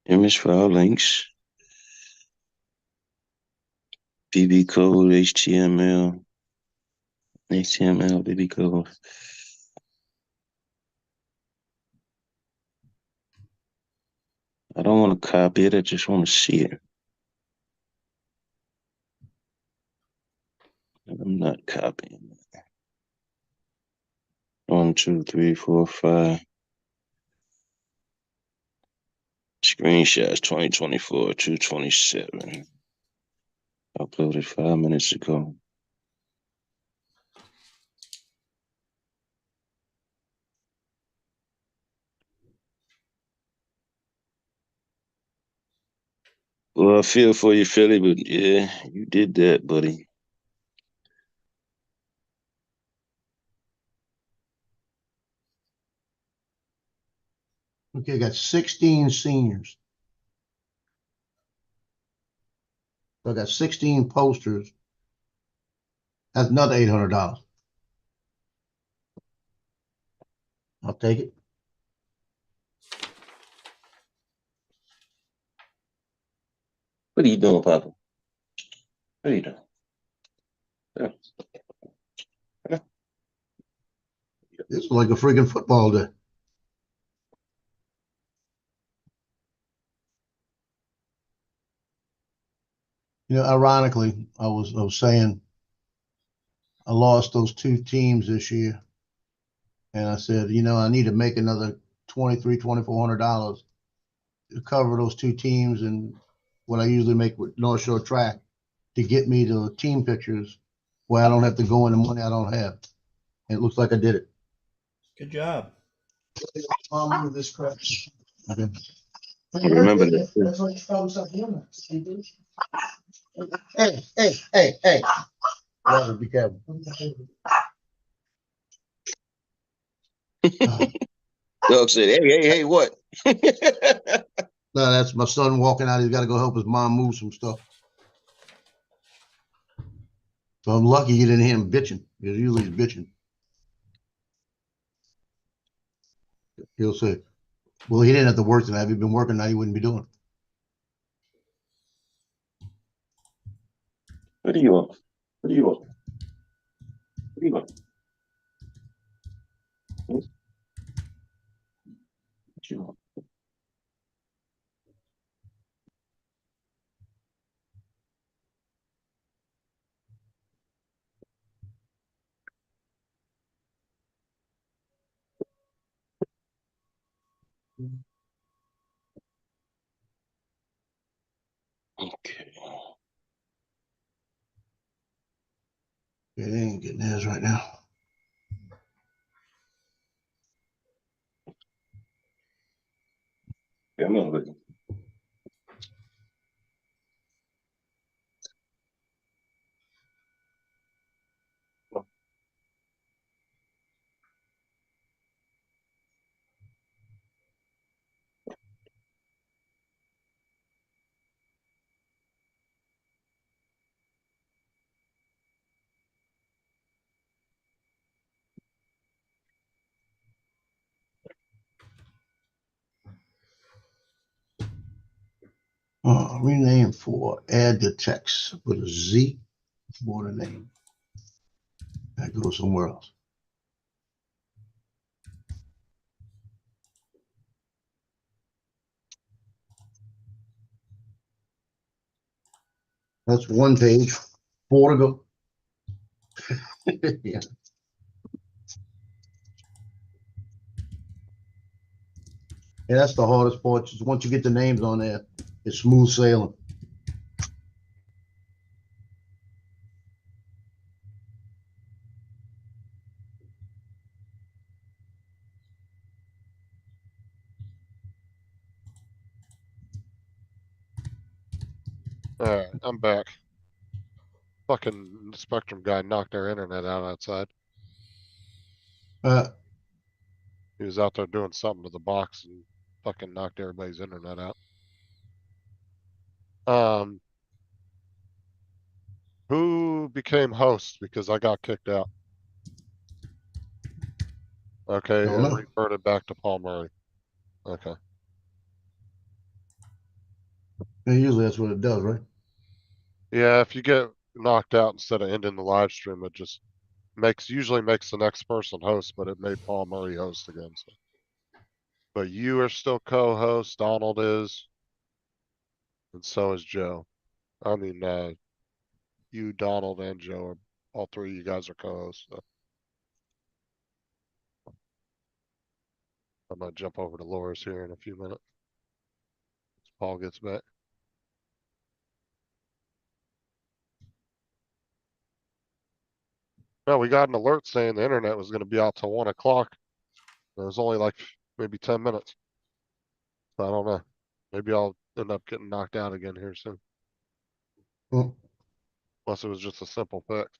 Image file links. BB code, HTML, BB code. I don't want to copy it. I just want to see it. not copying. 1, 2, 3, 4, 5. Screenshots 2024 2/27. Uploaded 5 minutes ago. Well, I feel for you, Philly, but yeah, you did that, buddy. Okay, I got 16 seniors. So I got 16 posters. That's another $800. I'll take it. What are you doing, Papa? What are you doing? This is like a freaking football day. You know, ironically, I was saying I lost those 2 teams this year. And I said, you know, I need to make another $2,400 to cover those 2 teams and what I usually make with North Shore Track to get me to team pictures where I don't have to go in the money I don't have. And it looks like I did it. Good job. I'll move this crap. Okay. Remember that. That's what you found something in there. Hey. Robert, be careful. Doug said, hey, what? No, that's my son walking out. He's got to go help his mom move some stuff. So I'm lucky you didn't hear him bitching, because usually he's bitching. He'll say, well, he didn't have to work tonight. If he'd been working tonight, he wouldn't be doing it. What do you want? What do you want? What do you want? What you want? Okay. Yeah, they ain't getting theirs right now. Come on, buddy. Rename for add the text with a Z for the name. That goes somewhere else. That's 1 page. 4 to go. Yeah. Yeah, that's the hardest part. Just once you get the names on there, it's smooth sailing. Alright, I'm back. Fucking Spectrum guy knocked our internet out outside. He was out there doing something to the box and fucking knocked everybody's internet out. Who became host? Because I got kicked out. Okay, Don't it know. reverted back to Paul Murray. Okay. And usually that's what it does, right? Yeah, if you get knocked out instead of ending the live stream, it just usually makes the next person host, but it made Paul Murray host again. So. But you are still co-host, Donald is, and so is Joe. I mean, you, Donald, and Joe are all three of you guys are co-hosts. So. I'm gonna jump over to Laura's here in a few minutes. Paul gets back. Well, we got an alert saying the internet was going to be out till 1 o'clock. It was only like maybe 10 minutes. So I don't know. Maybe I'll end up getting knocked out again here soon. Mm. Unless it was just a simple fix.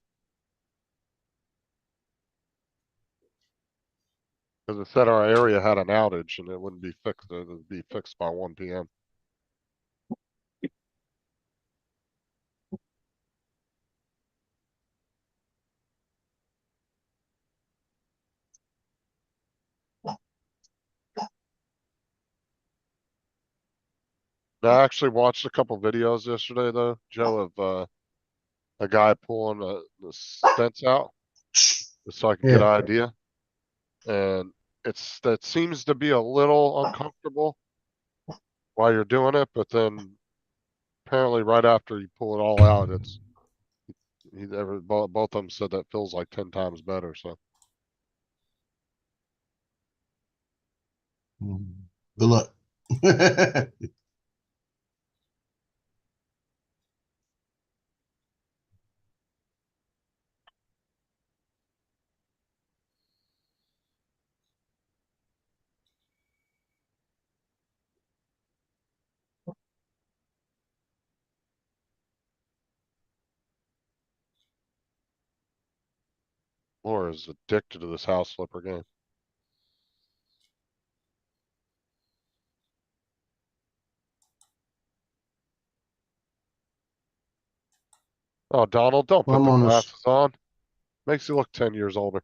Because it said our area had an outage and it wouldn't be fixed. It would be fixed by 1 p.m. I actually watched a couple videos yesterday though, Joe, of a guy pulling the fence out just so I could get an idea. And that seems to be a little uncomfortable while you're doing it, but then apparently right after you pull it all out, both of them said that feels like 10 times better. So Good luck. Laura's addicted to this house flipper game. Oh, Donald, don't put the glasses on. Makes you look 10 years older.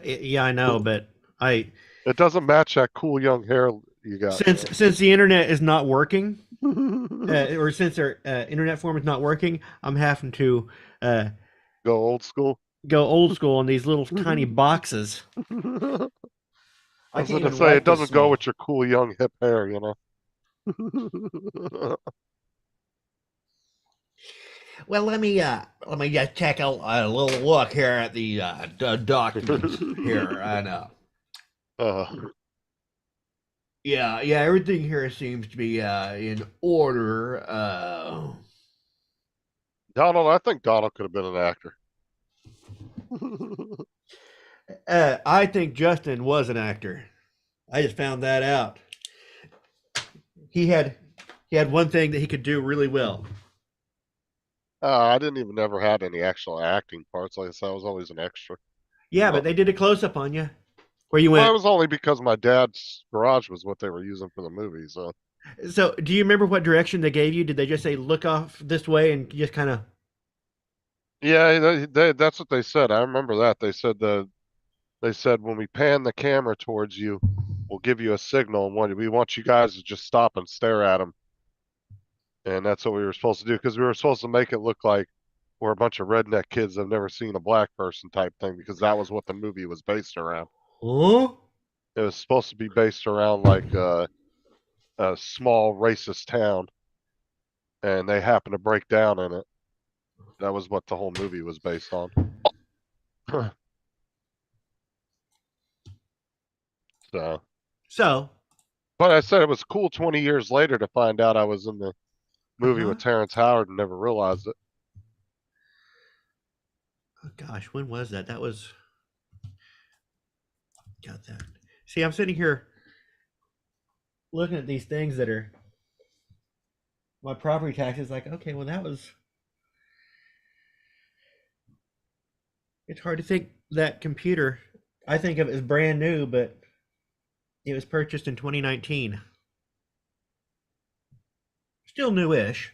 Yeah, I know, but it doesn't match that cool young hair you got. Since the internet is not working, or since our internet form is not working, I'm having to go old school. Go old school on these little tiny boxes. I was going to say, it doesn't go with your cool young hip hair, you know. Well, let me just take a little look here at the documents here. I know. Yeah, everything here seems to be in order. Donald, I think Donald could have been an actor. I think Justin was an actor. I just found that out. He had one thing that he could do really well. I didn't even ever have any actual acting parts. Like I said, I was always an extra. Yeah, but they did a close up on you. Where you went? Well, it was only because my dad's garage was what they were using for the movie. So, do you remember what direction they gave you? Did they just say look off this way and just kind of? Yeah, that's what they said. I remember that. They said when we pan the camera towards you, we'll give you a signal, and we want you guys to just stop and stare at them. And that's what we were supposed to do, because we were supposed to make it look like we're a bunch of redneck kids that have never seen a black person type thing, because that was what the movie was based around. Huh? It was supposed to be based around like a small racist town, and they happened to break down in it. That was what the whole movie was based on. So. But I said it was cool 20 years later to find out I was in the movie with Terrence Howard and never realized it. Oh gosh, when was that? That was. Got that. See, I'm sitting here looking at these things that are my property taxes. Like, okay, well, that was. It's hard to think that computer. I think of it as brand new, but it was purchased in 2019. Still newish.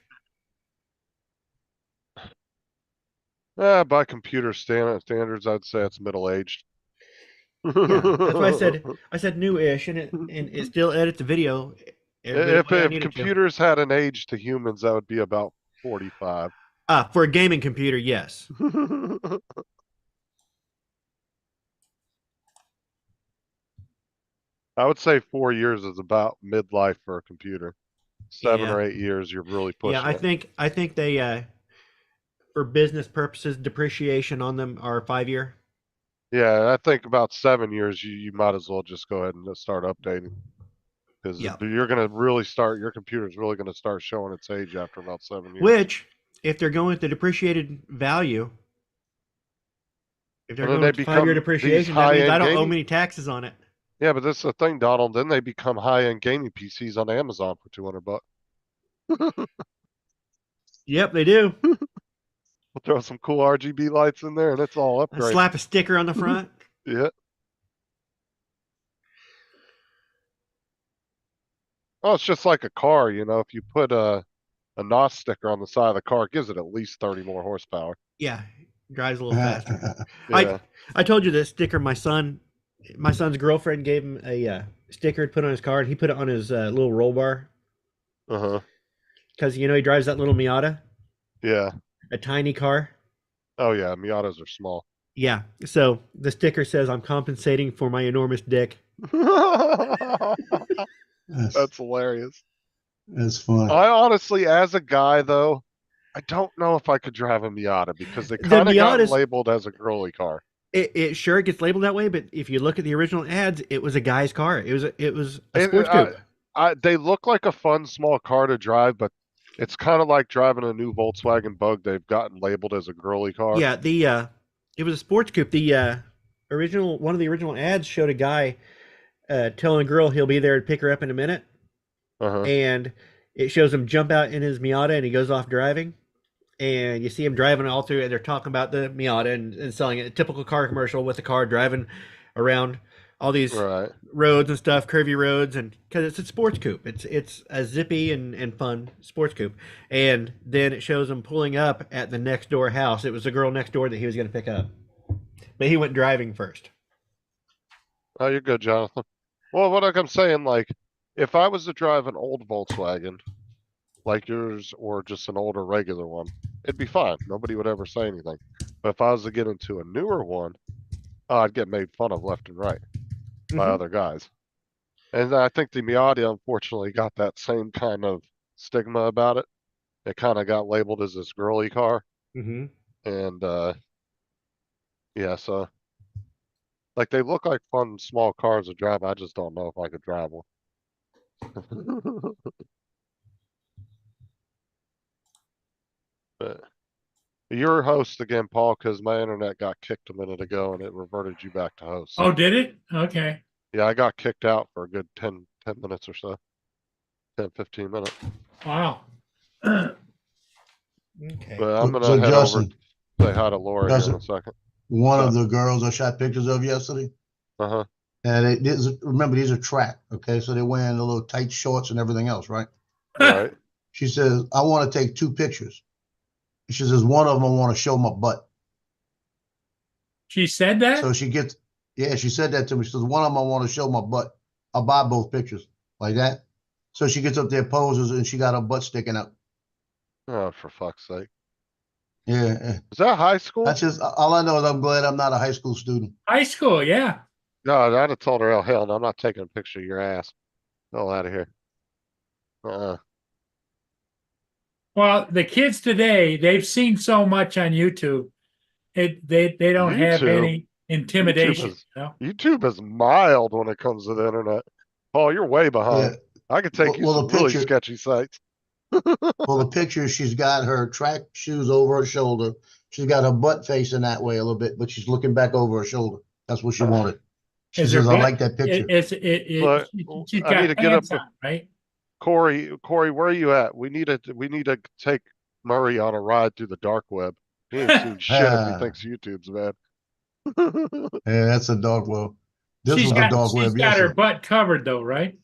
By computer standards, I'd say it's middle-aged. Yeah, that's why I said newish, and it still edits the video. If computers had an age to humans, that would be about 45. For a gaming computer, yes. I would say 4 years is about midlife for a computer. 7 or 8 years, you're really pushing. Yeah, I think they for business purposes, depreciation on them are 5-year. Yeah, I think about 7 years, you might as well just go ahead and just start updating. Because you're going to really start, your computer's really going to start showing its age after about 7 years. Which, if they're going with the depreciated value, if they're And then going they with 5-year become depreciation, these that means I high-end don't owe gaming- many taxes on it. Yeah, but that's the thing, Donald. Then they become high-end gaming PCs on Amazon for $200. Yep, they do. We'll throw some cool RGB lights in there, and it's all And upgraded. slap a sticker on the front. Yeah. Oh, it's just like a car, you know. If you put a NOS sticker on the side of the car, it gives it at least 30 more horsepower. Yeah, drives a little faster. Yeah. I told you that sticker. My son's girlfriend gave him a sticker to put on his car, and he put it on his little roll bar. Because he drives that little Miata. Yeah. A tiny car. Oh yeah, Miatas are small. Yeah. So the sticker says, "I'm compensating for my enormous dick." That's hilarious. That's funny. I honestly, as a guy though, I don't know if I could drive a Miata because they kind of got labeled as a girly car. It sure gets labeled that way, but if you look at the original ads, it was a guy's car. It was a sports coupe. They look like a fun small car to drive, but it's kind of like driving a new Volkswagen Bug. They've gotten labeled as a girly car. Yeah, it was a sports coupe. The one of the original ads showed a guy telling a girl he'll be there to pick her up in a minute, and it shows him jump out in his Miata and he goes off driving, and you see him driving all through, and they're talking about the Miata and selling it. A typical car commercial with the car driving around all these roads and stuff, curvy roads, and because it's a sports coupe, it's a zippy and fun sports coupe. And then it shows him pulling up at the next door house. It was the girl next door that he was going to pick up, but he went driving first. Oh, you're good, Jonathan. Well, what I'm saying, like, if I was to drive an old Volkswagen, like yours, or just an older regular one, it'd be fine. Nobody would ever say anything. But if I was to get into a newer one, I'd get made fun of left and right by other guys. And I think the Miata, unfortunately, got that same kind of stigma about it. It kind of got labeled as this girly car. Mm-hmm. And, yeah, so, like, they look like fun small cars to drive. I just don't know if I could drive one. But you're host again, Paul, because my internet got kicked a minute ago and it reverted you back to host. Oh, did it? Okay. Yeah, I got kicked out for a good 10 minutes or so. 10, 15 minutes. Wow. Okay. But I'm going So to head Justin, over, say hi to Laura here in Justin, a second. one of the girls I shot pictures of yesterday, and remember, these are track, okay? So they're wearing the little tight shorts and everything else, right? Right. She says, I want to take 2 pictures. She says, one of them I want to show my butt. She said that? So she said that to me. She says, one of them I want to show my butt. I'll buy both pictures like that. So she gets up there, poses, and she got her butt sticking out. Oh, for fuck's sake. Yeah. Is that high school? That's just, all I know is I'm glad I'm not a high school student. High school, yeah. No, I'd have told her, oh, hell no, I'm not taking a picture of your ass. Hell out of here. Well, the kids today, they've seen so much on YouTube. They don't have any intimidation. YouTube is mild when it comes to the internet. Oh, you're way behind. I could take you some really sketchy sites. Well, the picture, she's got her track shoes over her shoulder. She's got her butt facing that way a little bit, but she's looking back over her shoulder. That's what she wanted. She says, I like that picture. She's got I need to get up on, right? Corey, where are you at? We need to take Murray on a ride through the dark web. He ain't seen shit if he thinks YouTube's bad. Yeah, that's a dark web. She's got her butt covered though, right?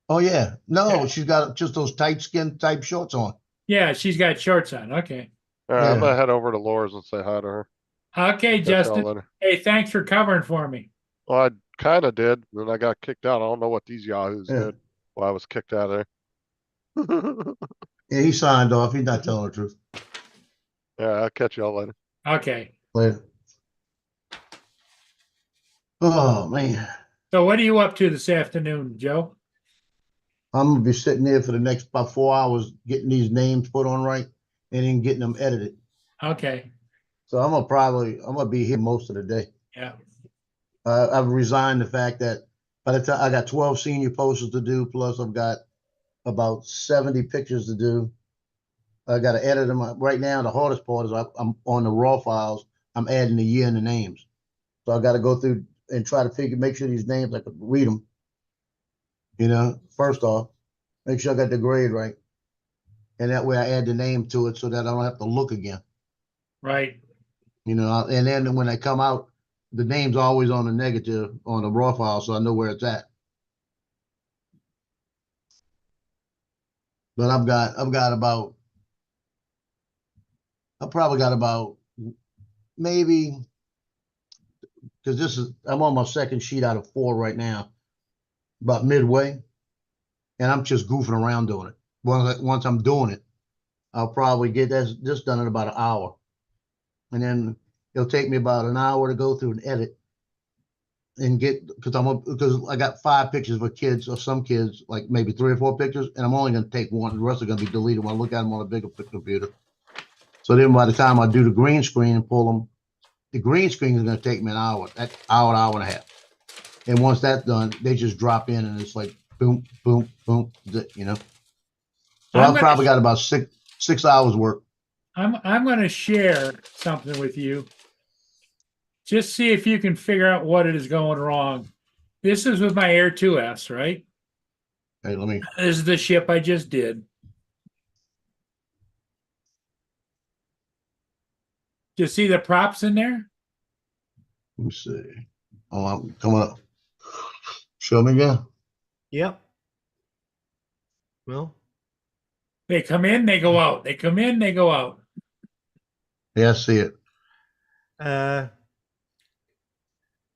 Oh yeah. No, she's got just those tight skin type shorts on. Yeah, she's got shorts on. Okay. All right, I'm gonna head over to Laura's and say hi to her. Okay, Justin. Hey, thanks for covering for me. Well, I kind of did, then I got kicked out. I don't know what these yahoos did while I was kicked out of there. Yeah, he signed off. He's not telling the truth. Yeah, I'll catch y'all later. Okay. Later. Oh man. So what are you up to this afternoon, Joe? I'm gonna be sitting there for the next about 4 hours getting these names put on right and then getting them edited. Okay. So I'm gonna be here most of the day. Yeah. I've resigned the fact that by the time I got 12 senior posters to do, plus I've got about 70 pictures to do. I got to edit them. Right now, the hardest part is I'm on the raw files. I'm adding the year and the names. So I got to go through and try to make sure these names, I can read them. You know, first off, make sure I got the grade right. And that way I add the name to it so that I don't have to look again. Right. You know, and then when they come out, the name's always on the negative on the raw file, so I know where it's at. But I've probably got about maybe, because I'm on my second sheet out of 4 right now, about midway, and I'm just goofing around doing it. Once I'm doing it, I'll probably get this done in about an hour, and then it'll take me about an hour to go through and edit and get, because I got 5 pictures of kids, or some kids, like maybe 3 or 4 pictures, and I'm only going to take one. The rest are going to be deleted when I look at them on a bigger computer. So then by the time I do the green screen and pull them, the green screen is going to take me an hour, an hour and a half. And once that's done, they just drop in and it's like boom, boom, boom, you know. So I've probably got about 6 hours work. I'm going to share something with you. Just see if you can figure out what it is going wrong. This is with my Air 2S, right? Hey, This is the ship I just did. Do you see the props in there? Let me see. Oh, I'm coming up. Show me again. Yep. Well, they come in, they go out. They come in, they go out. Yeah, I see it.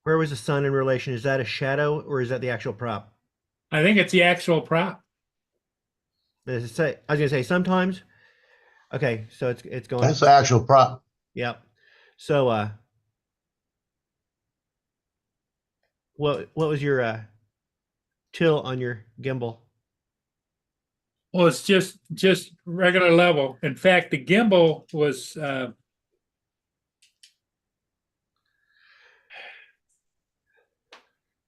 Where was the sun in relation? Is that a shadow or is that the actual prop? I think it's the actual prop. I was gonna say sometimes. Okay, so it's going. That's the actual prop. Yep. So what was your tilt on your gimbal? Well, it's just regular level. In fact, the gimbal was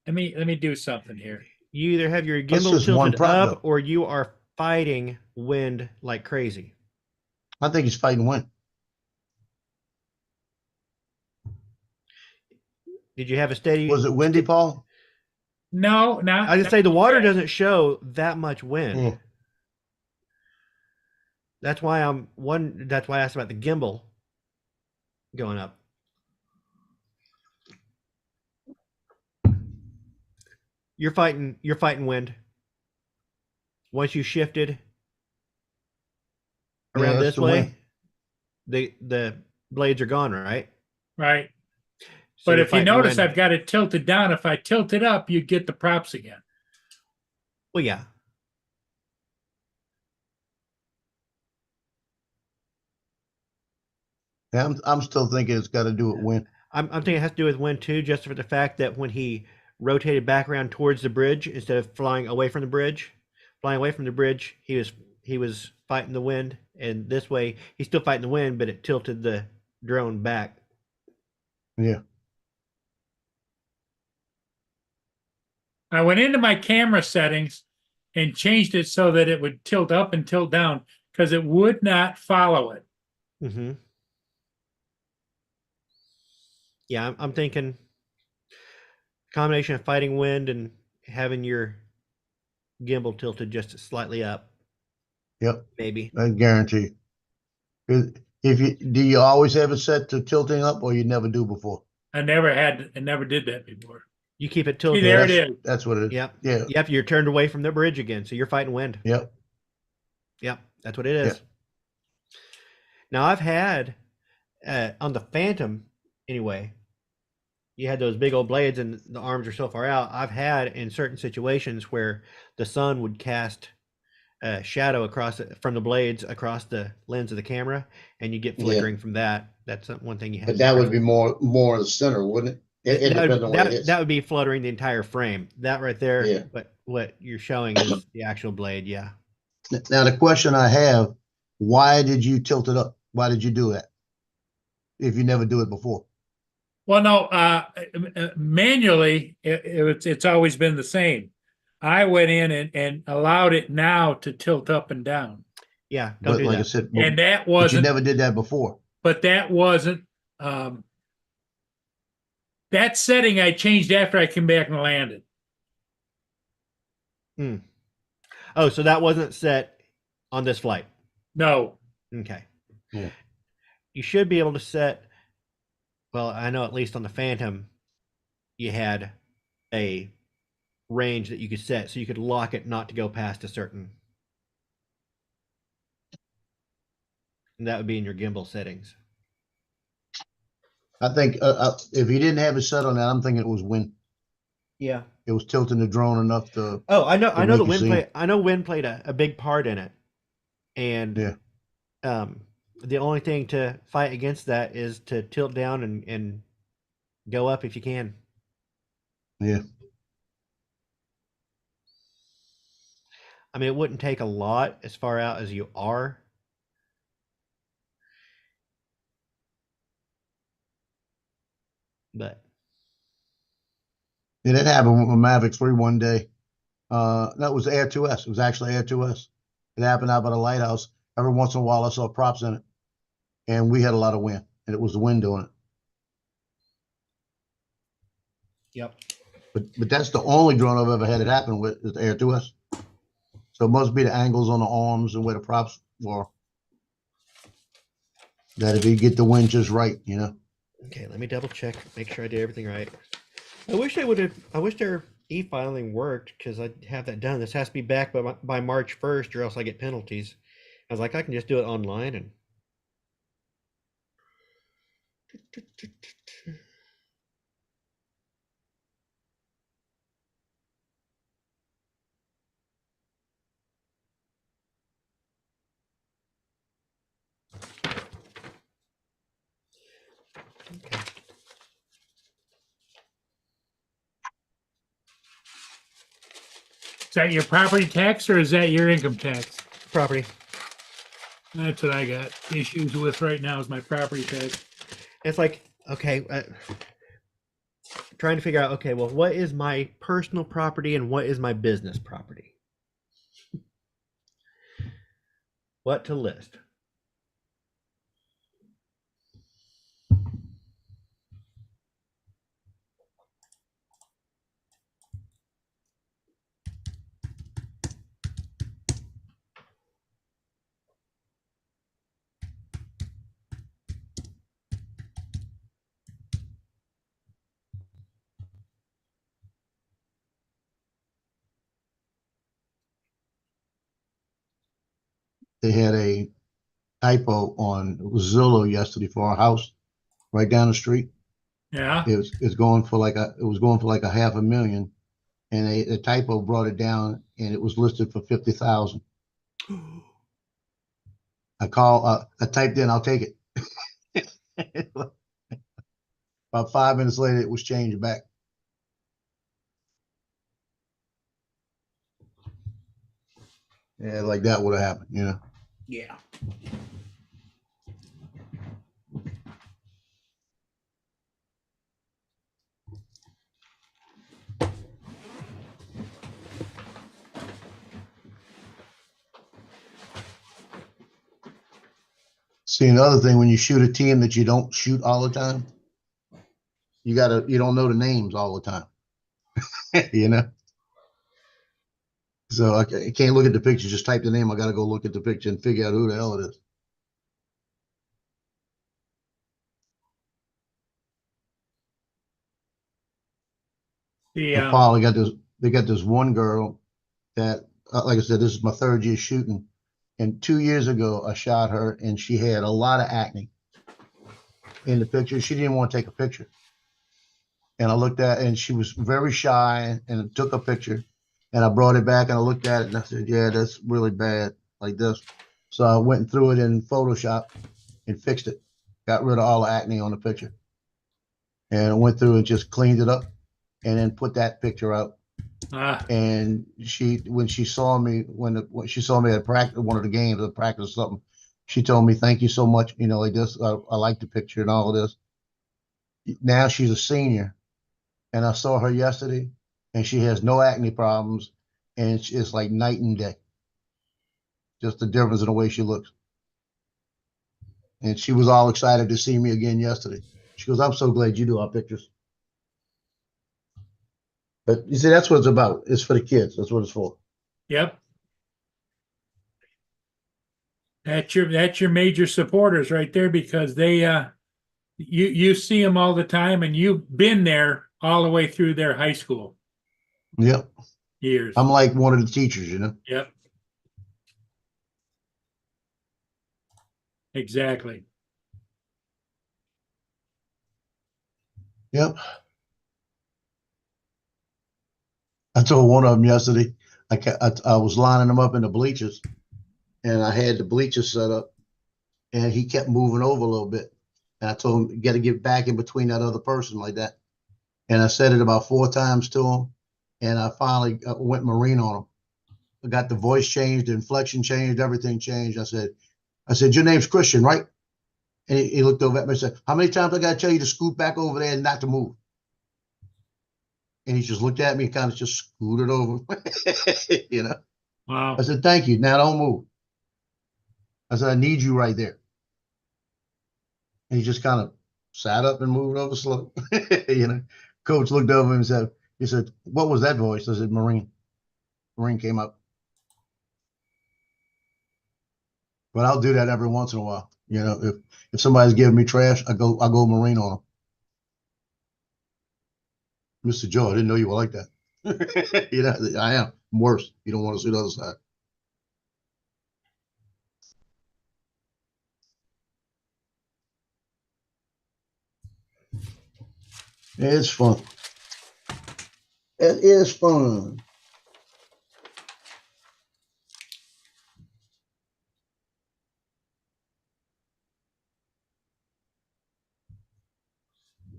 let me do something here. You either have your gimbal tilted up or you are fighting wind like crazy. I think he's fighting wind. Did you have a steady? Was it windy, Paul? No, not. I was gonna say the water doesn't show that much wind. That's why that's why I asked about the gimbal going up. You're fighting wind. Once you shifted around this way, the blades are gone, right? Right. So but if you notice, I've got it tilted down. If I tilt it up, you'd get the props again. Well, yeah. Yeah, I'm still thinking it's got to do with wind. I'm thinking it has to do with wind too, just for the fact that when he rotated back around towards the bridge instead of flying away from the bridge, he was fighting the wind, and this way he's still fighting the wind, but it tilted the drone back. Yeah. I went into my camera settings and changed it so that it would tilt up and tilt down because it would not follow it. Mm-hmm. Yeah, I'm thinking combination of fighting wind and having your gimbal tilted just slightly up. Yep. Maybe. I guarantee. Do you always have it set to tilting up, or you never do before? I never did that before. You keep it tilted. See, there it is. That's what it is. Yep. Yeah. Yep. You're turned away from the bridge again, so you're fighting wind. Yep. Yep. That's what it is. Yep. Now I've had on the Phantom anyway. You had those big old blades and the arms are so far out. I've had in certain situations where the sun would cast a shadow from the blades across the lens of the camera, and you get flickering from that. That's one thing you have. But that would be more in the center, wouldn't it? It depends on what it is. That would be fluttering the entire frame. That right there. Yeah. But what you're showing is the actual blade. Yeah. Now the question I have: why did you tilt it up? Why did you do that? if you never do it before? Well, no, manually, it's always been the same. I went in and allowed it now to tilt up and down. Yeah, don't But do like I that. said, And that but you wasn't, never did that before. but that wasn't, that setting I changed after I came back and landed. Oh, so that wasn't set on this flight. No. Okay. Yeah. You should be able to set. Well, I know at least on the Phantom, you had a range that you could set, so you could lock it not to go past a certain. And that would be in your gimbal settings. I think if you didn't have it set on that, I'm thinking it was wind. Yeah. It was tilting the drone enough to. Oh, I know. to I know the make you wind see. play. I know wind played a big part in it, and Yeah. The only thing to fight against that is to tilt down and go up if you can. Yeah. I mean, it wouldn't take a lot as far out as you are. But Yeah, that happened with my Mavic 3 one day. That was Air 2S. It was actually Air 2S. It happened out by the lighthouse. Every once in a while, I saw props in it, and we had a lot of wind, and it was the wind doing it. Yep. But that's the only drone I've ever had it happen with is the Air 2S. So it must be the angles on the arms and where the props were. That if you get the wind just right, you know. Okay, let me double check, make sure I did everything right. I wish their e-filing worked because I have that done. This has to be back by March 1st, or else I get penalties. I was like, I can just do it online and. Okay. Is that your property tax or is that your income tax? Property. That's what I got issues with right now is my property tax. It's like, okay, trying to figure out, okay, well, what is my personal property and what is my business property? What to list? They had a typo on Zillow yesterday for our house right down the street. Yeah. It was going for like a $500,000, and a typo brought it down, and it was listed for 50,000. I typed in, I'll take it. About 5 minutes later, it was changed back. Yeah, like that would have happened, you know. Yeah. See, another thing, when you shoot a team that you don't shoot all the time, you don't know the names all the time, you know? So I can't look at the picture, just type the name. I got to go look at the picture and figure out who the hell it is. Yeah. Paul, they got this one girl that, like I said, this is my 3rd year shooting. And 2 years ago, I shot her and she had a lot of acne in the picture. She didn't want to take a picture. And I looked at it and she was very shy and took a picture. And I brought it back and I looked at it and I said, yeah, that's really bad, like this. So I went through it in Photoshop and fixed it. Got rid of all the acne on the picture. And I went through and just cleaned it up and then put that picture out. And when she saw me at practice, one of the games, or practice or something, She told me, thank you so much. You know, like this, I like the picture and all of this. Now she's a senior, and I saw her yesterday, and she has no acne problems, and it's like night and day. Just the difference in the way she looks. And she was all excited to see me again yesterday. She goes, I'm so glad you do our pictures. But you see, that's what it's about. It's for the kids. That's what it's for. Yep. That's your major supporters right there, because they you see them all the time, and you've been there all the way through their high school Yep. years. I'm like one of the teachers, you know. Yep. Exactly. Yep. I told one of them yesterday, I was lining them up in the bleachers, and I had the bleachers set up, and he kept moving over a little bit. And I told him, you got to get back in between that other person like that. And I said it about 4 times to him, and I finally went Marine on him. I got the voice changed, the inflection changed, everything changed. I said, your name's Christian, right? And he looked over at me and said, how many times I got to tell you to scoot back over there and not to move? And he just looked at me and kind of just scooted over, you know. Wow. I said, thank you. Now don't move. I said, I need you right there. And he just kind of sat up and moved over slow. You know, coach looked over and said, he said, what was that voice? I said, Marine. Marine came up. But I'll do that every once in a while. You know, if somebody's giving me trash, I go Marine on them. Mr. Joe, I didn't know you were like that. You know, I am. I'm worse. You don't want to see the other side. It's fun. It is fun.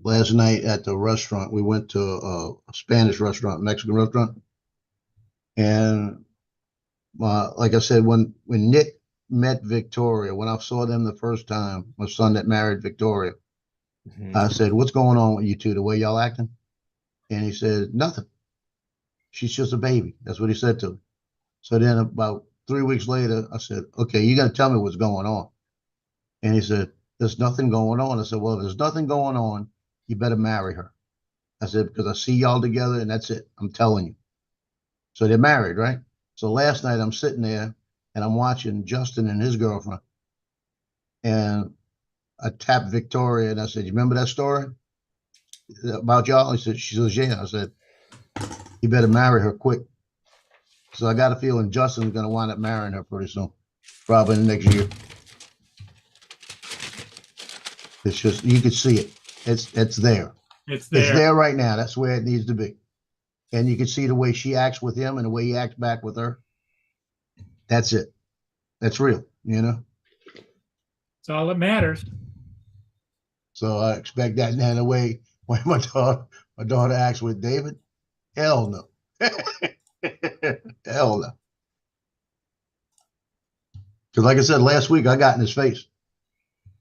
Last night at the restaurant, we went to a Spanish restaurant, Mexican restaurant. And like I said, when Nick met Victoria, when I saw them the first time, my son that married Victoria, I said, what's going on with you two, the way y'all acting? And he said, nothing. She's just a baby. That's what he said to me. So then about 3 weeks later, I said, okay, you got to tell me what's going on. And he said, there's nothing going on. I said, well, if there's nothing going on, you better marry her. I said, because I see y'all together and that's it. I'm telling you. So they're married, right? So last night I'm sitting there and I'm watching Justin and his girlfriend. And I tapped Victoria and I said, you remember that story about y'all? She says, yeah. I said, you better marry her quick. So I got a feeling Justin's going to wind up marrying her pretty soon, probably in the next year. It's just, you can see it. It's there. It's there. It's there right now. That's where it needs to be. And you can see the way she acts with him and the way he acts back with her. That's it. That's real, you know? It's all that matters. So I expect that in a way when my daughter acts with David. Hell no. Hell no. Because like I said, last week I got in his face.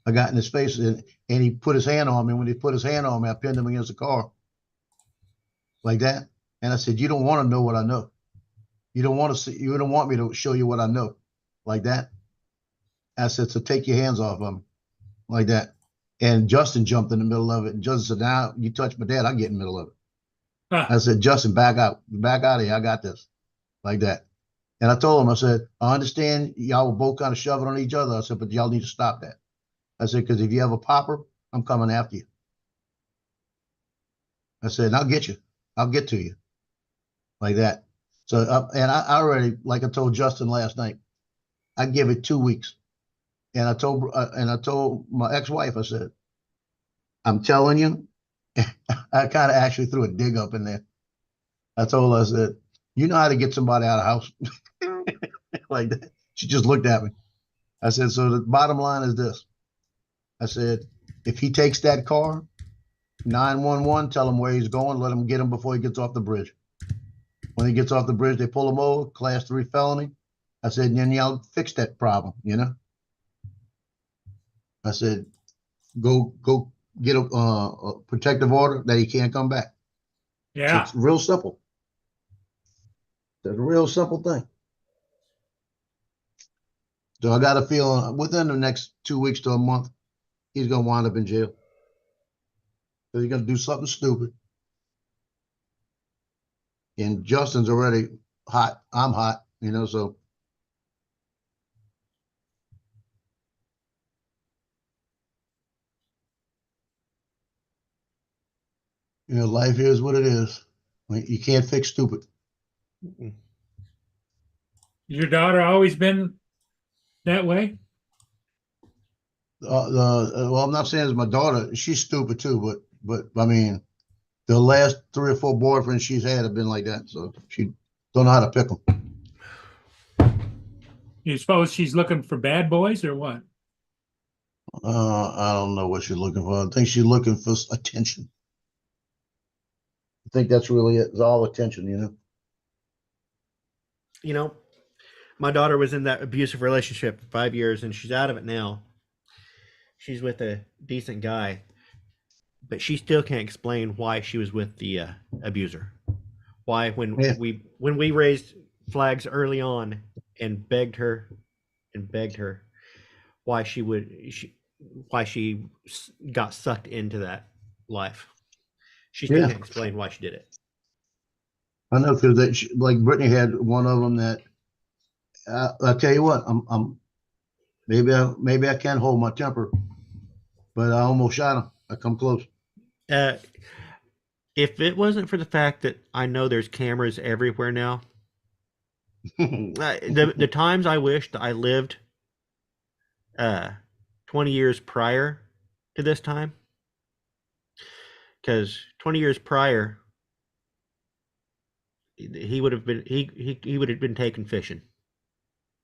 And he put his hand on me. When he put his hand on me, I pinned him against the car. Like that. And I said, you don't want to know what I know. You don't want me to show you what I know. Like that. I said, so take your hands off of me. Like that. And Justin jumped in the middle of it. And Justin said, now you touch my dad, I'll get in the middle of it. Huh. I said, Justin, back out of here. I got this. Like that. And I told him, I said, I understand y'all were both kind of shoving on each other. I said, but y'all need to stop that. I said, because if you have a popper, I'm coming after you. I said, and I'll get you. I'll get to you. Like that. So, and I already, like I told Justin last night, I give it 2 weeks. And I told my ex-wife, I said, I'm telling you, I kind of actually threw a dig up in there. I told her, I said, you know how to get somebody out of the house? Like that. She just looked at me. I said, so the bottom line is this. I said, if he takes that car, 911, tell him where he's going, let him get him before he gets off the bridge. When he gets off the bridge, they pull him over, class 3 felony. I said, and then y'all fix that problem, you know? I said, go get a protective order that he can't come back. Yeah. It's real simple. It's a real simple thing. So I got a feeling within the next 2 weeks to a month, he's gonna wind up in jail. So he's gonna do something stupid. And Justin's already hot. I'm hot, so. Life is what it is. You can't fix stupid. Your daughter always been that way? Well, I'm not saying it's my daughter. She's stupid too, but I mean, the last 3 or 4 boyfriends she's had have been like that. So she don't know how to pick them. You suppose she's looking for bad boys or what? I don't know what she's looking for. I think she's looking for attention. I think that's really it. It's all attention, My daughter was in that abusive relationship for 5 years, and she's out of it now. She's with a decent guy, but she still can't explain why she was with the abuser. Why, when we raised flags early on and begged her, why she got sucked into that life. She still can't explain why she did it. I know, because like Brittany had one of them that I'll tell you what, maybe I can't hold my temper, but I almost shot him. I come close. If it wasn't for the fact that I know there's cameras everywhere now, the times I wished I lived 20 years prior to this time, because 20 years prior, he would have been taken fishing.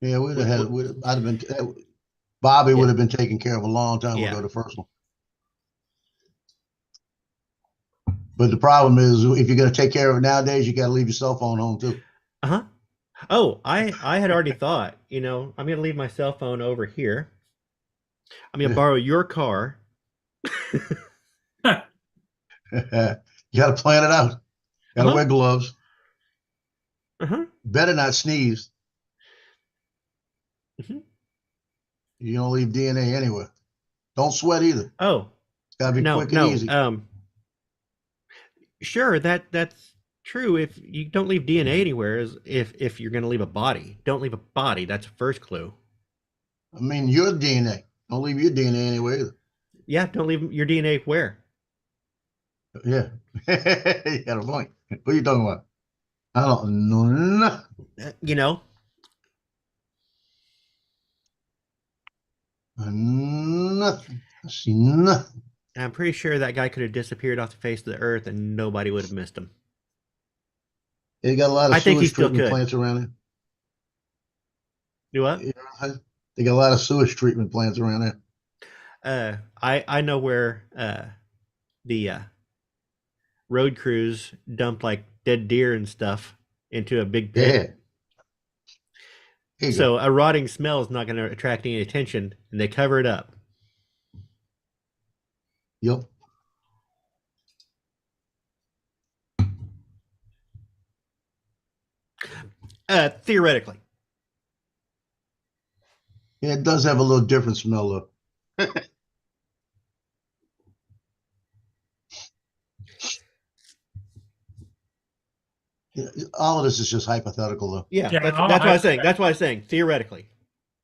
Yeah, Bobby would have been taken care of a long time ago, the first one. But the problem is, if you're going to take care of it nowadays, you got to leave your cell phone home too. Oh, I had already thought, I'm going to leave my cell phone over here. I'm going to borrow your car. You got to plan it out. Got to wear gloves. Better not sneeze. You don't leave DNA anywhere. Don't sweat either. Oh, it's got to be quick and easy. Sure, that's true. If you don't leave DNA anywhere, if you're going to leave a body, don't leave a body. That's a first clue. I mean, your DNA. Don't leave your DNA anywhere either. Yeah, don't leave your DNA where? Yeah. You got a point. What are you talking about? I don't know nothing. Nothing. I see nothing. I'm pretty sure that guy could have disappeared off the face of the earth and nobody would have missed him. They got a lot of sewage treatment plants around here. Do what? They got a lot of sewage treatment plants around there. I know where the road crews dump like dead deer and stuff into a big pit. So a rotting smell is not going to attract any attention, and they cover it up. Yep. Theoretically. Yeah, it does have a little different smell though. All of this is just hypothetical though. Yeah, that's what I was saying. That's what I was saying. Theoretically.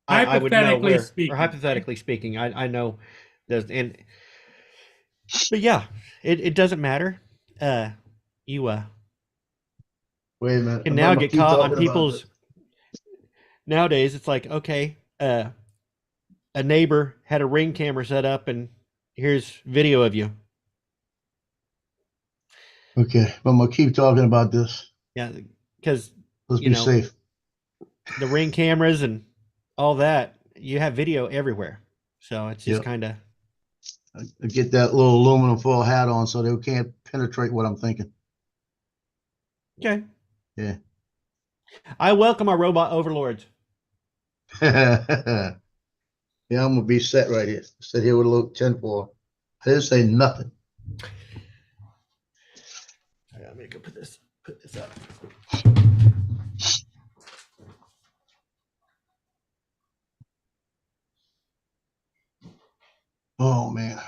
I would know where, or hypothetically speaking, I know there's, but yeah, it doesn't matter. Wait a minute. And now get caught on people's. Nowadays, it's like, okay, a neighbor had a Ring camera set up, and here's video of you. Okay, I'm gonna keep talking about this. Yeah, because let's be safe. The Ring cameras and all that, you have video everywhere, so it's just kind of. I get that little aluminum foil hat on so they can't penetrate what I'm thinking. Okay. Yeah. I welcome our robot overlords. Yeah, Yeah, I'm gonna be set right here. Sit here with a little 10-4. I didn't say nothing. All right, I'm gonna go put this up. Oh man.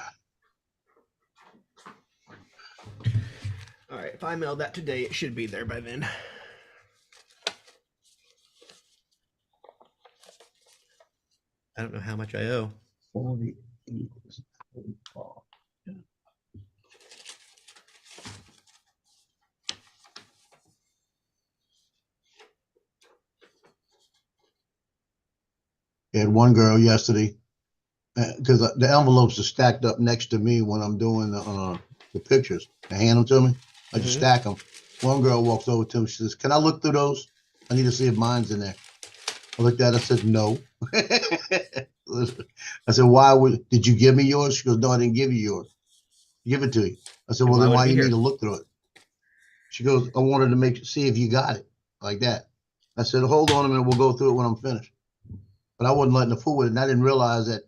All right, if I mail that today, it should be there by then. I don't know how much I owe. 40 equals 44. I had one girl yesterday, because the envelopes are stacked up next to me when I'm doing the pictures. They hand them to me. I just stack them. One girl walks over to me. She says, "Can I look through those? I need to see if mine's in there." I looked at it. I said, "No." I said, did you give me yours? She goes, "No, I didn't give you yours. Give it to you." I said, "Well, then why you need to look through it?" She goes, "I wanted to see if you got it," like that. I said, "Hold on a minute. We'll go through it when I'm finished." But I wasn't letting the fool with it. And I didn't realize that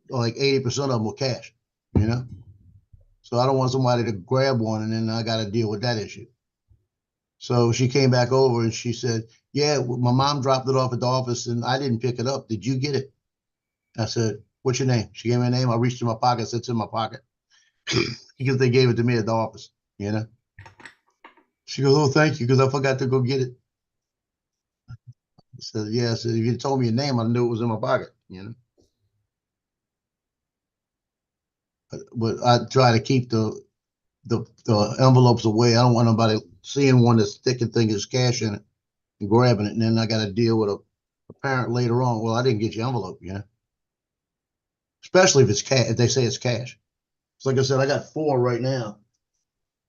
like 80% of them were cash, you know? So I don't want somebody to grab one and then I got to deal with that issue. So she came back over and she said, "Yeah, my mom dropped it off at the office and I didn't pick it up. Did you get it?" I said, "What's your name?" She gave me a name. I reached in my pocket. Said, "It's in my pocket." Because they gave it to me at the office, you know? She goes, "Oh, thank you, because I forgot to go get it." I said, "Yeah." I said, "If you told me your name, I knew it was in my pocket, you know?" But I try to keep the envelopes away. I don't want nobody seeing one that's thick and thinking there's cash in it and grabbing it, and then I got to deal with a parent later on. "Well, I didn't get your envelope," you know. Especially if it's cash. If they say it's cash. So like I said, I got 4 right now.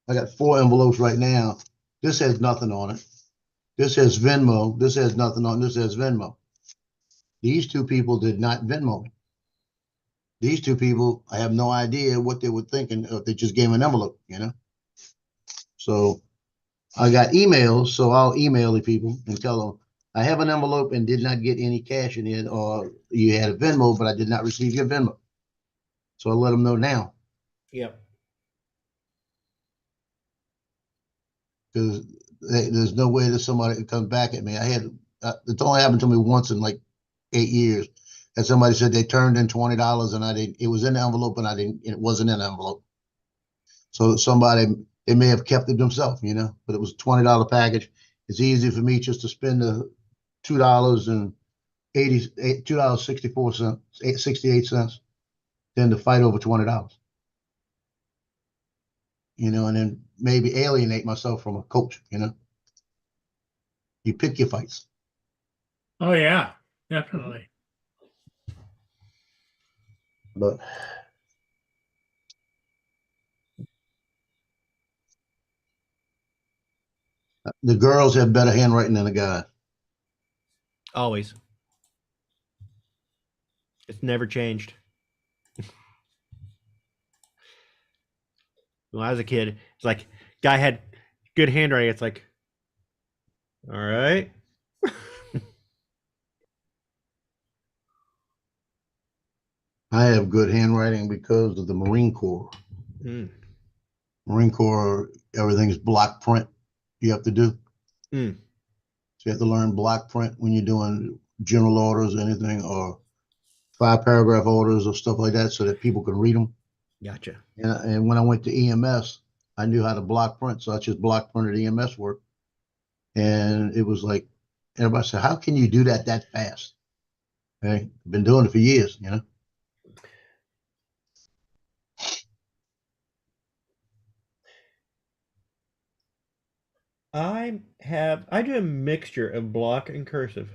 I got 4 envelopes right now. This has nothing on it. This has Venmo. This has nothing on. This has Venmo. These 2 people did not Venmo me. These 2 people, I have no idea what they were thinking if they just gave me an envelope, you know. So I got emails, so I'll email the people and tell them I have an envelope and did not get any cash in it, or you had a Venmo, but I did not receive your Venmo. So I let them know now. Yep. Because there's no way that somebody comes back at me. I had it's only happened to me once in like 8 years. And somebody said they turned in $20 and I didn't. It was in the envelope and I didn't. It wasn't in the envelope. So somebody, they may have kept it themselves, you know. But it was a $20 package. It's easy for me just to spend the $2.68 than to fight over $20. You know, and then maybe alienate myself from a coach, you know. You pick your fights. Oh yeah, definitely. But the girls have better handwriting than the guys. Always. It's never changed. When I was a kid, it's like guy had good handwriting. It's like, all right. I have good handwriting because of the Marine Corps. Marine Corps, everything's block print you have to do. So you have to learn block print when you're doing general orders or anything, or 5-paragraph orders or stuff like that, so that people can read them. Gotcha. And when I went to EMS, I knew how to block print, so I just block printed EMS work. And it was like, everybody said, "How can you do that fast?" Okay, I've been doing it for years, you know. I do a mixture of block and cursive.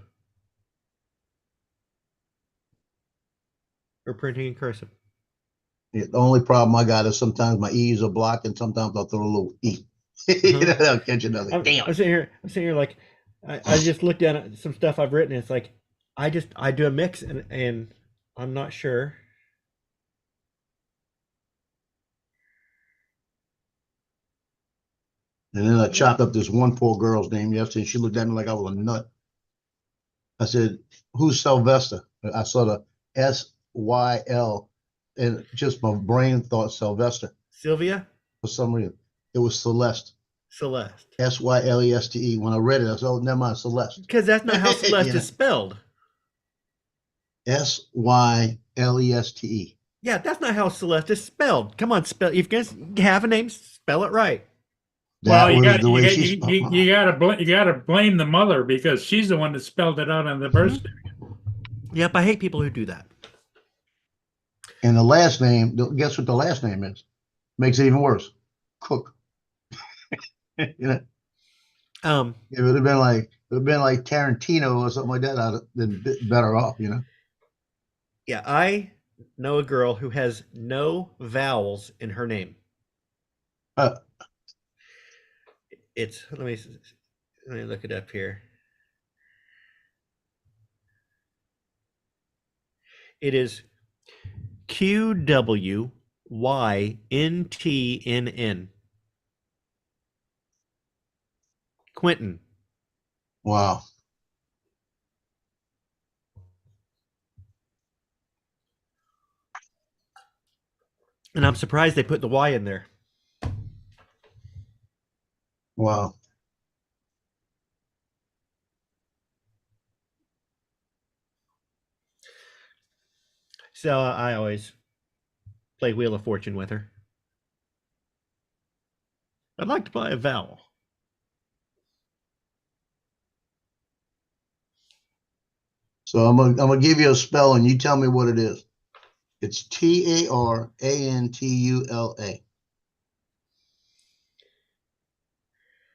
Or printing in cursive. The only problem I got is sometimes my E's are blocked and sometimes I'll throw a little E. I'll catch another. Damn. I'm sitting here like, I just looked at some stuff I've written. And it's like, I do a mix and I'm not sure. And then I chopped up this one poor girl's name yesterday. She looked at me like I was a nut. I said, "Who's Sylvester?" I saw the SYL, and just my brain thought Sylvester Sylvia? for some reason. It was Celeste. Celeste. Syleste. When I read it, I said, "Oh, never mind, Celeste." Because that's not how Celeste Yeah. is spelled. Syleste. Yeah, that's not how Celeste is spelled. Come on, spell. If you guys have a name, spell it right. That Well, you was got the way she you, spelled you, mine. you gotta blame the mother because she's the one that spelled it out on the birth certificate. Yep, I hate people who do that. And the last name, guess what the last name is? Makes it even worse. Cook. You know, it would have been like Tarantino or something like that. I'd have been better off, you know. Yeah, I know a girl who has no vowels in her name. It's let me look it up here. It is QWYNTNN. Quentin. Wow. And I'm surprised they put the Y in there. Wow. So I always play Wheel of Fortune with her. I'd like to play a vowel. So I'm gonna give you a spell and you tell me what it is. It's TARANTULA.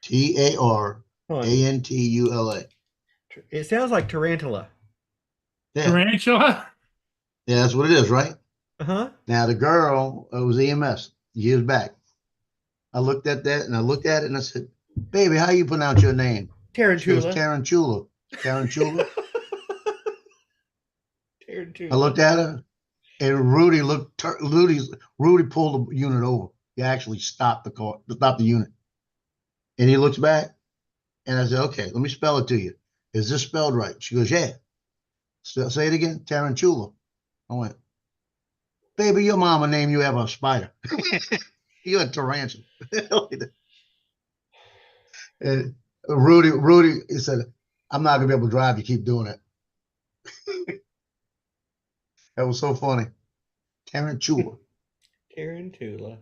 TARANTULA. It sounds like tarantula. Yeah. Tarantula? Yeah, that's what it is, right? Uh-huh. Now the girl, it was EMS years back. I looked at that and I looked at it and I said, "Baby, how you pronounce your name?" Tarantula. She goes, Tarantula. Tarantula. Tarantula. I looked at her and Rudy Rudy pulled the unit over. He actually stopped the unit. And he looks back and I said, "Okay, let me spell it to you. Is this spelled right?" She goes, "Yeah." Say it again. Tarantula. I went, "Baby, your mama named you after a spider." You're a tarantula. And Rudy, he said, "I'm not gonna be able to drive. You keep doing it." That was so funny. Tarantula. Tarantula.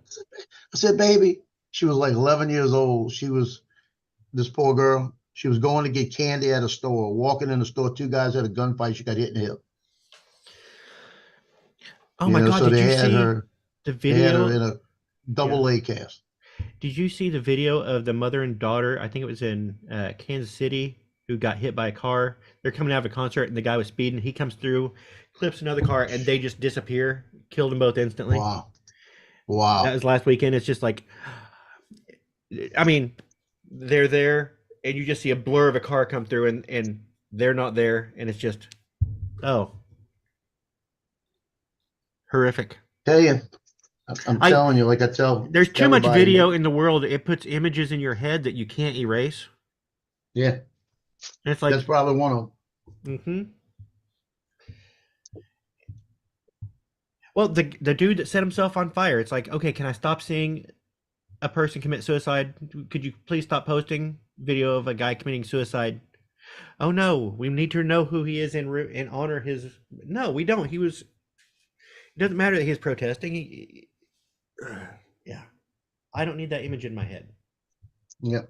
I said, "Baby," she was like 11 years old. She was this poor girl. She was going to get candy at a store. Walking in the store, two guys had a gunfight. She got hit in the hip. Oh my God! So Did they you had see her. the They had her video? in a double A cast. Did you see the video of the mother and daughter? I think it was in Kansas City, who got hit by a car. They're coming out of a concert, and the guy was speeding. He comes through, clips another car, and they just disappear. Killed them both instantly. Wow. Wow. That was last weekend. It's just like, I mean, they're there, and you just see a blur of a car come through, and they're not there, and it's just, oh, horrific. Tell you, I'm telling you, like I tell. There's too much everybody, video in the world. It puts images in your head that you can't erase. Yeah. And it's like, That's probably one of them. mm-hmm. Well, the dude that set himself on fire, it's like, okay, can I stop seeing a person commit suicide? Could you please stop posting video of a guy committing suicide? Oh no, we need to know who he is and honor his. No, we don't. It doesn't matter that he's protesting. Yeah, I don't need that image in my head. Yep.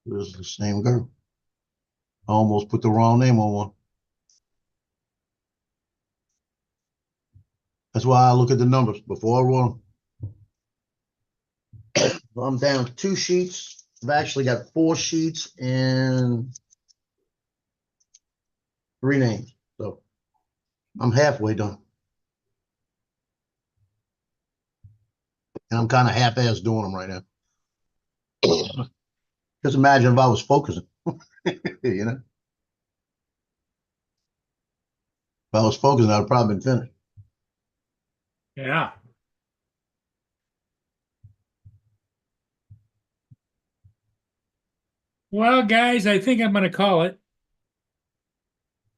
It was the same girl. I almost put the wrong name on one. That's why I look at the numbers before I run them. I'm down 2 sheets. I've actually got 4 sheets and 3 names. So I'm halfway done. And I'm kind of half-assed doing them right now. Just imagine if I was focusing, you know? If I was focusing, I'd probably been finished. Yeah. Well, guys, I think I'm going to call it.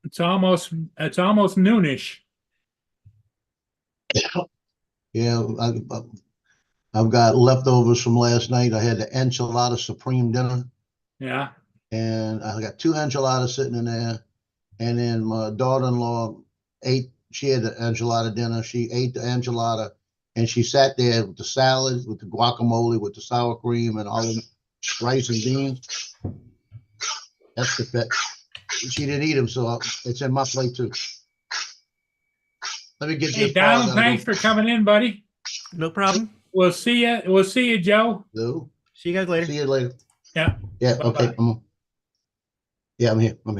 It's almost noonish. Yeah, I've got leftovers from last night. I had the enchilada supreme dinner, Yeah. and I got 2 enchiladas sitting in there. And then my daughter-in-law she had the enchilada dinner. She ate the enchilada, and she sat there with the salad, with the guacamole, with the sour cream, and all the rice and beans. That's the fit. She didn't eat them, so it's in my plate too. Let me get Hey, this. Donald, thanks for coming in, buddy. No problem. We'll see you. We'll see you, Joe. Lou. See you guys later. See you later. Yeah. Yeah. Bye-bye. Okay. Yeah, I'm here.